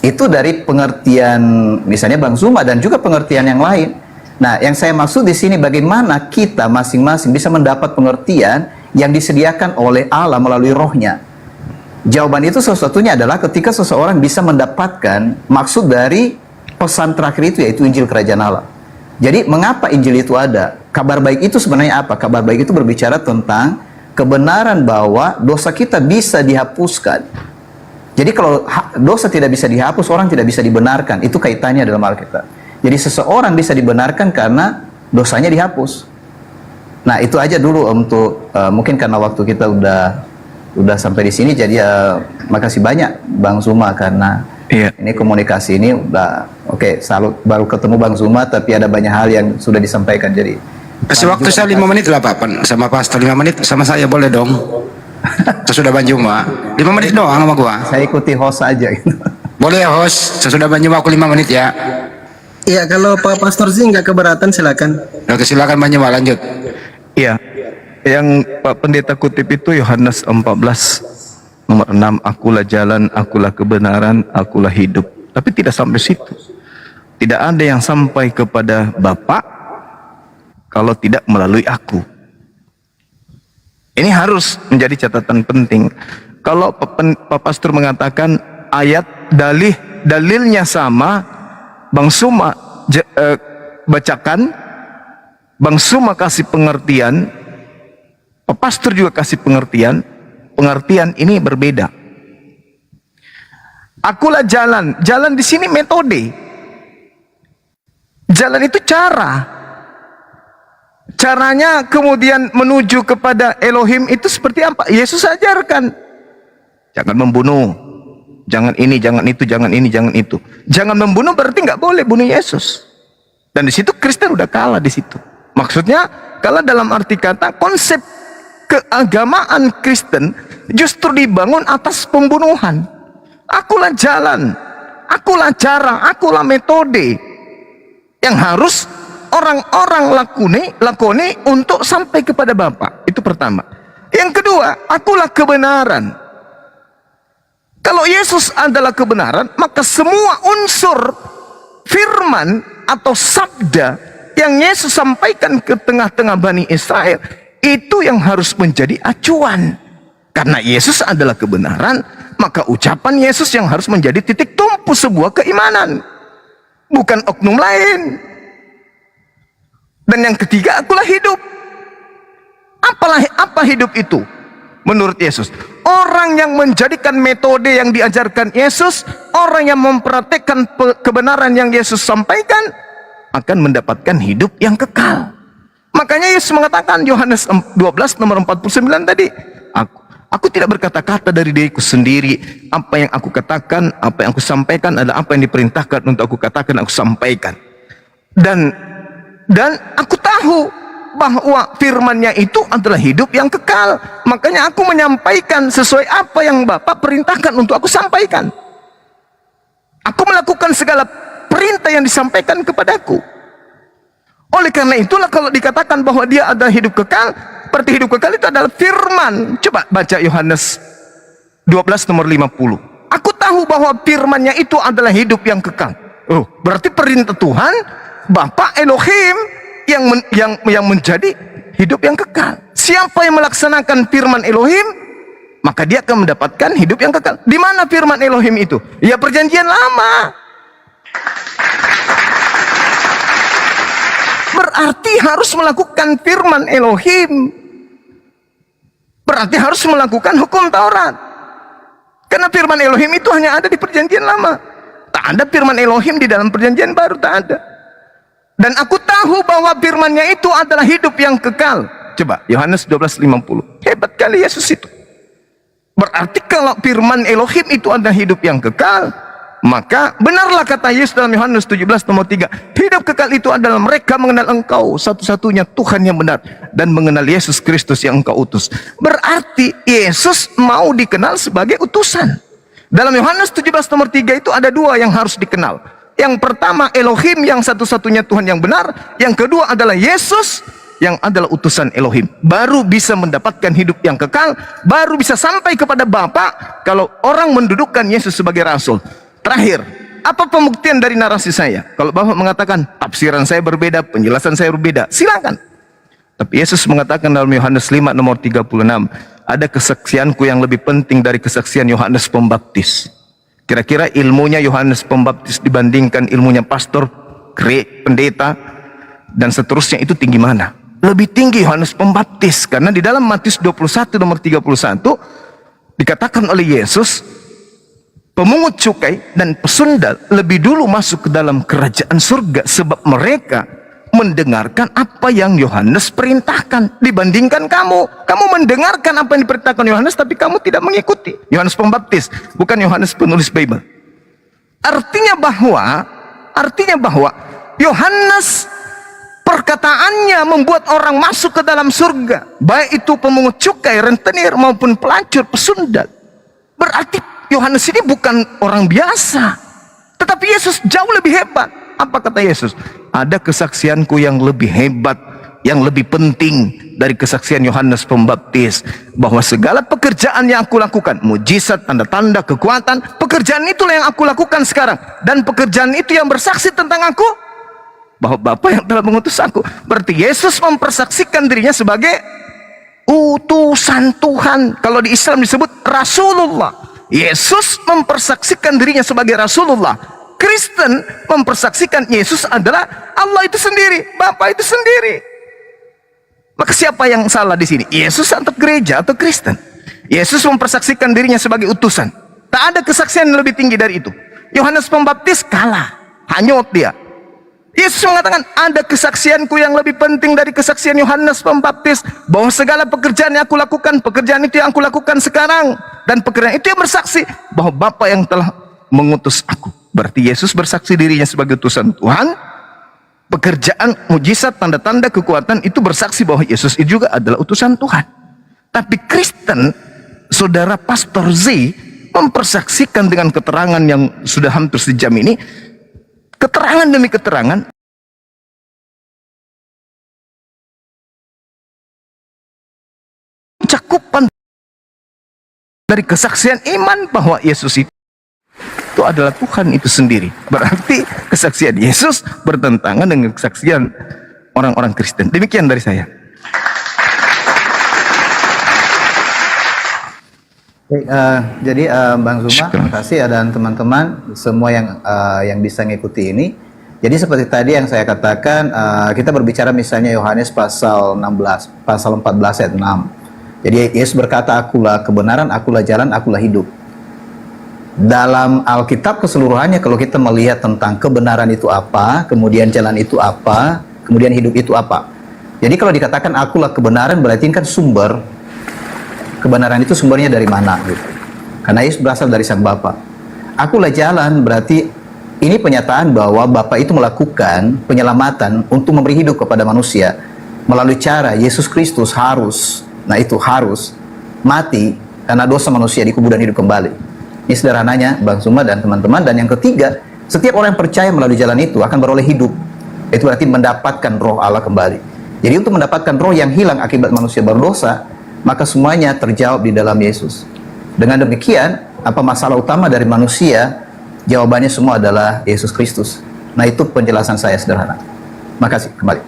Itu dari pengertian misalnya Bang Suma dan juga pengertian yang lain. Nah, yang saya maksud di sini bagaimana kita masing-masing bisa mendapat pengertian yang disediakan oleh Allah melalui rohnya. Jawaban itu salah satunya adalah ketika seseorang bisa mendapatkan maksud dari pesan terakhir itu, yaitu Injil Kerajaan Allah. Jadi mengapa Injil itu ada? Kabar baik itu sebenarnya apa? Kabar baik itu berbicara tentang kebenaran bahwa dosa kita bisa dihapuskan. Jadi kalau dosa tidak bisa dihapus, orang tidak bisa dibenarkan. Itu kaitannya dalam Alkitab. Jadi seseorang bisa dibenarkan karena dosanya dihapus. Nah, itu aja dulu untuk mungkin karena waktu kita udah sampai di sini, jadi makasih banyak Bang Suma karena ini komunikasi ini udah oke, salut baru ketemu Bang Suma tapi ada banyak hal yang sudah disampaikan. Jadi Kasih waktu saya 5 menit lah Pak, sama pastor 5 menit, sama saya boleh dong. Sesudah Bang Juma 5 menit doang sama gua. Saya ikuti host aja gitu. Boleh ya host, sesudah Bang Juma aku 5 menit ya. Iya, kalau Pak Pastor Zing nggak keberatan silakan. Oke, silakan Bang Juma lanjut. Iya, yang Pak Pendeta kutip itu Yohanes 14 nomor 6, akulah jalan, akulah kebenaran, akulah hidup. Tapi tidak sampai situ. Tidak ada yang sampai kepada Bapa kalau tidak melalui aku. Ini harus menjadi catatan penting. Kalau Pak Pastor mengatakan ayat dalilnya sama, Bang Suma bacakan, Bang Suma kasih pengertian, Pak Pastor juga kasih pengertian ini berbeda. Akulah jalan. Jalan di sini metode. Jalan itu cara. Caranya kemudian menuju kepada Elohim itu seperti apa? Yesus ajarkan. Jangan membunuh. Jangan ini, jangan itu, jangan ini, jangan itu. Jangan membunuh berarti nggak boleh bunuh Yesus. Dan di situ Kristen udah kalah di situ. Maksudnya kalah dalam arti kata konsep keagamaan Kristen justru dibangun atas pembunuhan. Akulah jalan, akulah cara, akulah metode yang harus orang-orang lakoni untuk sampai kepada Bapa. Itu pertama. Yang kedua, akulah kebenaran. Kalau Yesus adalah kebenaran, maka semua unsur firman atau sabda yang Yesus sampaikan ke tengah-tengah Bani Israel, itu yang harus menjadi acuan. Karena Yesus adalah kebenaran, maka ucapan Yesus yang harus menjadi titik tumpu sebuah keimanan, bukan oknum lain. Dan yang ketiga, akulah hidup. Apa hidup itu? Menurut Yesus, orang yang menjadikan metode yang diajarkan Yesus, orang yang mempraktikkan kebenaran yang Yesus sampaikan, akan mendapatkan hidup yang kekal. Makanya Yesus mengatakan Yohanes 12 nomor 49 tadi, aku tidak berkata-kata dari diriku sendiri. Apa yang aku katakan, apa yang aku sampaikan adalah apa yang diperintahkan untuk aku katakan, aku sampaikan. Dan aku tahu bahwa firman-Nya itu adalah hidup yang kekal. Makanya aku menyampaikan sesuai apa yang Bapa perintahkan untuk aku sampaikan. Aku melakukan segala perintah yang disampaikan kepadaku. Oleh karena itulah kalau dikatakan bahwa dia adalah hidup kekal, berarti hidup kekal itu adalah firman. Coba baca Yohanes 12 nomor 50. Aku tahu bahwa firman-Nya itu adalah hidup yang kekal. Oh, berarti perintah Tuhan, Bapa Elohim yang menjadi hidup yang kekal. Siapa yang melaksanakan firman Elohim, maka dia akan mendapatkan hidup yang kekal. Di mana firman Elohim itu? Ya perjanjian lama. Berarti harus melakukan firman Elohim. Berarti harus melakukan hukum Taurat. Karena firman Elohim itu hanya ada di perjanjian lama. Tak ada firman Elohim di dalam perjanjian baru, tak ada. Dan aku tahu bahwa firman-Nya itu adalah hidup yang kekal. Coba Yohanes 12:50. Hebat kali Yesus itu. Berarti kalau firman Elohim itu adalah hidup yang kekal, maka benarlah kata Yesus dalam Yohanes 17 nomor 3, hidup kekal itu adalah mereka mengenal Engkau satu-satunya Tuhan yang benar dan mengenal Yesus Kristus yang Engkau utus. Berarti Yesus mau dikenal sebagai utusan. Dalam Yohanes 17 nomor 3 itu ada dua yang harus dikenal. Yang pertama Elohim yang satu-satunya Tuhan yang benar, yang kedua adalah Yesus yang adalah utusan Elohim. Baru bisa mendapatkan hidup yang kekal, baru bisa sampai kepada Bapa kalau orang mendudukkan Yesus sebagai rasul. Terakhir, apa pembuktian dari narasi saya? Kalau Bapak mengatakan tafsiran saya berbeda, penjelasan saya berbeda, silakan. Tapi Yesus mengatakan dalam Yohanes 5 nomor 36, ada kesaksianku yang lebih penting dari kesaksian Yohanes Pembaptis. Kira-kira ilmunya Yohanes Pembaptis dibandingkan ilmunya pastor, pendeta, dan seterusnya itu tinggi mana? Lebih tinggi Yohanes Pembaptis, karena di dalam Matius 21 nomor 31 dikatakan oleh Yesus, pemungut cukai dan pesundal lebih dulu masuk ke dalam kerajaan surga sebab mereka mendengarkan apa yang Yohanes perintahkan dibandingkan kamu. Kamu mendengarkan apa yang diperintahkan Yohanes tapi kamu tidak mengikuti. Yohanes Pembaptis, bukan Yohanes penulis Bible. Artinya bahwa Yohanes perkataannya membuat orang masuk ke dalam surga, baik itu pemungut cukai, rentenir maupun pelacur, pesundal. Berarti Yohanes ini bukan orang biasa, tetapi Yesus jauh lebih hebat. Apa kata Yesus? Ada kesaksianku yang lebih hebat, yang lebih penting dari kesaksian Yohanes Pembaptis, bahwa segala pekerjaan yang aku lakukan, mujizat, tanda-tanda, kekuatan, pekerjaan itulah yang aku lakukan sekarang, dan pekerjaan itu yang bersaksi tentang aku, bahwa Bapa yang telah mengutus aku. Berarti Yesus mempersaksikan dirinya sebagai utusan Tuhan. Kalau di Islam disebut Rasulullah. Yesus mempersaksikan dirinya sebagai Rasulullah. Kristen mempersaksikan Yesus adalah Allah itu sendiri, Bapa itu sendiri. Maka siapa yang salah di sini? Yesus atau gereja atau Kristen? Yesus mempersaksikan dirinya sebagai utusan. Tak ada kesaksian yang lebih tinggi dari itu. Yohanes Pembaptis kalah, hanyut dia. Yesus mengatakan, ada kesaksianku yang lebih penting dari kesaksian Yohanes Pembaptis, bahwa segala pekerjaan yang aku lakukan, pekerjaan itu yang aku lakukan sekarang, dan pekerjaan itu yang bersaksi bahwa Bapa yang telah mengutus aku. Berarti Yesus bersaksi dirinya sebagai utusan Tuhan. Pekerjaan, mujizat, tanda-tanda, kekuatan itu bersaksi bahwa Yesus itu juga adalah utusan Tuhan. Tapi Kristen, saudara Pastor Z, mempersaksikan dengan keterangan yang sudah hampir sejam ini, keterangan demi keterangan, cakupan dari kesaksian iman bahwa Yesus itu adalah Tuhan itu sendiri. Berarti kesaksian Yesus bertentangan dengan kesaksian orang-orang Kristen. Demikian dari saya. Baik, jadi Bang Zuma, terima kasih dan teman-teman semua yang bisa mengikuti ini. Jadi seperti tadi yang saya katakan, kita berbicara misalnya Yohanes pasal 16, pasal 14 ayat 6. Jadi Yesus berkata, akulah kebenaran, akulah jalan, akulah hidup. Dalam Alkitab keseluruhannya, kalau kita melihat tentang kebenaran itu apa, kemudian jalan itu apa, kemudian hidup itu apa. Jadi kalau dikatakan akulah kebenaran, berarti kan sumber kebenaran itu sumbernya dari mana gitu. Karena Yesus berasal dari Sang Bapa. Akulah jalan, berarti ini penyataan bahwa Bapa itu melakukan penyelamatan untuk memberi hidup kepada manusia melalui cara Yesus Kristus harus mati karena dosa manusia, dikubur dan hidup kembali. Ini sederhananya Bang Zuma dan teman-teman. Dan yang ketiga, setiap orang yang percaya melalui jalan itu akan beroleh hidup. Itu berarti mendapatkan roh Allah kembali. Jadi untuk mendapatkan roh yang hilang akibat manusia berdosa, maka semuanya terjawab di dalam Yesus. Dengan demikian, apa masalah utama dari manusia? Jawabannya semua adalah Yesus Kristus. Nah, itu penjelasan saya sederhana. Makasih, kembali.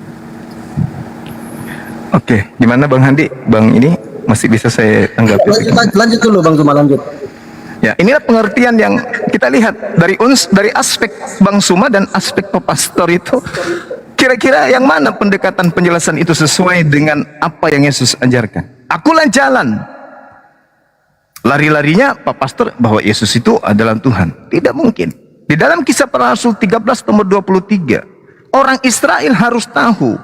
Oke, gimana Bang Handi? Bang ini masih bisa saya tanggapi? Lanjut dulu Bang Zuma, lanjut. Ya, inilah pengertian yang kita lihat dari aspek Bang Zuma dan aspek Pak Pastor itu. Kira-kira yang mana pendekatan penjelasan itu sesuai dengan apa yang Yesus ajarkan? Akulah jalan. Lari-larinya Pak Pastor bahwa Yesus itu adalah Tuhan. Tidak mungkin. Di dalam Kisah Para Rasul 13 nomor 23, orang Israel harus tahu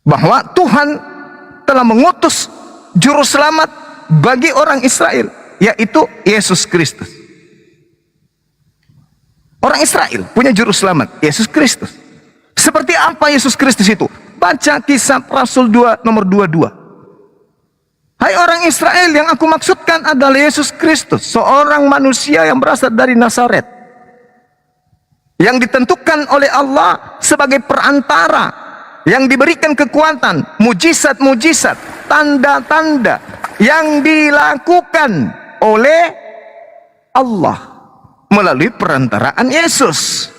bahwa Tuhan telah mengutus juru selamat bagi orang Israel, yaitu Yesus Kristus. Orang Israel punya juru selamat, Yesus Kristus. Seperti apa Yesus Kristus itu? Baca Kisah Rasul 2 nomor 22. Hai orang Israel, yang aku maksudkan adalah Yesus Kristus, seorang manusia yang berasal dari Nazaret, yang ditentukan oleh Allah sebagai perantara, yang diberikan kekuatan, mujizat-mujizat, tanda-tanda yang dilakukan oleh Allah melalui perantaraan Yesus.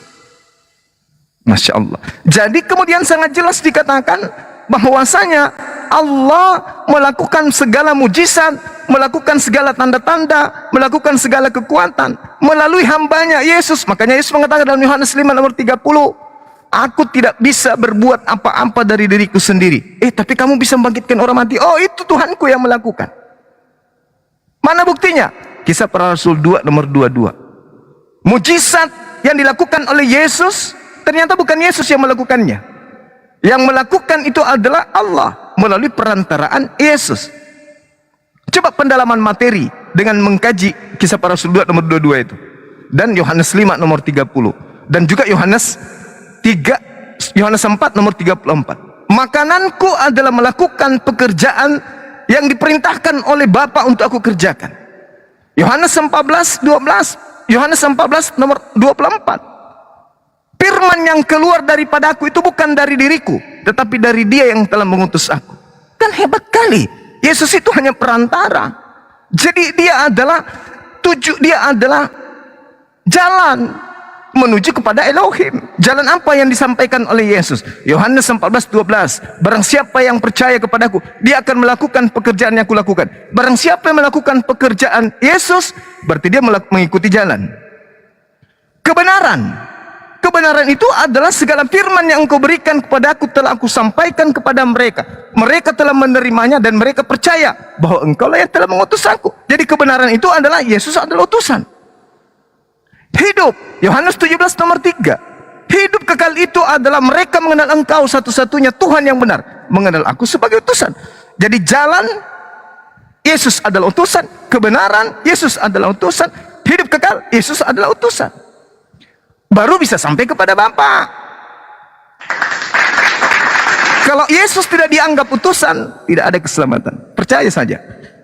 Masya Allah. Jadi kemudian sangat jelas dikatakan bahwasanya Allah melakukan segala mujizat, melakukan segala tanda-tanda, melakukan segala kekuatan melalui hambanya Yesus. Makanya Yesus mengatakan dalam Yohanes 5 nomor 30, aku tidak bisa berbuat apa-apa dari diriku sendiri. Tapi kamu bisa membangkitkan orang mati. Oh, itu Tuhanku yang melakukan. Mana buktinya? Kisah Para Rasul 2 nomor 22. Mujizat yang dilakukan oleh Yesus, ternyata bukan Yesus yang melakukannya. Yang melakukan itu adalah Allah melalui perantaraan Yesus. Coba pendalaman materi dengan mengkaji Kisah Para Rasul 2 nomor 22 itu. Dan Yohanes 5 nomor 30. Dan juga Yohanes 4 nomor 34. Makananku adalah melakukan pekerjaan yang diperintahkan oleh Bapa untuk aku kerjakan. Yohanes 14 nomor 24. Firman yang keluar daripada aku itu bukan dari diriku, tetapi dari Dia yang telah mengutus aku. Kan hebat kali. Yesus itu hanya perantara. Jadi dia adalah jalan menuju kepada Elohim. Jalan apa yang disampaikan oleh Yesus? Yohanes 14:12. Barang siapa yang percaya kepadaku, dia akan melakukan pekerjaan yang kulakukan. Barang siapa yang melakukan pekerjaan Yesus, berarti dia mengikuti jalan kebenaran. Kebenaran itu adalah segala firman yang engkau berikan kepada aku telah aku sampaikan kepada mereka. Mereka telah menerimanya dan mereka percaya bahwa engkau lah yang telah mengutus aku. Jadi kebenaran itu adalah Yesus adalah utusan. Hidup, Yohanes 17 nomor 3. Hidup kekal itu adalah mereka mengenal engkau satu-satunya Tuhan yang benar, mengenal aku sebagai utusan. Jadi jalan, Yesus adalah utusan. Kebenaran, Yesus adalah utusan. Hidup kekal, Yesus adalah utusan. Baru bisa sampai kepada Bapa. Kalau Yesus tidak dianggap utusan, tidak ada keselamatan. Percaya saja.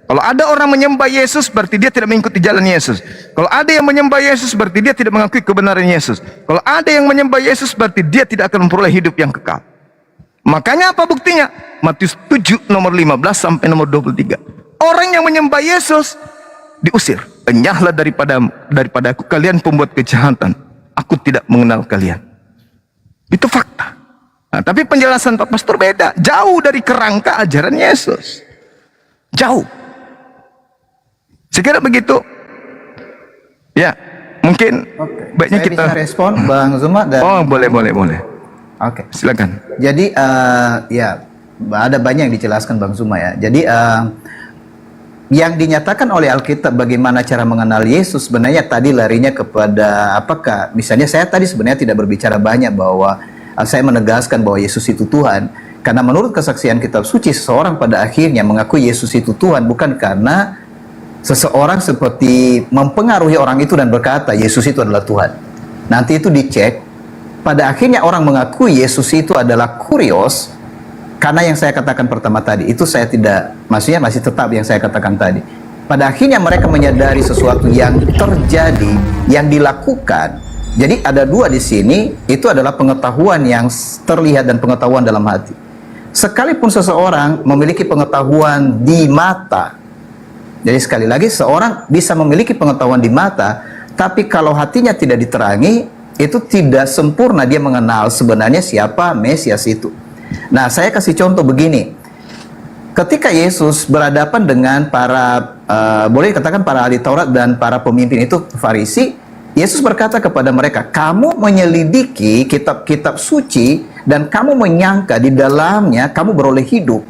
Kalau ada orang menyembah Yesus, berarti dia tidak mengikuti jalan Yesus. Kalau ada yang menyembah Yesus, berarti dia tidak mengakui kebenaran Yesus. Kalau ada yang menyembah Yesus, berarti dia tidak akan memperoleh hidup yang kekal. Makanya apa buktinya? Matius 7 nomor 15 sampai nomor 23. Orang yang menyembah Yesus diusir. Enyahlah daripada aku kalian pembuat kejahatan. Aku tidak mengenal kalian. Itu fakta. Nah, tapi penjelasan Pak Pastor beda. Jauh dari kerangka ajaran Yesus. Jauh. Sekira begitu. Ya, mungkin baiknya Saya kita bisa respon Bang Zuma dan Oh, boleh. Oke. Silakan. Jadi ya ada banyak yang dijelaskan Bang Zuma ya. Jadi yang dinyatakan oleh Alkitab bagaimana cara mengenal Yesus sebenarnya tadi larinya kepada apakah misalnya saya tadi sebenarnya tidak berbicara banyak bahwa saya menegaskan bahwa Yesus itu Tuhan karena menurut kesaksian kitab suci seseorang pada akhirnya mengakui Yesus itu Tuhan bukan karena seseorang seperti mempengaruhi orang itu dan berkata Yesus itu adalah Tuhan. Nanti itu dicek, pada akhirnya orang mengakui Yesus itu adalah kurios. Karena yang saya katakan pertama tadi, itu saya tidak, maksudnya masih tetap yang saya katakan tadi. Pada akhirnya mereka menyadari sesuatu yang terjadi, yang dilakukan. Jadi ada dua di sini, itu adalah pengetahuan yang terlihat dan pengetahuan dalam hati. Sekalipun seseorang memiliki pengetahuan di mata, jadi sekali lagi seorang bisa memiliki pengetahuan di mata, tapi kalau hatinya tidak diterangi, itu tidak sempurna dia mengenal sebenarnya siapa Mesias itu. Nah, saya kasih contoh begini. Ketika Yesus berhadapan dengan para, boleh dikatakan para ahli Taurat dan para pemimpin itu Farisi, Yesus berkata kepada mereka, kamu menyelidiki kitab-kitab suci dan kamu menyangka di dalamnya kamu beroleh hidup.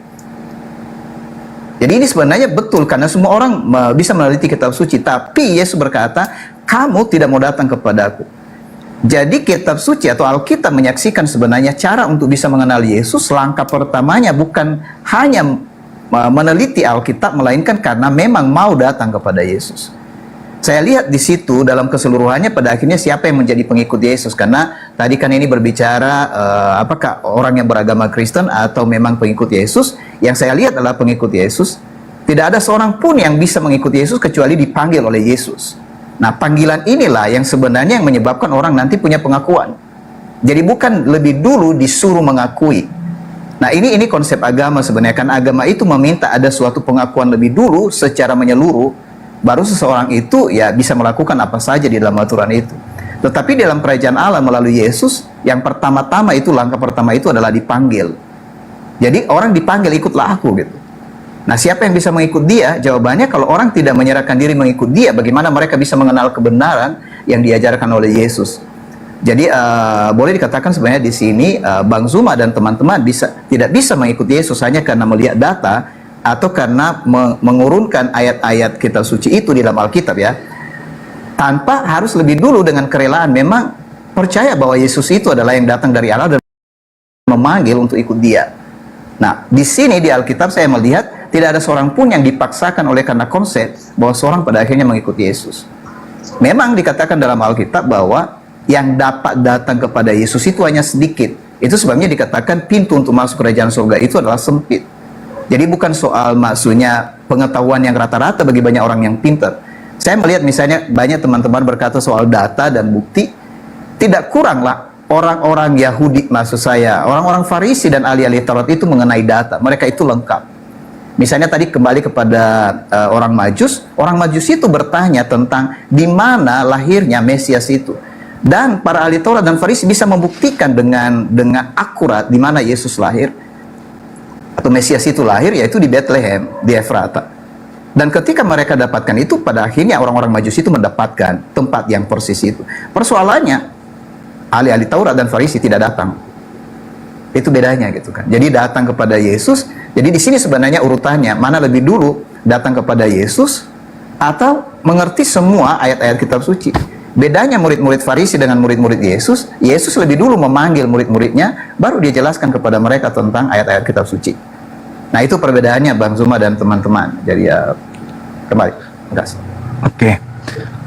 Jadi ini sebenarnya betul karena semua orang bisa meneliti kitab suci, tapi Yesus berkata, kamu tidak mau datang kepadaku. Jadi kitab suci atau Alkitab menyaksikan sebenarnya cara untuk bisa mengenal Yesus. Langkah pertamanya bukan hanya meneliti Alkitab, melainkan karena memang mau datang kepada Yesus. Saya lihat di situ dalam keseluruhannya pada akhirnya siapa yang menjadi pengikut Yesus, karena tadi kan ini berbicara apakah orang yang beragama Kristen atau memang pengikut Yesus. Yang saya lihat adalah pengikut Yesus. Tidak ada seorang pun yang bisa mengikuti Yesus kecuali dipanggil oleh Yesus. Nah, panggilan inilah yang sebenarnya yang menyebabkan orang nanti punya pengakuan. Jadi bukan lebih dulu disuruh mengakui. Nah, ini konsep agama sebenarnya, kan agama itu meminta ada suatu pengakuan lebih dulu secara menyeluruh, baru seseorang itu ya bisa melakukan apa saja di dalam aturan itu. Tetapi dalam kerajaan Allah melalui Yesus, yang pertama-tama itu, langkah pertama itu adalah dipanggil. Jadi orang dipanggil, ikutlah aku gitu. Nah, siapa yang bisa mengikut dia? Jawabannya, kalau orang tidak menyerahkan diri mengikut dia, bagaimana mereka bisa mengenal kebenaran yang diajarkan oleh Yesus? Jadi boleh dikatakan sebenarnya di sini Bang Zuma dan teman-teman tidak bisa mengikuti Yesus hanya karena melihat data atau karena mengurunkan ayat-ayat kitab suci itu di dalam Alkitab ya, tanpa harus lebih dulu dengan kerelaan memang percaya bahwa Yesus itu adalah yang datang dari Allah dan memanggil untuk ikut dia. Nah, di sini di Alkitab saya melihat tidak ada seorang pun yang dipaksakan oleh karena konsep bahwa seorang pada akhirnya mengikuti Yesus. Memang dikatakan dalam Alkitab bahwa yang dapat datang kepada Yesus itu hanya sedikit. Itu sebabnya dikatakan pintu untuk masuk kerajaan surga itu adalah sempit. Jadi bukan soal maksudnya pengetahuan yang rata-rata bagi banyak orang yang pintar. Saya melihat misalnya banyak teman-teman berkata soal data dan bukti, tidak kuranglah orang-orang Yahudi, maksud saya orang-orang Farisi dan ahli-ahli Taurat itu mengenai data. Mereka itu lengkap. Misalnya tadi kembali kepada orang Majus itu bertanya tentang di mana lahirnya Mesias itu. Dan para ahli Taurat dan Farisi bisa membuktikan dengan akurat di mana Yesus lahir atau Mesias itu lahir, yaitu di Bethlehem, di Efrata. Dan ketika mereka dapatkan itu, pada akhirnya orang-orang Majus itu mendapatkan tempat yang persis itu. Persoalannya, ahli-ahli Taurat dan Farisi tidak datang. Itu bedanya gitu kan. Jadi datang kepada Yesus. Jadi di sini sebenarnya urutannya, mana lebih dulu datang kepada Yesus atau mengerti semua ayat-ayat kitab suci. Bedanya murid-murid Farisi dengan murid-murid Yesus, Yesus lebih dulu memanggil murid-muridnya, baru dia jelaskan kepada mereka tentang ayat-ayat kitab suci. Nah, itu perbedaannya Bang Zuma dan teman-teman. Jadi ya, kembali. Terima kasih. Oke.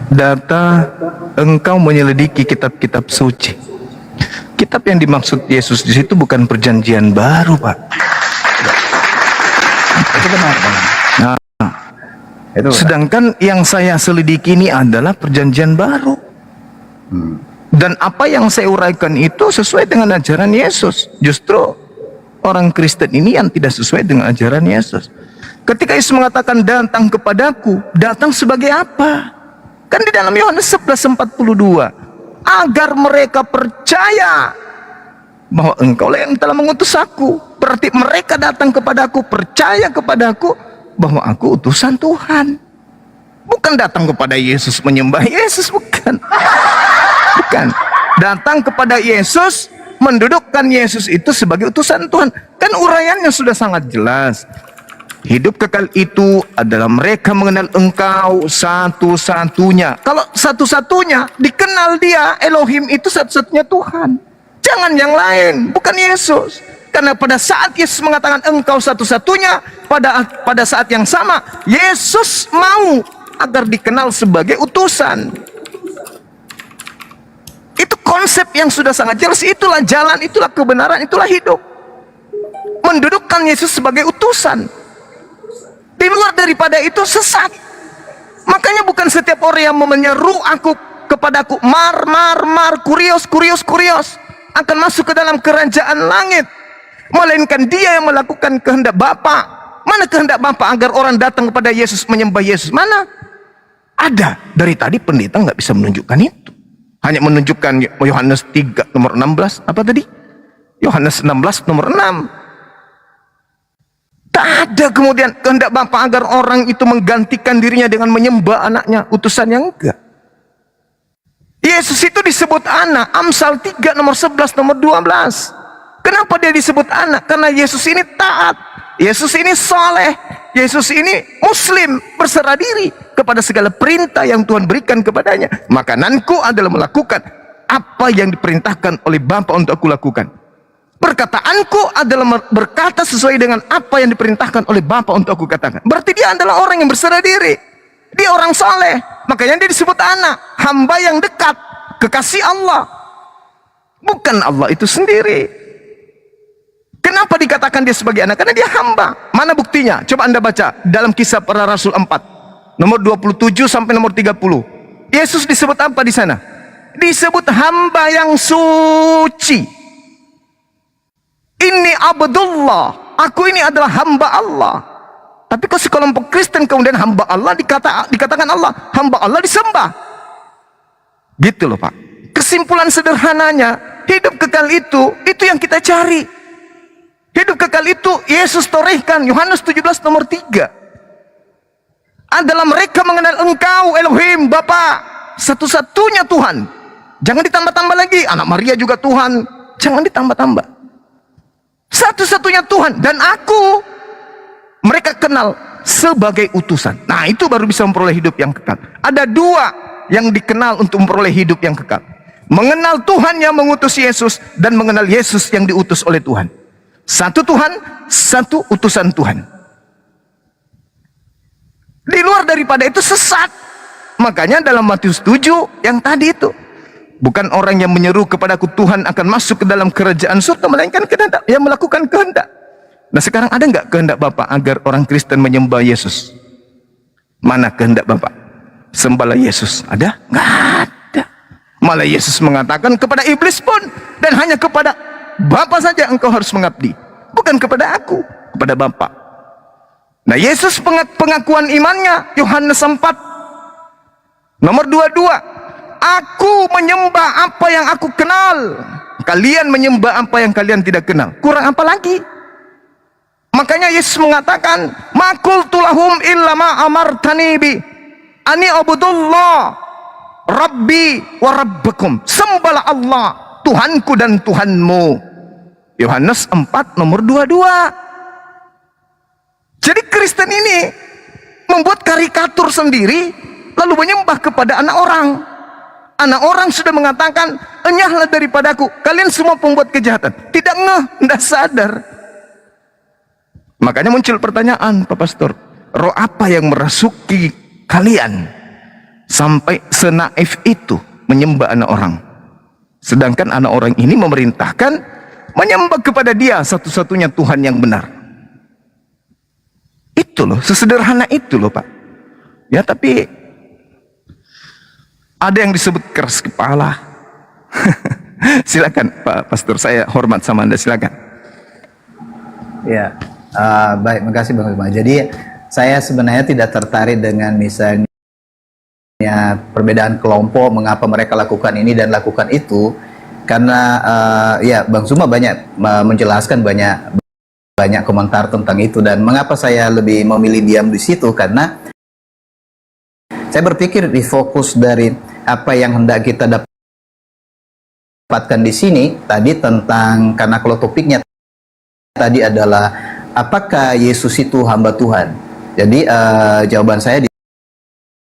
Data engkau menyelidiki kitab-kitab suci. Kitab yang dimaksud Yesus di situ bukan perjanjian baru, Pak. Itu benar, Bang. Nah, Itu benar. sedangkan yang saya selidiki ini adalah perjanjian baru. Dan apa yang saya uraikan itu sesuai dengan ajaran Yesus. Justru orang Kristen ini yang tidak sesuai dengan ajaran Yesus. Ketika Yesus mengatakan datang kepadaku, datang sebagai apa? Kan di dalam Yohanes 11:42, agar mereka percaya bahwa engkau yang telah mengutus aku. Berarti mereka datang kepadaku, percaya kepadaku bahwa aku utusan Tuhan. Bukan datang kepada Yesus menyembah Yesus, bukan. Bukan. Datang kepada Yesus, mendudukkan Yesus itu sebagai utusan Tuhan. Kan uraiannya sudah sangat jelas. Hidup kekal itu adalah mereka mengenal engkau satu-satunya. Kalau satu-satunya, dikenal dia, Elohim itu satu-satunya Tuhan. Jangan yang lain, bukan Yesus. Karena pada saat Yesus mengatakan engkau satu-satunya, pada saat yang sama, Yesus mau agar dikenal sebagai utusan. Itu konsep yang sudah sangat jelas. Itulah jalan, itulah kebenaran, itulah hidup. Mendudukkan Yesus sebagai utusan. Di luar daripada itu sesat. Makanya bukan setiap orang yang menyeru aku kepadaku, mar, kurios, akan masuk ke dalam kerajaan langit. Melainkan dia yang melakukan kehendak Bapa. Mana kehendak Bapa agar orang datang kepada Yesus, menyembah Yesus? Mana? Ada. Dari tadi pendeta nggak bisa menunjukkan itu. Hanya menunjukkan Yohanes 3 nomor 16. Apa tadi? Yohanes 16 nomor 6. Tak ada kemudian kehendak Bapa agar orang itu menggantikan dirinya dengan menyembah anaknya, utusan yang enggak. Yesus itu disebut anak, Amsal 3 nomor 11 nomor 12. Kenapa dia disebut anak? Karena Yesus ini taat, Yesus ini soleh, Yesus ini muslim, berserah diri kepada segala perintah yang Tuhan berikan kepadanya. Makananku adalah melakukan apa yang diperintahkan oleh Bapa untuk aku lakukan. Perkataanku adalah berkata sesuai dengan apa yang diperintahkan oleh Bapa untuk aku katakan. Berarti dia adalah orang yang berserah diri. Dia orang soleh. Makanya dia disebut anak. Hamba yang dekat. Kekasih Allah. Bukan Allah itu sendiri. Kenapa dikatakan dia sebagai anak? Karena dia hamba. Mana buktinya? Coba Anda baca dalam Kisah Para Rasul 4. Nomor 27 sampai nomor 30. Yesus disebut apa di sana? Disebut hamba yang suci. Ini Abdullah, aku ini adalah hamba Allah. Tapi kalau sekelompok Kristen kemudian hamba Allah dikatakan Allah, hamba Allah disembah. Gitu loh Pak. Kesimpulan sederhananya, hidup kekal itu yang kita cari. Hidup kekal itu Yesus torehkan, Yohanes 17 nomor 3. Adalah mereka mengenal Engkau Elohim Bapa, satu-satunya Tuhan. Jangan ditambah-tambah lagi, anak Maria juga Tuhan. Jangan ditambah-tambah. Satu-satunya Tuhan, dan aku mereka kenal sebagai utusan. Nah, itu baru bisa memperoleh hidup yang kekal. Ada dua yang dikenal untuk memperoleh hidup yang kekal: mengenal Tuhan yang mengutus Yesus, dan mengenal Yesus yang diutus oleh Tuhan. Satu Tuhan, satu utusan Tuhan. Di luar daripada itu sesat. Makanya dalam Matius 7 yang tadi itu, bukan orang yang menyeru kepadaku Tuhan akan masuk ke dalam kerajaan surga, melainkan kehendak yang melakukan kehendak. Nah, sekarang ada nggak kehendak Bapak agar orang Kristen menyembah Yesus? Mana kehendak Bapak? Sembahlah Yesus. Ada? Nggak ada. Malah Yesus mengatakan kepada iblis pun, dan hanya kepada Bapa saja engkau harus mengabdi, bukan kepada aku, kepada Bapa. Nah, Yesus pengakuan imannya Yohanes 4 nomor 22. Aku menyembah apa yang aku kenal. Kalian menyembah apa yang kalian tidak kenal. Kurang apa lagi? Makanya Yesus mengatakan, "Ma qultu lahum illa ma amartani bi ani abudullah rabbi wa rabbakum." Sembahlah Allah, Tuhanku dan Tuhanmu. Yohanes 4 nomor 22. Jadi Kristen ini membuat karikatur sendiri lalu menyembah kepada anak orang. Anak orang sudah mengatakan, enyahlah daripadaku, kalian semua pembuat kejahatan. Tidak ngeh, tidak sadar. Makanya muncul pertanyaan, Pak Pastor, roh apa yang merasuki kalian sampai senaif itu menyembah anak orang? Sedangkan anak orang ini memerintahkan menyembah kepada dia satu-satunya Tuhan yang benar. Itu loh, sesederhana itu loh Pak. Ya, tapi ada yang disebut keras kepala. Silakan Pak Pastor, saya hormat sama Anda, silakan. Ya, baik, makasih Bang Lukman. Jadi saya sebenarnya tidak tertarik dengan misalnya perbedaan kelompok, mengapa mereka lakukan ini dan lakukan itu, karena ya Bang Zuma banyak menjelaskan banyak komentar tentang itu, dan mengapa saya lebih memilih diam di situ karena saya berpikir di fokus dari apa yang hendak kita dapatkan di sini tadi tentang, karena kalau topiknya tadi adalah apakah Yesus itu hamba Tuhan. Jadi jawaban saya di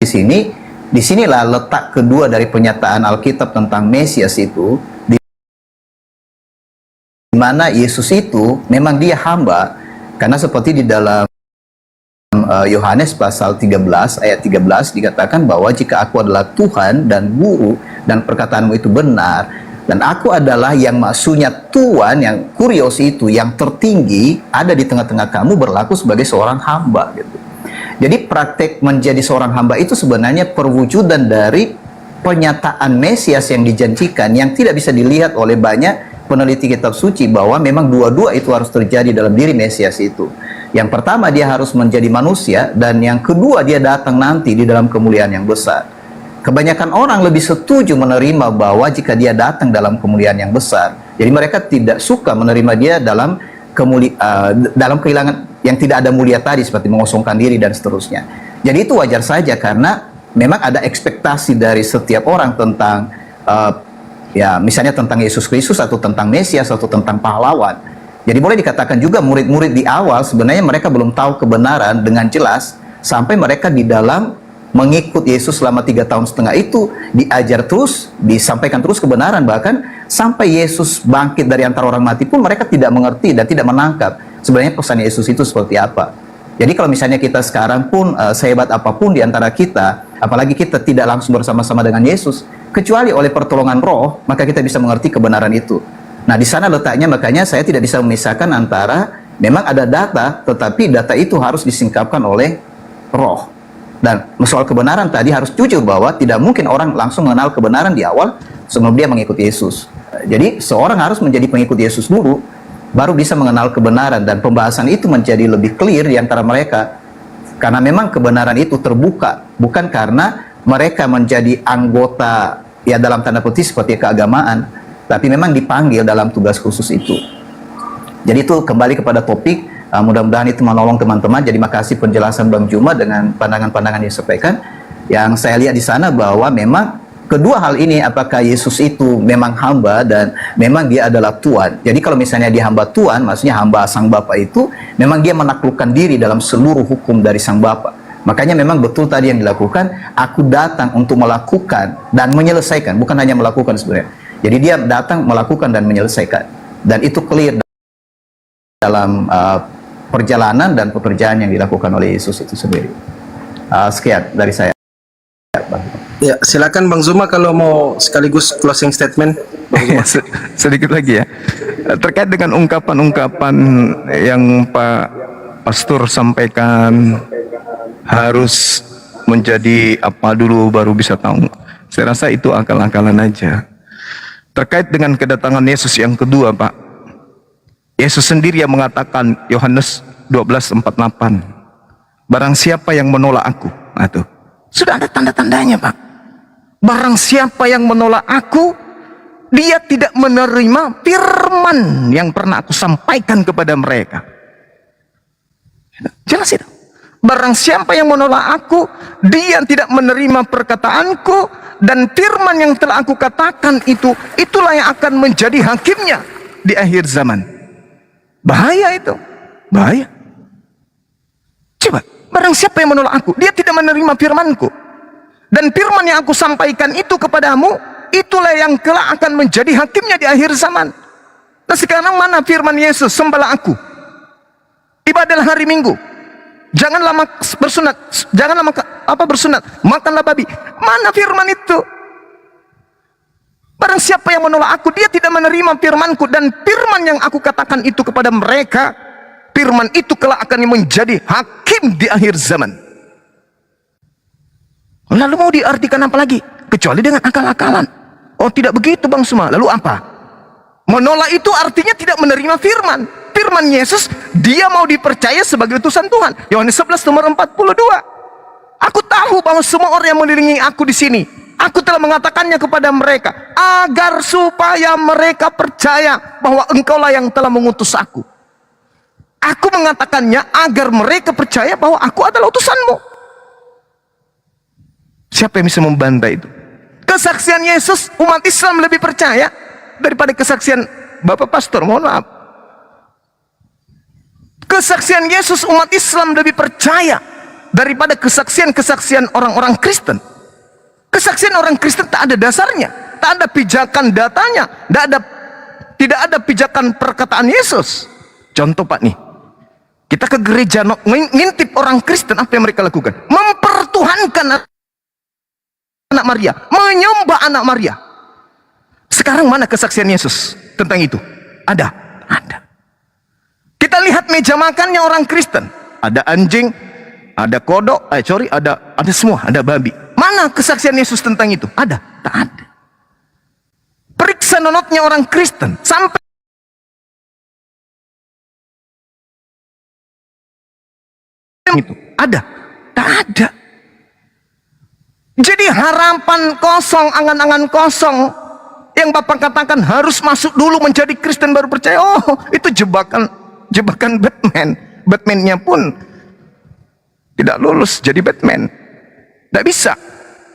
sini, disinilah letak kedua dari pernyataan Alkitab tentang Mesias itu, di mana Yesus itu memang dia hamba, karena seperti di dalam Yohanes pasal 13 ayat 13 dikatakan bahwa jika aku adalah Tuhan dan Guru dan perkataanmu itu benar, dan aku adalah yang maksudnya Tuhan, yang kurios itu, yang tertinggi, ada di tengah-tengah kamu, berlaku sebagai seorang hamba gitu. Jadi praktek menjadi seorang hamba itu sebenarnya perwujudan dari pernyataan Mesias yang dijanjikan, yang tidak bisa dilihat oleh banyak peneliti kitab suci, bahwa memang dua-dua itu harus terjadi dalam diri Mesias itu. Yang pertama, dia harus menjadi manusia, dan yang kedua, dia datang nanti di dalam kemuliaan yang besar. Kebanyakan orang lebih setuju menerima bahwa jika dia datang dalam kemuliaan yang besar, jadi mereka tidak suka menerima dia dalam dalam kehilangan yang tidak ada mulia tadi, seperti mengosongkan diri dan seterusnya. Jadi itu wajar saja, karena memang ada ekspektasi dari setiap orang tentang ya misalnya tentang Yesus Kristus, atau tentang Mesias, atau tentang pahlawan. Jadi boleh dikatakan juga murid-murid di awal sebenarnya mereka belum tahu kebenaran dengan jelas sampai mereka di dalam mengikut Yesus selama 3 tahun setengah itu, diajar terus, disampaikan terus kebenaran, bahkan sampai Yesus bangkit dari antara orang mati pun mereka tidak mengerti dan tidak menangkap sebenarnya pesan Yesus itu seperti apa. Jadi kalau misalnya kita sekarang pun sehebat apapun di antara kita, apalagi kita tidak langsung bersama-sama dengan Yesus, kecuali oleh pertolongan Roh, maka kita bisa mengerti kebenaran itu. Nah, di sana letaknya, makanya saya tidak bisa memisahkan antara memang ada data, tetapi data itu harus disingkapkan oleh Roh. Dan soal kebenaran tadi harus jujur bahwa tidak mungkin orang langsung mengenal kebenaran di awal sebelum dia mengikuti Yesus. Jadi seorang harus menjadi pengikut Yesus dulu, baru bisa mengenal kebenaran, dan pembahasan itu menjadi lebih clear di antara mereka. Karena memang kebenaran itu terbuka, bukan karena mereka menjadi anggota ya dalam tanda kutip seperti keagamaan, tapi memang dipanggil dalam tugas khusus itu. Jadi itu kembali kepada topik. Mudah-mudahan itu menolong teman-teman. Jadi makasih penjelasan Bang Juma dengan pandangan-pandangan yang disampaikan. Yang saya lihat di sana bahwa memang kedua hal ini, apakah Yesus itu memang hamba dan memang dia adalah Tuhan. Jadi kalau misalnya dia hamba Tuhan, maksudnya hamba Sang Bapa itu, memang dia menaklukkan diri dalam seluruh hukum dari Sang Bapa. Makanya memang betul tadi yang dilakukan, aku datang untuk melakukan dan menyelesaikan, bukan hanya melakukan sebenarnya. Jadi dia datang melakukan dan menyelesaikan. Dan itu clear dalam perjalanan dan pekerjaan yang dilakukan oleh Yesus itu sendiri. Sekian dari saya. Ya, silakan Bang Zuma kalau mau sekaligus closing statement. Ya, sedikit lagi ya, terkait dengan ungkapan-ungkapan yang Pak Pastor sampaikan harus menjadi apa dulu baru bisa tahu. Saya rasa itu akal-akalan aja. Terkait dengan kedatangan Yesus yang kedua, Pak, Yesus sendiri yang mengatakan, Yohanes 12:48, barang siapa yang menolak aku, nah tuh, sudah ada tanda-tandanya, Pak. Barang siapa yang menolak aku, dia tidak menerima firman yang pernah aku sampaikan kepada mereka. Jelas itu. Barang siapa yang menolak aku, dia tidak menerima perkataanku, dan firman yang telah aku katakan itu, itulah yang akan menjadi hakimnya di akhir zaman. Bahaya itu, bahaya. Coba, barang siapa yang menolak aku, dia tidak menerima firmanku, dan firman yang aku sampaikan itu kepadamu, itulah yang kelak akan menjadi hakimnya di akhir zaman. Nah sekarang mana firman Yesus, sembahlah aku, ibadahlah hari Minggu, janganlah bersunat, janganlah bersunat, makanlah babi. Mana firman itu? Barang siapa yang menolak aku, dia tidak menerima firmanku, dan firman yang aku katakan itu kepada mereka, firman itu kelak akan menjadi hakim di akhir zaman. Lalu mau diartikan apa lagi? Kecuali dengan akal-akalan. Oh tidak begitu Bang Suma. Lalu apa? Menolak itu artinya tidak menerima firman. Firman Yesus, dia mau dipercaya sebagai utusan Tuhan. Yohanes 11 nomor 42. Aku tahu bahwa semua orang yang mengelilingi aku di sini, aku telah mengatakannya kepada mereka, agar supaya mereka percaya bahwa engkaulah yang telah mengutus aku. Aku mengatakannya agar mereka percaya bahwa aku adalah utusanmu. Siapa yang bisa membantah itu? Kesaksian Yesus, umat Islam lebih percaya daripada kesaksian Bapak Pastor, mohon maaf. Kesaksian Yesus, umat Islam lebih percaya daripada kesaksian-kesaksian orang-orang Kristen. Kesaksian orang Kristen tak ada dasarnya, tak ada pijakan datanya, tidak ada pijakan perkataan Yesus. Contoh Pak nih, kita ke gereja ngintip orang Kristen, apa yang mereka lakukan? Mempertuhankan anak Maria, menyembah anak Maria. Sekarang mana kesaksian Yesus tentang itu? Ada, ada. Kita lihat meja makannya orang Kristen, ada anjing, ada kodok, ada semua, ada babi. Mana kesaksian Yesus tentang itu? Ada? Tak ada. Periksa nonotnya orang Kristen, sampai itu ada? Tak ada. Jadi harapan kosong, angan-angan kosong yang Bapak katakan harus masuk dulu menjadi Kristen baru percaya. Oh, itu jebakan Batman. Batman-nya pun tidak lulus jadi Batman. Tidak bisa.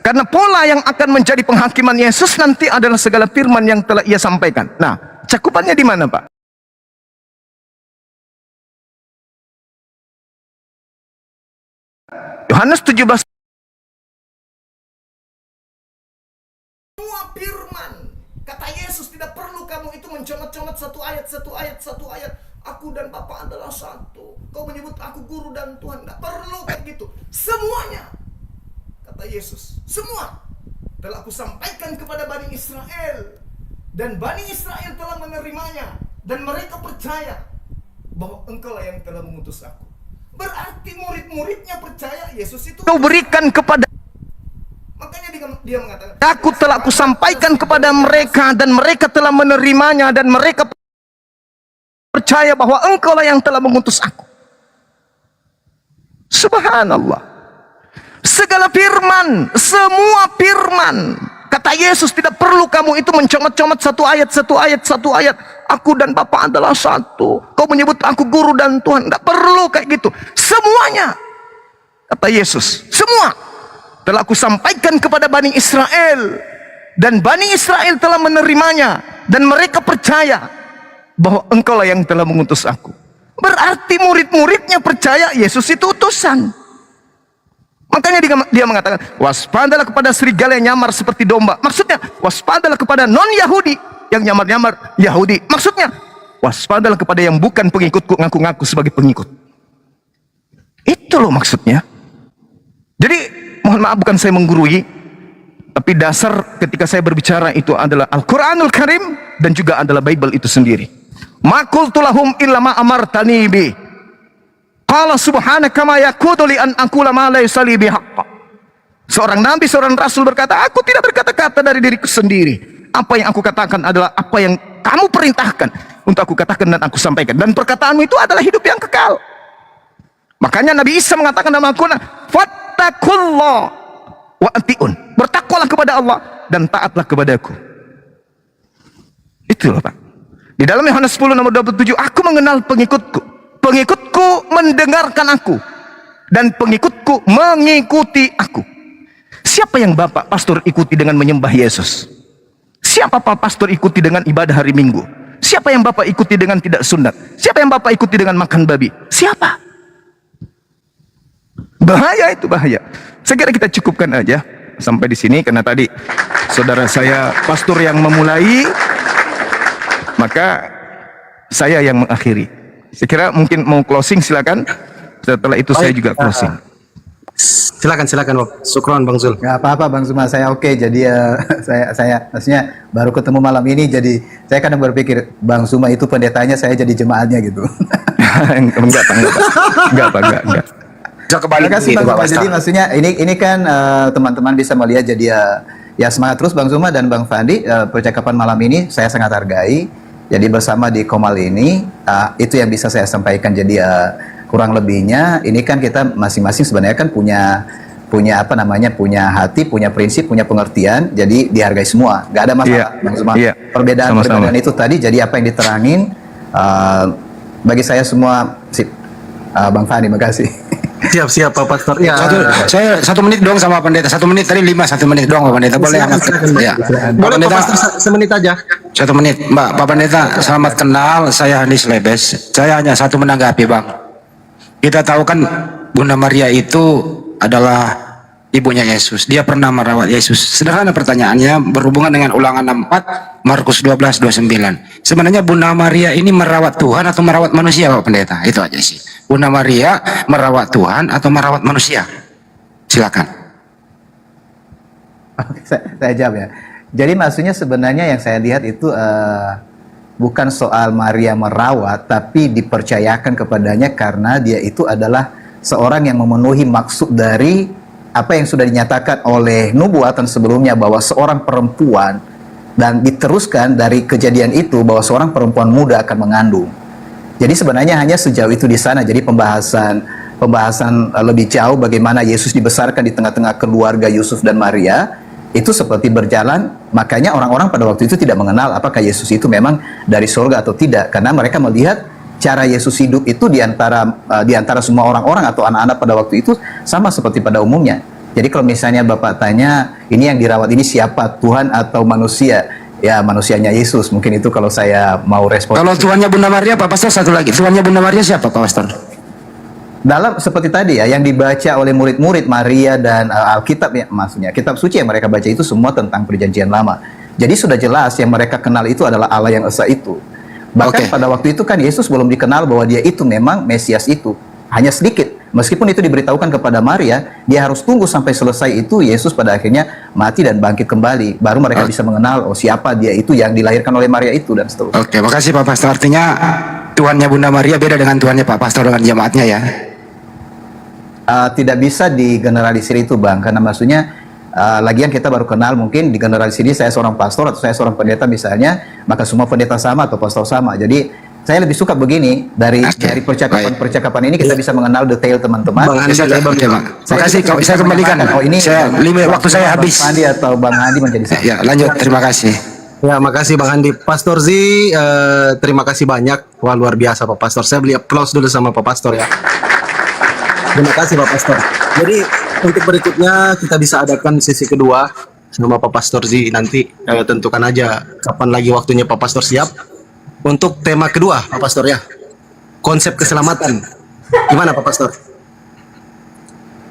Karena pola yang akan menjadi penghakiman Yesus nanti adalah segala firman yang telah ia sampaikan. Nah, cakupannya di mana, Pak? Yohanes 17 satu ayat. Aku dan Bapa adalah satu. Kau menyebut aku guru dan Tuhan. Nggak perlu kayak gitu. Semuanya, kata Yesus, semua telah aku sampaikan kepada Bani Israel. Dan Bani Israel telah menerimanya. Dan mereka percaya bahwa engkau lah yang telah mengutus aku. Berarti murid-muridnya percaya Yesus itu. Kau berikan kepada Makanya dia mengatakan, aku telah kusampaikan kepada mereka dan mereka telah menerimanya dan mereka percaya bahwa engkau lah yang telah mengutus aku. Subhanallah. Segala firman, semua firman, kata Yesus, tidak perlu kamu itu mencomot-comot satu ayat. Aku dan Bapa adalah satu. Kau menyebut aku guru dan Tuhan. Tidak perlu kayak gitu. Semuanya, kata Yesus, semua telah aku sampaikan kepada Bani Israel. Dan Bani Israel telah menerimanya. Dan mereka percaya bahwa engkau lah yang telah mengutus aku. Berarti murid-muridnya percaya Yesus itu utusan. Makanya dia mengatakan, waspadalah kepada serigala yang nyamar seperti domba. Maksudnya, waspadalah kepada non-Yahudi yang nyamar-nyamar Yahudi. Maksudnya, waspadalah kepada yang bukan pengikutku, ngaku-ngaku sebagai pengikut. Itu loh maksudnya. Jadi, mohon maaf bukan saya menggurui, tapi dasar ketika saya berbicara itu adalah Al-Quranul Karim dan juga adalah Bible itu sendiri. Ma qultu lahum illa ma amartani bi. Qala subhanaka ma yakunu li an aqula ma laysa li bihaqq. Seorang nabi, seorang rasul berkata, aku tidak berkata-kata dari diriku sendiri. Apa yang aku katakan adalah apa yang kamu perintahkan untuk aku katakan dan aku sampaikan. Dan perkataanmu itu adalah hidup yang kekal. Makanya Nabi Isa mengatakan dalam Al-Quran, fattakullah wa atiun. Bertakwalah kepada Allah dan taatlah kepadaku. Itulah Pak. Di dalam Yohanes 10 nomor 27, aku mengenal pengikutku. Pengikutku mendengarkan aku. Dan pengikutku mengikuti aku. Siapa yang Bapak pastor ikuti dengan menyembah Yesus? Siapa Pak pastor ikuti dengan ibadah hari Minggu? Siapa yang Bapak ikuti dengan tidak sunat? Siapa yang Bapak ikuti dengan makan babi? Siapa? Bahaya itu, bahaya. Saya kira kita cukupkan aja sampai di sini karena tadi saudara saya pastor yang memulai, maka saya yang mengakhiri. Saya kira mungkin mau closing, silakan. Setelah itu saya juga closing. Silakan Bang. Syukron Bang Zul. Nggak apa-apa Bang Zuma, saya oke. Jadi saya maksudnya baru ketemu malam ini, jadi saya kadang berpikir Bang Zuma itu pendetanya, saya jadi jemaatnya gitu. Enggak. Terima kasih Bang Zuma. Jadi maksudnya ini kan teman-teman bisa melihat, jadi ya semangat terus Bang Zuma dan Bang Fandi. Percakapan malam ini saya sangat hargai. Jadi bersama di Komal ini itu yang bisa saya sampaikan. Jadi kurang lebihnya ini kan kita masing-masing sebenarnya kan punya apa namanya, punya hati, punya prinsip, punya pengertian. Jadi dihargai semua, nggak ada masalah Bang Zuma. Perbedaan itu tadi. Jadi apa yang diterangin bagi saya semua sip. Bang Fandi, makasih. Siap Pak Pastor. Ya. Saya 1 menit doang sama pendeta. 1 menit tadi 1 menit doang Pak Pendeta. Boleh angkat? Ya. Boleh Pak Pastor, semenit aja. 1 menit. Pak Pendeta, selamat kenal. Saya Hanis Lebes. Saya hanya satu menanggapi Bang. Kita tahu kan Bunda Maria itu adalah ibunya Yesus. Dia pernah merawat Yesus. Sederhana pertanyaannya berhubungan dengan Ulangan 4, Markus 12:29. Sebenarnya Bunda Maria ini merawat Tuhan atau merawat manusia Pak Pendeta? Itu aja sih. Bunda Maria merawat Tuhan atau merawat manusia? Silakan. Saya jawab ya. Jadi maksudnya sebenarnya yang saya lihat itu bukan soal Maria merawat, tapi dipercayakan kepadanya karena dia itu adalah seorang yang memenuhi maksud dari apa yang sudah dinyatakan oleh nubuatan sebelumnya, bahwa seorang perempuan, dan diteruskan dari kejadian itu bahwa seorang perempuan muda akan mengandung. Jadi sebenarnya hanya sejauh itu di sana. Jadi pembahasan lebih jauh bagaimana Yesus dibesarkan di tengah-tengah keluarga Yusuf dan Maria itu seperti berjalan. Makanya orang-orang pada waktu itu tidak mengenal apakah Yesus itu memang dari surga atau tidak, karena mereka melihat cara Yesus hidup itu di antara semua orang-orang atau anak-anak pada waktu itu sama seperti pada umumnya. Jadi kalau misalnya Bapak tanya, ini yang dirawat ini siapa, Tuhan atau manusia? Ya manusianya Yesus. Mungkin itu kalau saya mau respon. Kalau Tuhannya Bunda Maria, Pak Pastor, satu lagi. Tuhannya Bunda Maria siapa Pak Pastor? Dalam seperti tadi ya, yang dibaca oleh murid-murid Maria dan Alkitab ya, maksudnya kitab suci yang mereka baca itu semua tentang perjanjian lama. Jadi sudah jelas yang mereka kenal itu adalah Allah yang esa itu. Bahkan Oke. pada waktu itu kan Yesus belum dikenal bahwa dia itu memang Mesias itu. Hanya sedikit. Meskipun itu diberitahukan kepada Maria, dia harus tunggu sampai selesai itu Yesus pada akhirnya mati dan bangkit kembali. Baru mereka bisa mengenal oh siapa dia itu yang dilahirkan oleh Maria itu dan seterusnya. Oke, makasih Pak Pastor. Artinya Tuhannya Bunda Maria beda dengan Tuhannya Pak Pastor dengan jemaatnya ya. Tidak bisa digeneralisir itu Bang, karena maksudnya lagian kita baru kenal, mungkin digeneralisir ini saya seorang pastor atau saya seorang pendeta misalnya, maka semua pendeta sama atau pastor sama. Jadi saya lebih suka begini, dari percakapan ini kita bisa mengenal detail teman-teman. Bang Andi, Oke, Bang. Makasih, saya kembalikan. Oh ini Waktu saya habis. Bang Andi atau Bang Andi menjadi saya. Ya, lanjut. Terima kasih. Ya, makasih Bang Andi. Pastor Z, terima kasih banyak. Wah, luar biasa Pak Pastor. Saya beli applause dulu sama Pak Pastor ya. Terima kasih Pak Pastor. Jadi untuk berikutnya kita bisa adakan sesi kedua sama Pak Pastor Z nanti. Tentukan aja kapan lagi waktunya Pak Pastor siap. Untuk tema kedua Pak Pastor ya, konsep keselamatan. Gimana Pak Pastor?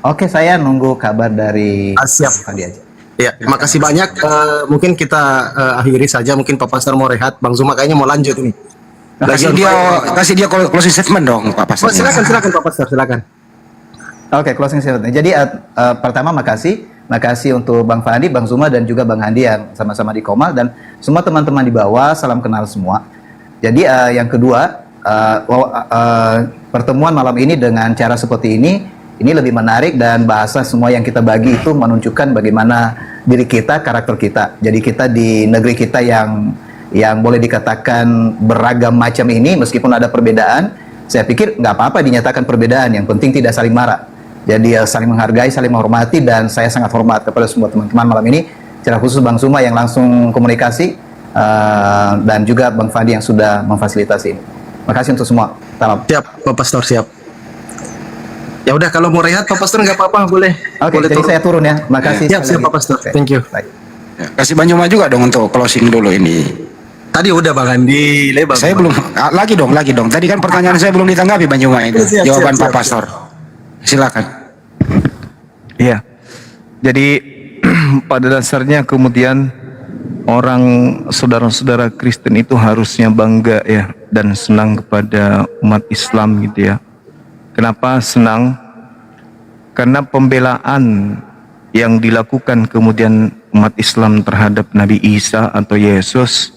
Oke, saya nunggu kabar dari Siap. Bang Andi aja. Ya, makasih banyak. Mungkin kita akhiri saja. Mungkin Pak Pastor mau rehat. Bang Zuma kayaknya mau lanjut ini. Kasih dia closing statement dong Pak Pastor. Silakan Pak Pastor, silakan. Oke, closing statement. Jadi pertama makasih untuk Bang Fandi, Bang Zuma dan juga Bang Andi yang sama-sama di Komal dan semua teman-teman di bawah. Salam kenal semua. Jadi yang kedua, pertemuan malam ini dengan cara seperti ini lebih menarik dan bahasa semua yang kita bagi itu menunjukkan bagaimana diri kita, karakter kita. Jadi kita di negeri kita yang boleh dikatakan beragam macam ini, meskipun ada perbedaan, saya pikir nggak apa-apa dinyatakan perbedaan, yang penting tidak saling marah. Jadi saling menghargai, saling menghormati, dan saya sangat hormat kepada semua teman-teman malam ini, secara khusus Bang Zuma yang langsung komunikasi, dan juga Bang Fandi yang sudah memfasilitasi ini. Makasih untuk semua. Salam. Siap, Pak Pastor, siap. Ya udah, kalau mau rehat Pak Pastor nggak apa-apa, boleh. Oke, Boleh jadi turun. saya turun ya. Makasih. Siap, sekali Pak lagi. Pastor. Oke. Thank you. Baik. Ya, kasih Bang Juma juga dong untuk closing dulu ini. Tadi udah Bang Andi, lebar. Saya belum lagi dong. Tadi kan pertanyaan saya belum ditanggapi Bang Juma itu. Siap, Jawaban siap, Pak Pastor. Silakan. Iya. Jadi pada dasarnya kemudian orang saudara-saudara Kristen itu harusnya bangga ya dan senang kepada umat Islam gitu ya. Kenapa senang? Karena pembelaan yang dilakukan kemudian umat Islam terhadap Nabi Isa atau Yesus,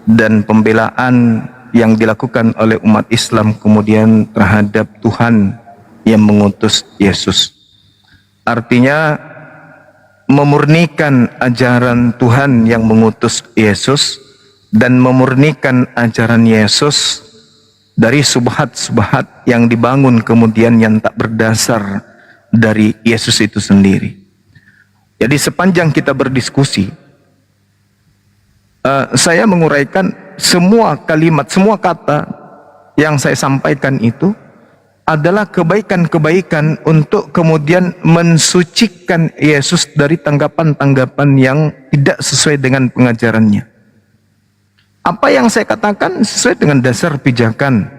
dan pembelaan yang dilakukan oleh umat Islam kemudian terhadap Tuhan yang mengutus Yesus. Artinya memurnikan ajaran Tuhan yang mengutus Yesus dan memurnikan ajaran Yesus dari subhat-subhat yang dibangun kemudian yang tak berdasar dari Yesus itu sendiri. Jadi sepanjang kita berdiskusi, saya menguraikan semua kalimat, semua kata yang saya sampaikan itu adalah kebaikan-kebaikan untuk kemudian mensucikan Yesus dari tanggapan-tanggapan yang tidak sesuai dengan pengajarannya. Apa yang saya katakan sesuai dengan dasar pijakan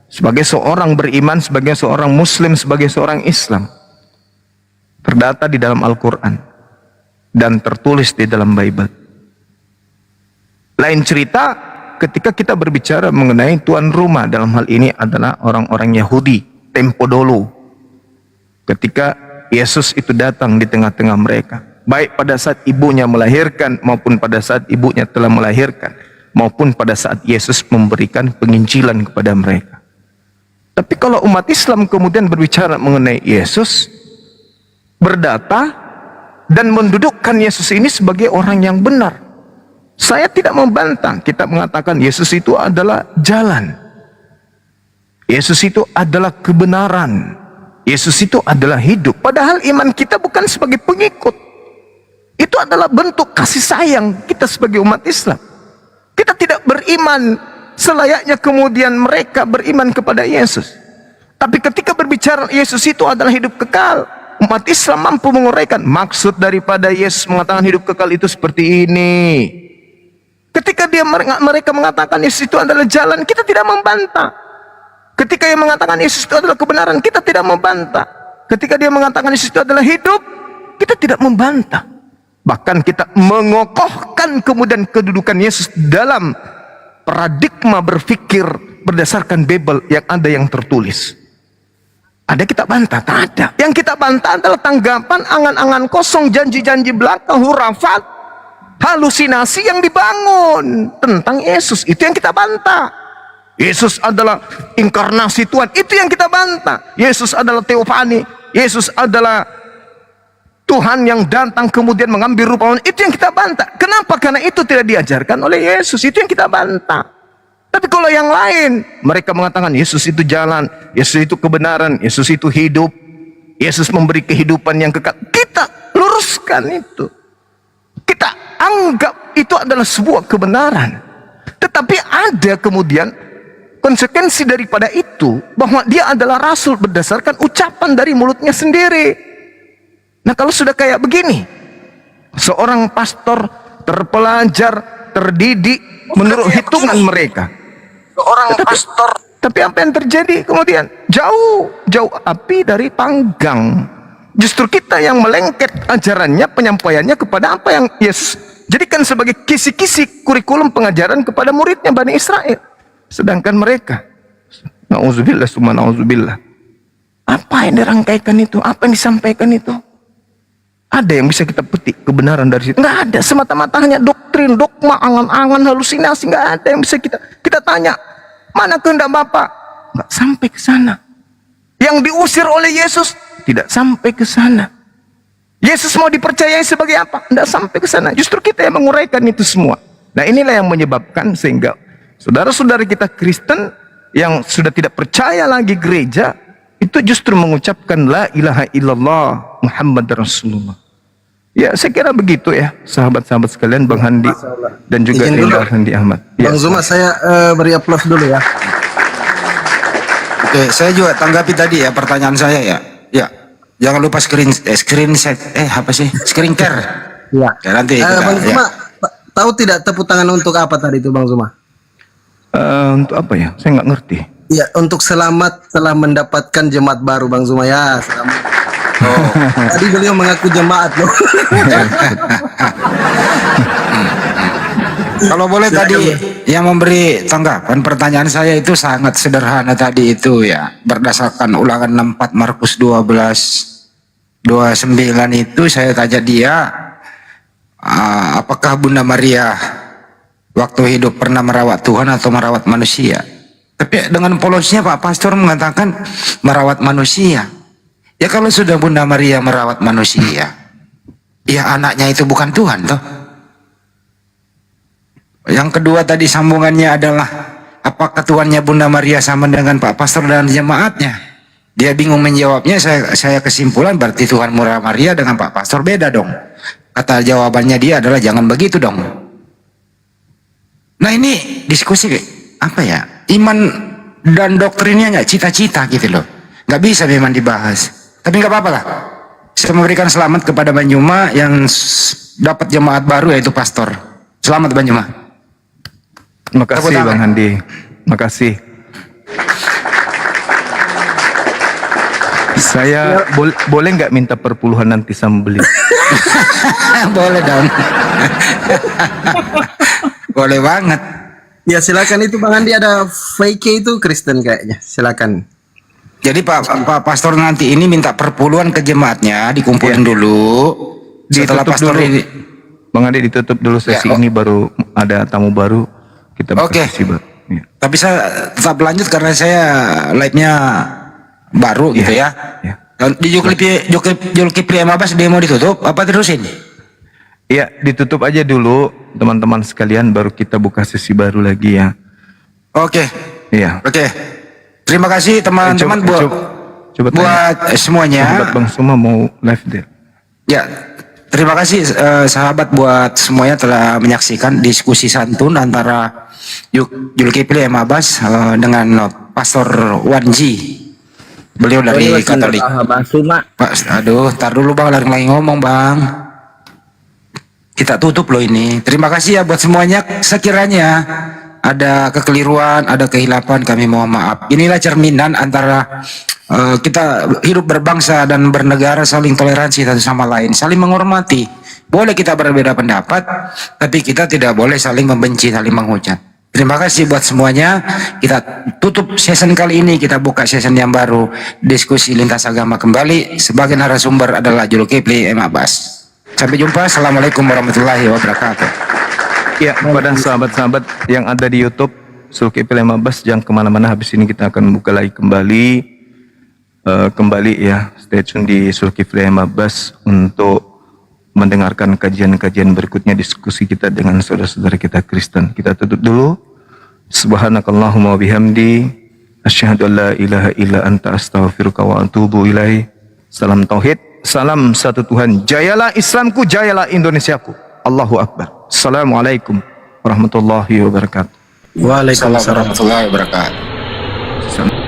sebagai seorang beriman, sebagai seorang muslim, sebagai seorang Islam, terdata di dalam Al-Quran dan tertulis di dalam Bible. Lain cerita ketika kita berbicara mengenai tuan rumah, dalam hal ini adalah orang-orang Yahudi tempo dulu, ketika Yesus itu datang di tengah-tengah mereka, baik pada saat ibunya melahirkan maupun pada saat ibunya telah melahirkan, maupun pada saat Yesus memberikan penginjilan kepada mereka. Tapi kalau umat Islam kemudian berbicara mengenai Yesus, berdata dan mendudukkan Yesus ini sebagai orang yang benar, saya tidak membantah. Kita mengatakan Yesus itu adalah jalan, Yesus itu adalah kebenaran, Yesus itu adalah hidup. Padahal iman kita bukan sebagai pengikut, itu adalah bentuk kasih sayang kita sebagai umat Islam. Kita tidak beriman selayaknya kemudian mereka beriman kepada Yesus. Tapi ketika berbicara Yesus itu adalah hidup kekal, umat Islam mampu menguraikan maksud daripada Yesus mengatakan hidup kekal itu seperti ini. Ketika mereka mengatakan Yesus itu adalah jalan, kita tidak membantah. Ketika dia mengatakan Yesus itu adalah kebenaran, kita tidak membantah. Ketika dia mengatakan Yesus itu adalah hidup, kita tidak membantah. Bahkan kita mengokohkan kemudian kedudukan Yesus dalam paradigma berpikir berdasarkan Bible yang ada yang tertulis. Ada kita bantah? Tak ada. Yang kita bantah adalah tanggapan angan-angan kosong, janji-janji belaka, hurafat, halusinasi yang dibangun tentang Yesus. Itu yang kita bantah. Yesus adalah inkarnasi Tuhan. Itu yang kita bantah. Yesus adalah teofani. Yesus adalah Tuhan yang datang kemudian mengambil rupa manusia. Itu yang kita bantah. Kenapa? Karena itu tidak diajarkan oleh Yesus. Itu yang kita bantah. Tapi kalau yang lain, mereka mengatakan Yesus itu jalan, Yesus itu kebenaran, Yesus itu hidup, Yesus memberi kehidupan yang kekal. Kita luruskan itu. Kita anggap itu adalah sebuah kebenaran. Tetapi ada kemudian konsekuensi daripada itu, bahwa dia adalah rasul berdasarkan ucapan dari mulutnya sendiri. Nah, kalau sudah kayak begini, seorang pastor terpelajar, terdidik menurut hitungan mereka, tapi apa yang terjadi kemudian? Jauh api dari panggang. Justru kita yang melengket ajarannya, penyampaiannya kepada apa yang Yesus jadikan sebagai kisi-kisi kurikulum pengajaran kepada muridnya Bani Israel. Sedangkan mereka, na'udzubillah summa na'udzubillah, apa yang dirangkaikan itu? Apa yang disampaikan itu? Ada yang bisa kita petik kebenaran dari situ? Nggak ada. Semata-mata hanya doktrin, dogma, angan-angan, halusinasi. Nggak ada yang bisa kita tanya. Mana kehendak Bapa? Nggak sampai ke sana. Yang diusir oleh Yesus tidak sampai ke sana. Yesus mau dipercayai sebagai apa? Nggak sampai ke sana. Justru kita yang menguraikan itu semua. Nah, inilah yang menyebabkan sehingga saudara-saudara kita Kristen yang sudah tidak percaya lagi gereja, itu justru mengucapkan la ilaha illallah Muhammad Rasulullah. Ya, saya kira begitu ya, sahabat-sahabat sekalian, Bang Handi dan juga Izin dulu. Handi Ahmad. Ya, Bang Zuma, saya beri aplaus dulu ya. Oke, saya juga tanggapi tadi ya pertanyaan saya ya. Ya, jangan lupa screen care. Ya. Ya, nanti Bang ya. Zuma, tahu tidak tepuk tangan untuk apa tadi itu Bang Zuma? untuk apa ya? Saya nggak ngerti. Ya, untuk selamat telah mendapatkan jemaat baru Bang Zuma ya. Selamat. Oh, tadi beliau mengaku jemaat loh. Kalau boleh tadi yang memberi tanggapan pertanyaan saya itu sangat sederhana tadi itu ya, berdasarkan ulangan 64 Markus 12:29 itu saya tanya dia, apakah Bunda Maria waktu hidup pernah merawat Tuhan atau merawat manusia? Tapi dengan polosnya Pak Pastor mengatakan merawat manusia. Ya kalau sudah Bunda Maria merawat manusia, ya anaknya itu bukan Tuhan toh. Yang kedua tadi sambungannya adalah apakah Tuhannya Bunda Maria sama dengan Pak Pastor dan jemaatnya? Dia bingung menjawabnya. Saya kesimpulan berarti Tuhan Murah Maria dengan Pak Pastor beda dong. Kata jawabannya dia adalah jangan begitu dong. Nah ini diskusi apa ya? Iman dan doktrinnya nggak cita-cita gitu loh. Nggak bisa memang dibahas. Tapi nggak apa-apa lah. Saya memberikan selamat kepada Banyuma yang dapat jemaat baru yaitu pastor. Selamat Banyuma. Terima kasih Bang Handi. Terima kasih. Saya boleh nggak minta perpuluhan nanti sama beliau? Boleh dong. Boleh banget. Ya silakan, itu Bang Andi ada fake itu Kristen kayaknya. Silakan. Jadi Pak Pastor nanti ini minta perpuluhan ke jemaatnya dikumpulin dulu. Setelah Ditutup pastor dulu. ini. Bang Andi ditutup dulu sesi Ya, ini, baru ada tamu baru. Kita buka Oke. sesi baru. Ya. Tapi saya tetap lanjut karena saya live-nya baru gitu ya. Ya. Dan di Julkipli Emabas dia mau ditutup apa terusin? Iya, ditutup aja dulu teman-teman sekalian, baru kita buka sesi baru lagi ya. Oke. Iya. Oke. Terima kasih teman-teman buat semuanya. Sahabat Bang Suma mau live deh. Ya, terima kasih sahabat buat semuanya telah menyaksikan diskusi santun antara Julkipli Emabas dengan Pastor Wanji. Beliau dari Katolik. Pak, aduh, tar dulu Bang, lagi ngomong Bang. Kita tutup loh ini. Terima kasih ya buat semuanya. Sekiranya ada kekeliruan, ada kehilapan, kami mohon maaf. Inilah cerminan antara kita hidup berbangsa dan bernegara, saling toleransi satu sama lain, saling menghormati. Boleh kita berbeda pendapat, tapi kita tidak boleh saling membenci, saling menghujat. Terima kasih buat semuanya. Kita tutup season kali ini, kita buka season yang baru, diskusi lintas agama kembali. Sebagai narasumber adalah Zulkifli M. Abbas. Sampai jumpa. Assalamualaikum warahmatullahi wabarakatuh. Ya, kepada sahabat-sahabat yang ada di YouTube Zulkifli M. Abbas, jangan kemana-mana. Habis ini kita akan buka lagi kembali ya, stay tune di Zulkifli M. Abbas untuk mendengarkan kajian-kajian berikutnya, diskusi kita dengan saudara-saudara kita Kristen. Kita tutup dulu. Subhanakallahumma bihamdi asyhadu an la ilaha illa anta astaghfiruka wa atubu ilaih. Salam tauhid, salam satu Tuhan. Jayalah Islamku, jayalah Indonesiaku. Allahu Akbar. Assalamualaikum warahmatullahi wabarakatuh. Waalaikumsalam warahmatullahi wabarakatuh.